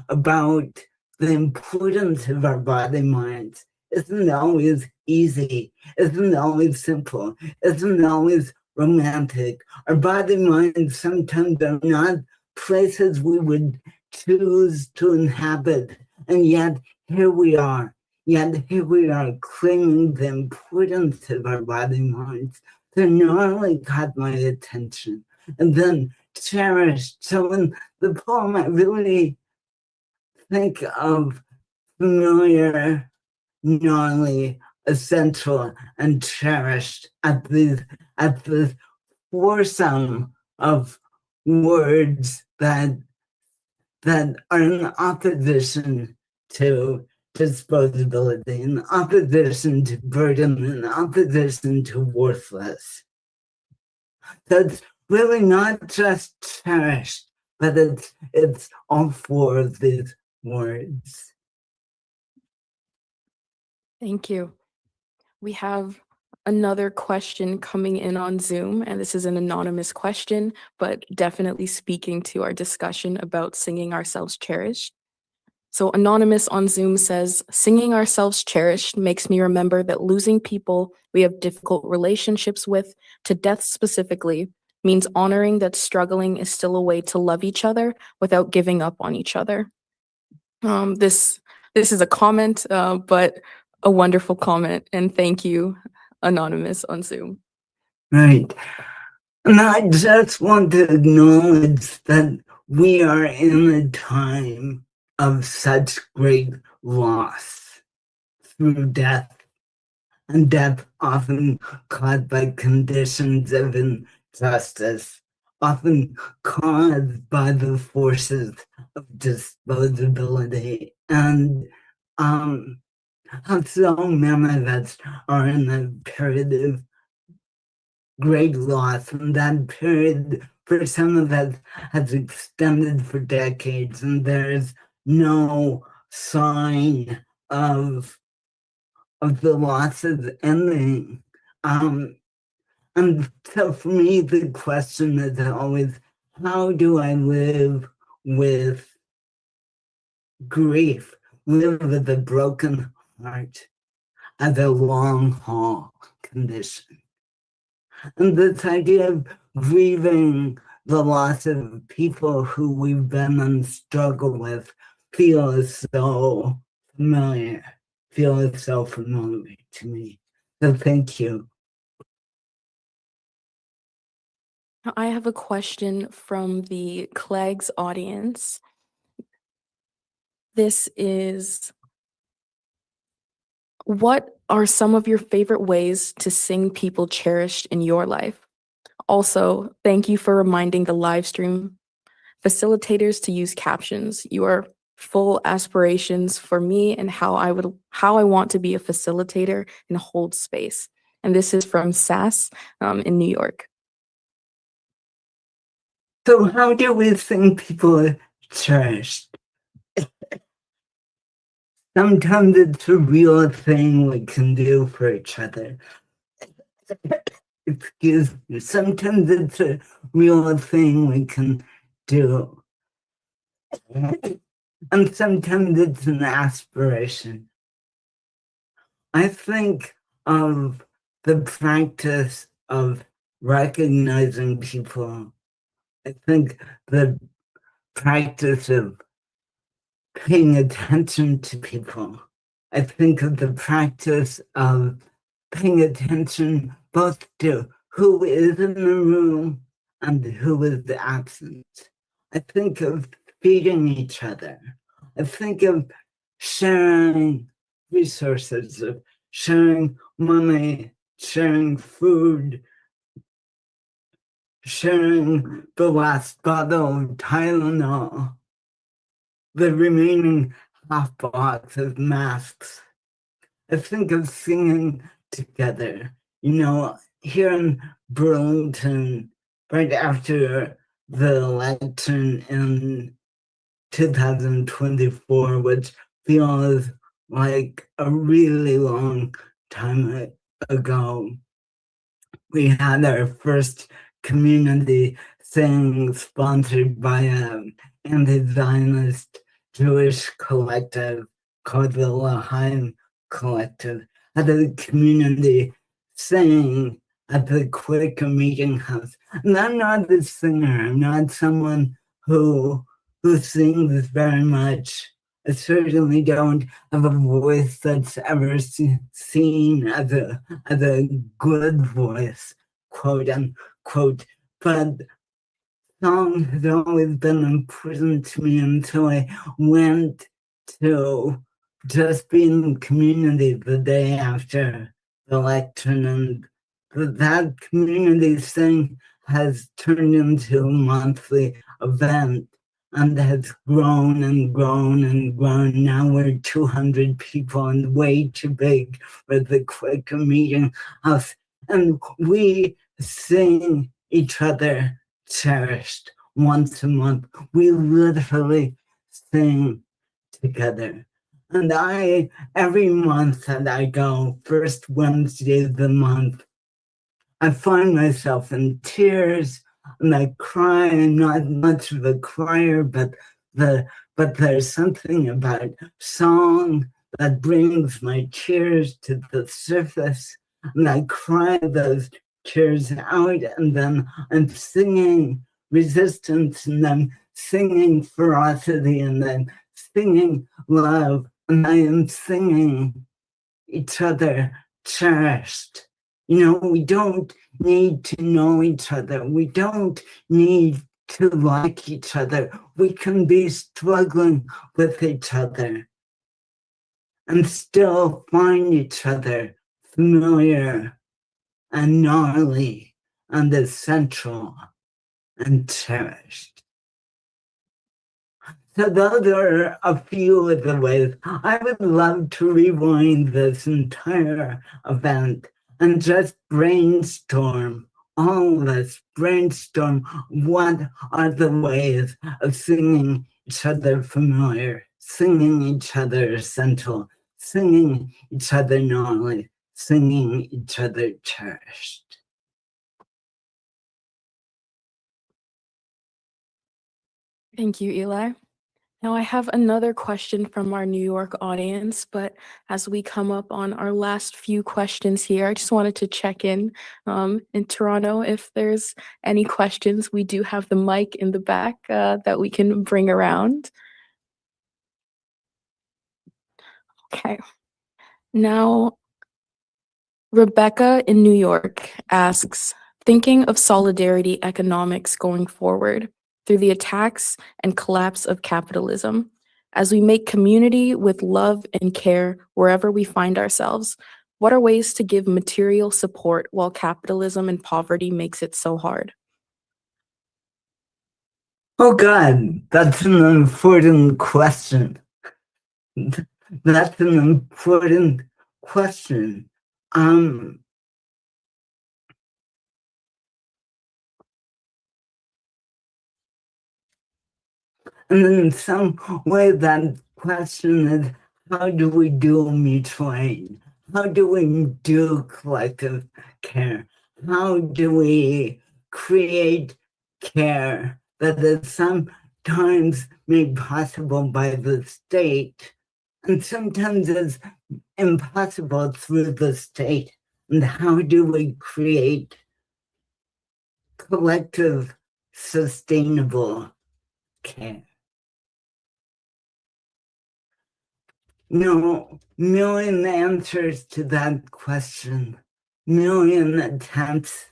about the importance of our body minds isn't always easy, isn't always simple, isn't always romantic. Our body minds sometimes are not places we would choose to inhabit, and yet here we are. Yet here we are claiming the importance of our body minds. They not only caught my attention, and then cherished. So in the poem, I really think of familiar, not only essential and cherished at the foursome of words that are in opposition to disposability, in opposition to burden, in opposition to worthless. That's really not just cherished, but it's all four of these words. Thank you. We have another question coming in on Zoom, and this is an anonymous question, but definitely speaking to our discussion about singing ourselves cherished. So Anonymous on Zoom says, singing ourselves cherished makes me remember that losing people we have difficult relationships with, to death specifically, means honoring that struggling is still a way to love each other without giving up on each other. This is a comment, but a wonderful comment, and thank you, Anonymous on Zoom. Right. And I just want to acknowledge that we are in a time of such great loss through death, and death often caused by conditions of injustice, often caused by the forces of disposability, and how so many of us are in a period of great loss, and that period for some of us has extended for decades, and there's no sign of the losses ending. And so for me, the question is always, how do I live with grief, live with a broken heart as a long haul condition? And this idea of grieving the loss of people who we've been in struggle with feels so familiar to me. So thank you. I have a question from the Clegg's audience. This is, what are some of your favorite ways to sing people cherished in your life? Also, thank you for reminding the live stream facilitators to use captions. Your full aspirations for me and how I want to be a facilitator and hold space. And this is from Sass in New York. So how do we sing people cherished? Sometimes it's a real thing we can do for each other. Excuse me. Sometimes it's a real thing we can do. And sometimes it's an aspiration. I think of the practice of recognizing people. I think the practice of paying attention to people. I think of the practice of paying attention both to who is in the room and who is absent. I think of feeding each other. I think of sharing resources, of sharing money, sharing food, sharing the last bottle of Tylenol, the remaining half box of masks. I think of singing together. You know, here in Burlington, right after the election in 2024, which feels like a really long time ago, we had our first community thing sponsored by an anti-Zionist Jewish collective called the L'Chaim Collective, at a community sing at the Quaker Meeting House. And I'm not the singer. I'm not someone who sings very much. I certainly don't have a voice that's ever seen as a good voice, quote unquote. But song has always been important to me until I went to just being in community the day after the election, and that community thing has turned into a monthly event and has grown and grown and grown. Now we're 200 people and way too big for the Quaker Meeting House, and we sing each other cherished once a month. We literally sing together. And every month that I go, first Wednesday of the month, I find myself in tears and I cry. I'm not much of a crier, but there's something about song that brings my tears to the surface, and I cry those tears out, and then I'm singing resistance, and I'm singing ferocity, and I'm singing love, and I am singing each other cherished. You know, we don't need to know each other. We don't need to like each other. We can be struggling with each other and still find each other familiar and gnarly and essential and cherished. So those are a few of the ways. I would love to rewind this entire event and just brainstorm, all of us brainstorm what are the ways of singing each other familiar, singing each other essential, singing each other gnarly, singing each other cherished. Thank you, Eli. Now I have another question from our New York audience, but as we come up on our last few questions here, I just wanted to check in Toronto if there's any questions. We do have the mic in the back that we can bring around. Okay. Now, Rebecca in New York asks, thinking of solidarity economics going forward, through the attacks and collapse of capitalism, as we make community with love and care wherever we find ourselves, what are ways to give material support while capitalism and poverty makes it so hard? Oh God, that's an important question. That's an important question. And in some way, that question is, how do we do mutual aid? How do we do collective care? How do we create care that is sometimes made possible by the state, and sometimes is impossible through the state? And how do we create collective, sustainable care? No million answers to that question, million attempts,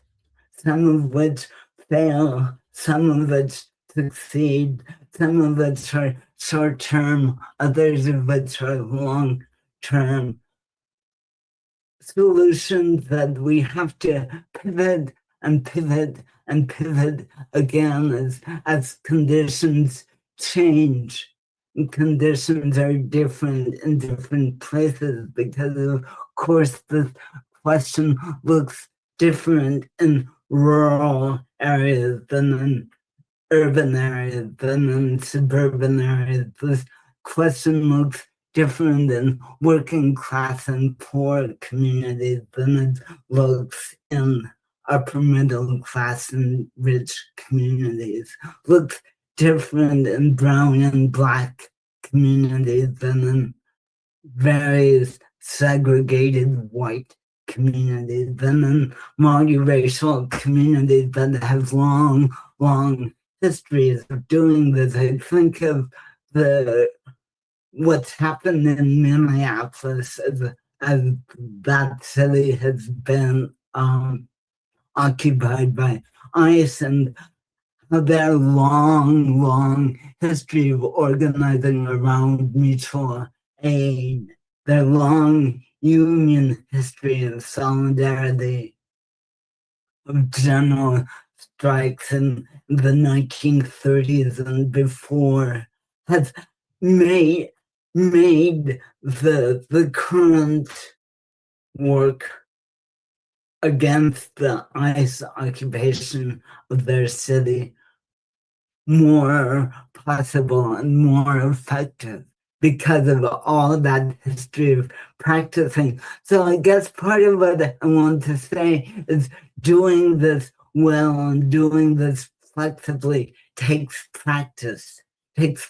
some of which fail, some of which succeed, some of which are short-term, others of which are long-term. Solutions that we have to pivot and pivot and pivot again as conditions change. Conditions are different in different places because, of course, the question looks different in rural areas than in urban areas, than in suburban areas. This question looks different in working class and poor communities than it looks in upper middle class and rich communities. Looks different in brown and black communities than in various segregated white communities, than in multiracial communities that have long histories of doing this. I think of what's happened in Minneapolis as that city has been occupied by ICE, and their long history of organizing around mutual aid, their long union history of solidarity, of general strikes in the 1930s and before, has made the current work against the ICE occupation of their city more possible and more effective. because of all that history of practicing. So I guess part of what I want to say is doing this well and doing this flexibly takes practice.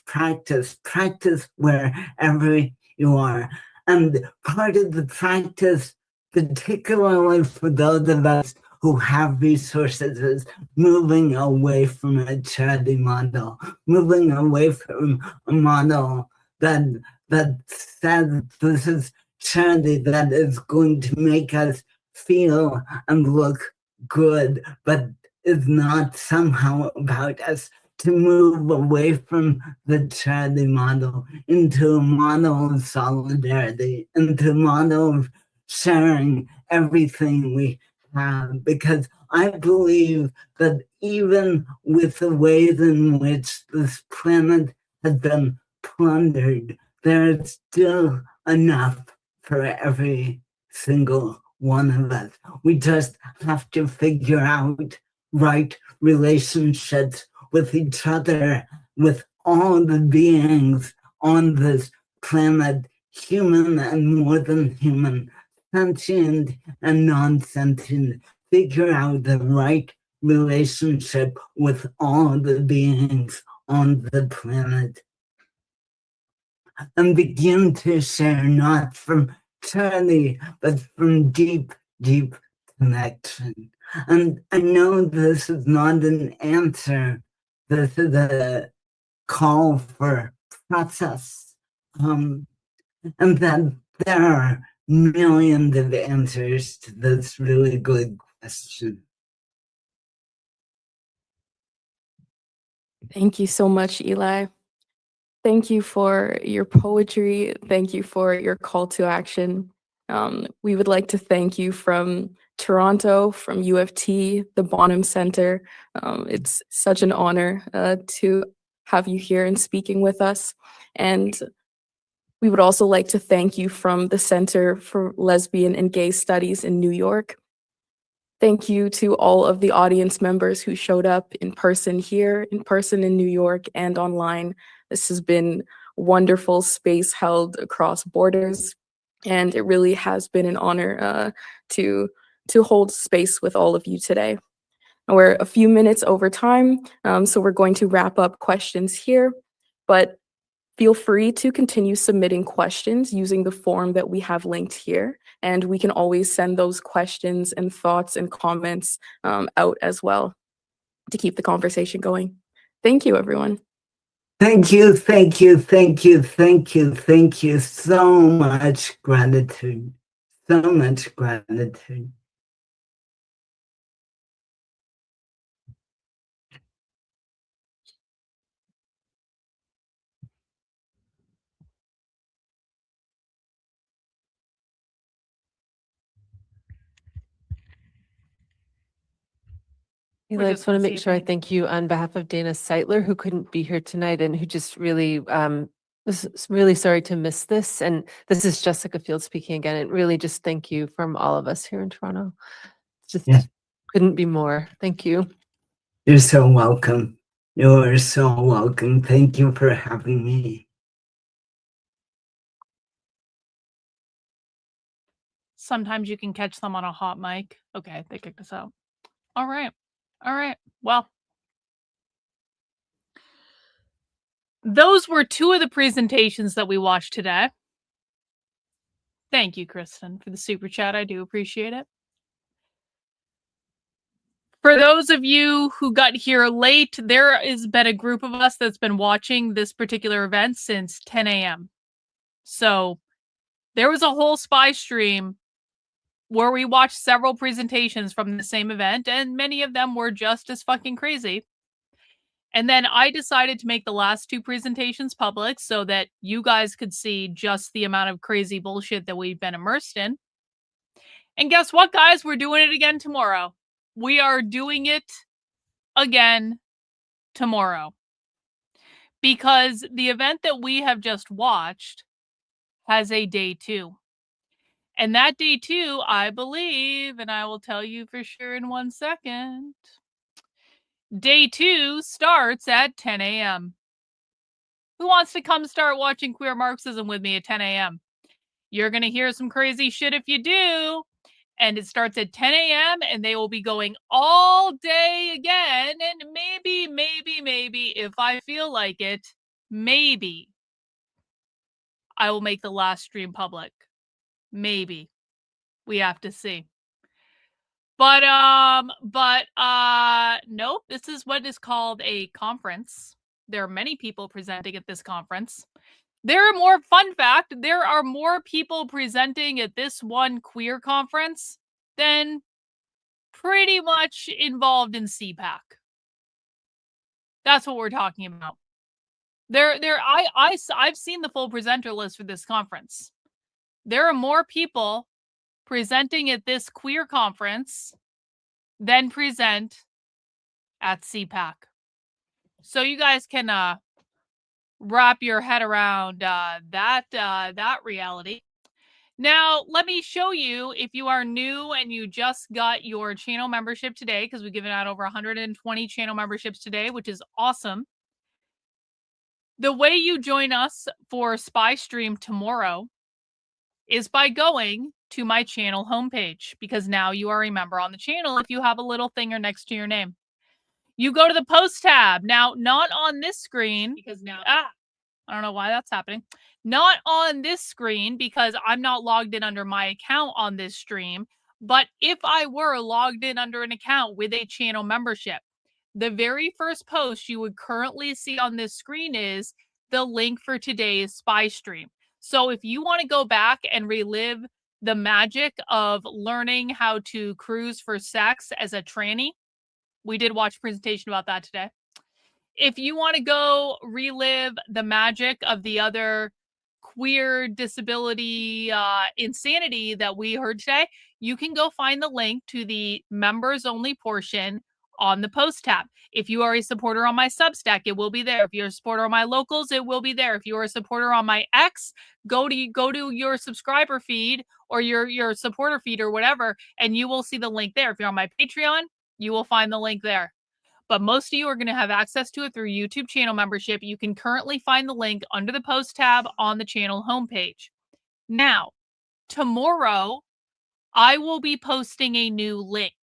Practice wherever you are. And part of the practice, particularly for those of us who have resources, is moving away from a charity model, moving away from a model that says this is charity that is going to make us feel and look good, but is not somehow about us, to move away from the charity model into a model of solidarity, into a model of sharing everything we have. Because I believe that even with the ways in which this planet has been plundered, there is still enough for every single one of us. We just have to figure out right relationships with each other, with all the beings on this planet, human and more than human, sentient and non-sentient. Figure out the right relationship with all the beings on the planet. And begin to share, not from charity, but from deep, deep connection. And I know this is not an answer. This is a call for process. And that there are millions of answers to this really good question. Thank you so much, Eli. Thank you for your poetry. Thank you for your call to action. We would like to thank you from Toronto, from U of T, the Bonham Center. It's such an honor to have you here and speaking with us. And we would also like to thank you from the Center for Lesbian and Gay Studies in New York. Thank you to all of the audience members who showed up in person here, in person in New York, and online. This has been wonderful space held across borders, and it really has been an honor to hold space with all of you today. We're a few minutes over time, so we're going to wrap up questions here, but feel free to continue submitting questions using the form that we have linked here, and we can always send those questions and thoughts and comments out as well to keep the conversation going. Thank you, everyone. Thank you, thank you, thank you, thank you, thank you. So much gratitude, so much gratitude. Eli, I just want to make sure I thank you on behalf of Dana Seitler, who couldn't be here tonight and who just really was really sorry to miss this. And this is Jessica Field speaking again. And really just thank you from all of us here in Toronto. Just couldn't be more. Thank you. You're so welcome. You're so welcome. Thank you for having me. Sometimes you can catch them on a hot mic. Okay, they kicked us out. All right. All right. Well, those were two of the presentations that we watched today. Thank you, Kristen, for the super chat. I do appreciate it. For those of you who got here late, there has been a group of us that's been watching this particular event since 10 a.m. So there was a whole spy stream where we watched several presentations from the same event, and many of them were just as fucking crazy. And then I decided to make the last two presentations public so that you guys could see just the amount of crazy bullshit that we've been immersed in. And guess what, guys? We're doing it again tomorrow. We are doing it again tomorrow. Because the event that we have just watched has a day 2. And that day 2, I believe, and I will tell you for sure in 1 second, day 2 starts at 10 a.m. Who wants to come start watching Queer Marxism with me at 10 a.m.? You're going to hear some crazy shit if you do. And it starts at 10 a.m. and they will be going all day again. And maybe, if I feel like it, maybe I will make the last stream public. Maybe. We have to see. But nope, this is what is called a conference. There are many people presenting at this conference. There are more people presenting at this one queer conference than pretty much involved in CPAC. That's what we're talking about. I've seen the full presenter list for this conference. There are more people presenting at this queer conference than present at CPAC. So you guys can wrap your head around that reality. Now, let me show you, if you are new and you just got your channel membership today, because we've given out over 120 channel memberships today, which is awesome. The way you join us for Spy Stream tomorrow is by going to my channel homepage, because now you are a member on the channel if you have a little thing next to your name. You go to the post tab. Now, not on this screen, because now, I don't know why that's happening. Not on this screen, because I'm not logged in under my account on this stream. But if I were logged in under an account with a channel membership, the very first post you would currently see on this screen is the link for today's Spy Stream. So if you want to go back and relive the magic of learning how to cruise for sex as a tranny, we did watch a presentation about that today. If you want to go relive the magic of the other queer disability insanity that we heard today, you can go find the link to the members only portion on the post tab. If you are a supporter on my Substack, it will be there. If you're a supporter on my locals, it will be there. If you are a supporter on my X, go to your subscriber feed or your supporter feed or whatever, and you will see the link there. If you're on my Patreon, you will find the link there. But most of you are going to have access to it through YouTube channel membership. You can currently find the link under the post tab on the channel homepage. Now, tomorrow, I will be posting a new link.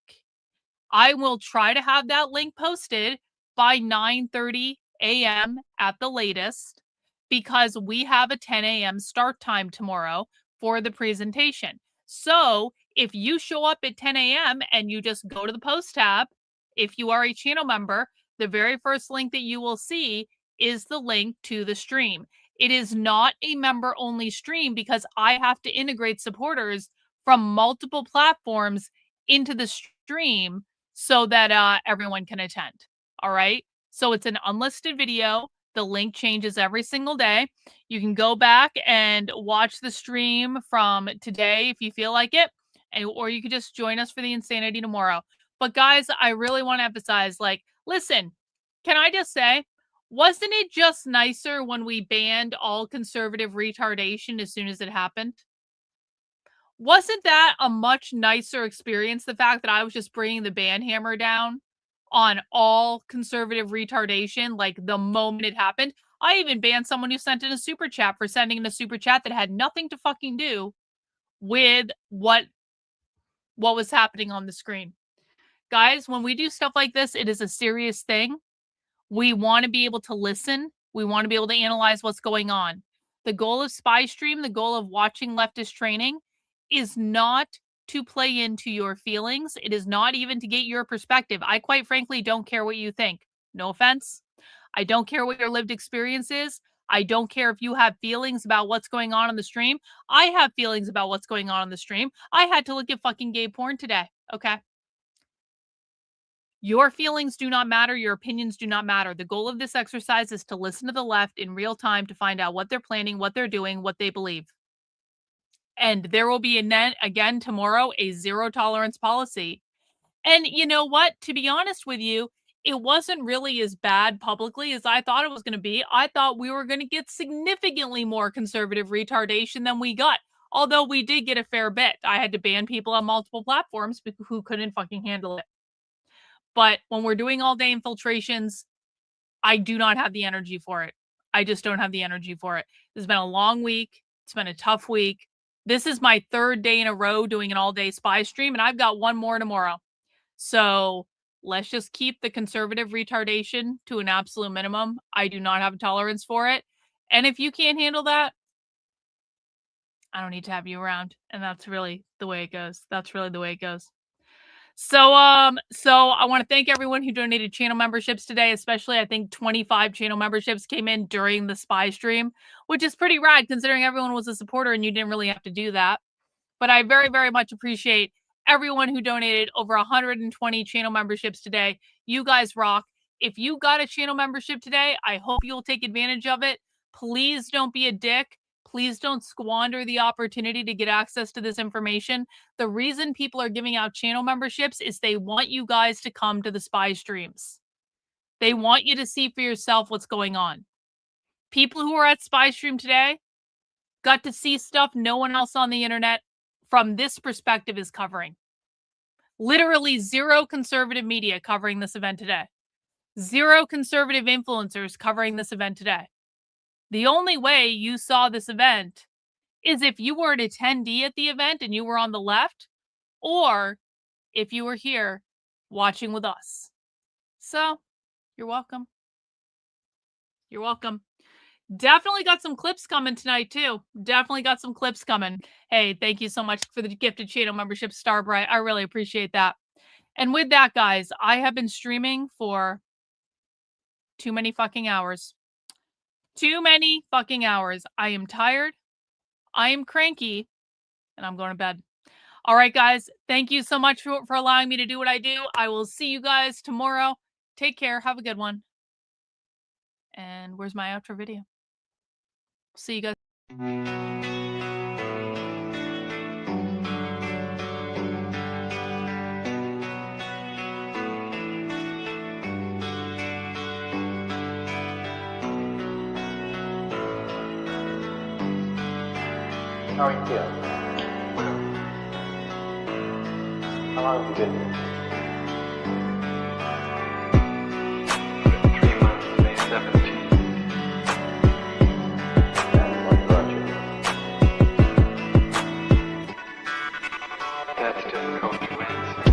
I will try to have that link posted by 9:30 a.m. at the latest, because we have a 10 a.m. start time tomorrow for the presentation. So if you show up at 10 a.m. and you just go to the post tab, if you are a channel member, the very first link that you will see is the link to the stream. It is not a member-only stream because I have to integrate supporters from multiple platforms into the stream so that everyone can attend. All right? So it's an unlisted video. The link changes every single day. You can go back and watch the stream from today if you feel like it, or you could just join us for the insanity tomorrow. But guys, I really want to emphasize, like, listen, can I just say, wasn't it just nicer when we banned all conservative retardation as soon as it happened? Wasn't that a much nicer experience, the fact that I was just bringing the ban hammer down on all conservative retardation, like the moment it happened? I even banned someone who sent in a super chat for sending in a super chat that had nothing to fucking do with what was happening on the screen. Guys, when we do stuff like this, it is a serious thing. We want to be able to listen. We want to be able to analyze what's going on. The goal of Spy Stream, the goal of watching leftist training, is not to play into your feelings. It is not even to get your perspective. I quite frankly don't care what you think. No offense. I don't care what your lived experience is. I don't care if you have feelings about what's going on the stream. I have feelings about what's going on the stream. I had to look at fucking gay porn today. Okay. Your feelings do not matter. Your opinions do not matter. The goal of this exercise is to listen to the left in real time to find out what they're planning, what they're doing, what they believe. And there will be, again tomorrow, a zero tolerance policy. And you know what? To be honest with you, it wasn't really as bad publicly as I thought it was going to be. I thought we were going to get significantly more conservative retardation than we got. Although we did get a fair bit. I had to ban people on multiple platforms who couldn't fucking handle it. But when we're doing all day infiltrations, I do not have the energy for it. I just don't have the energy for it. It's been a long week. It's been a tough week. This is my third day in a row doing an all-day spy stream, and I've got one more tomorrow. So let's just keep the conservative retardation to an absolute minimum. I do not have a tolerance for it. And if you can't handle that, I don't need to have you around. And that's really the way it goes. That's really the way it goes. So I want to thank everyone who donated channel memberships today, especially I think 25 channel memberships came in during the spy stream, which is pretty rad considering everyone was a supporter and you didn't really have to do that. But I very, very much appreciate everyone who donated over 120 channel memberships today. You guys rock. If you got a channel membership today, I hope you'll take advantage of it. Please don't be a dick. Please don't squander the opportunity to get access to this information. The reason people are giving out channel memberships is they want you guys to come to the spy streams. They want you to see for yourself what's going on. People who are at spy stream today got to see stuff no one else on the internet from this perspective is covering. Literally zero conservative media covering this event today. Zero conservative influencers covering this event today. The only way you saw this event is if you were an attendee at the event and you were on the left, or if you were here watching with us. So, you're welcome. You're welcome. Definitely got some clips coming tonight, too. Definitely got some clips coming. Hey, thank you so much for the gifted channel membership, Starbright. I really appreciate that. And with that, guys, I have been streaming for too many fucking hours. Too many fucking hours. I am tired. I am cranky. And I'm going to bed. All right, guys. Thank you so much for allowing me to do what I do. I will see you guys tomorrow. Take care. Have a good one. And where's my outro video? See you guys. How are you feeling? How long have you been here? 3 months, May 17th. And what brought you? That's difficult to answer.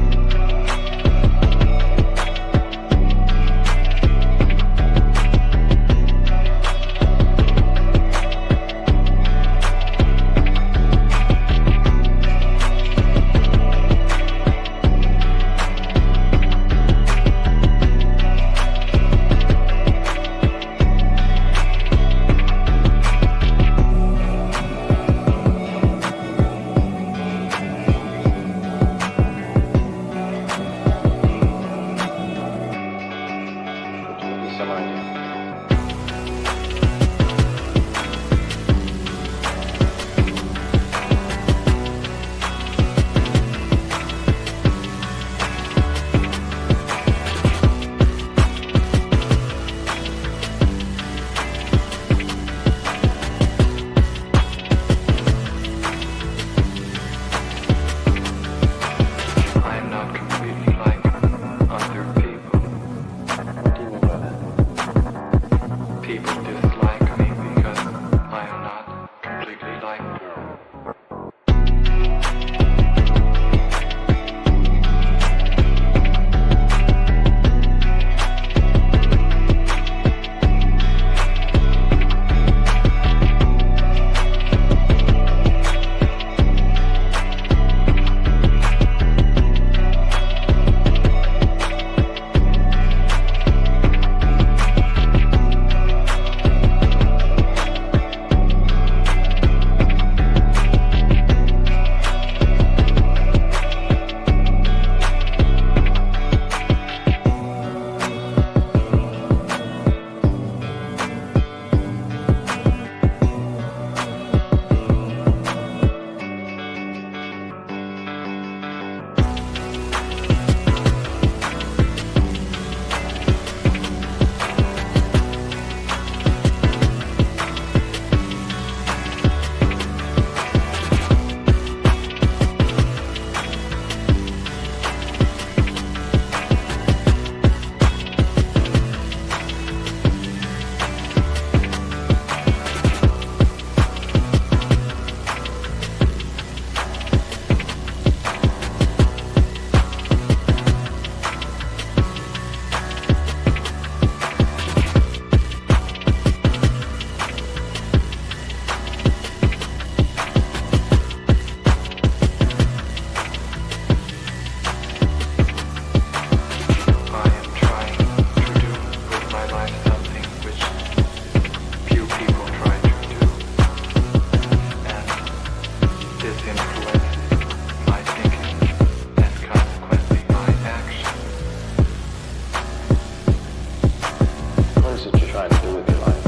is it you're trying to do with your life?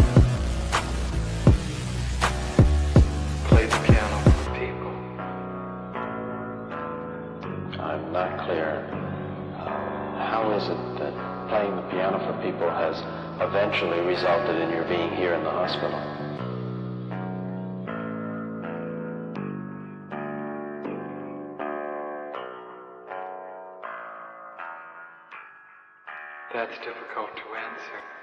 Play the piano for people. I'm not clear. How is it that playing the piano for people has eventually resulted in your being here in the hospital? That's difficult to answer.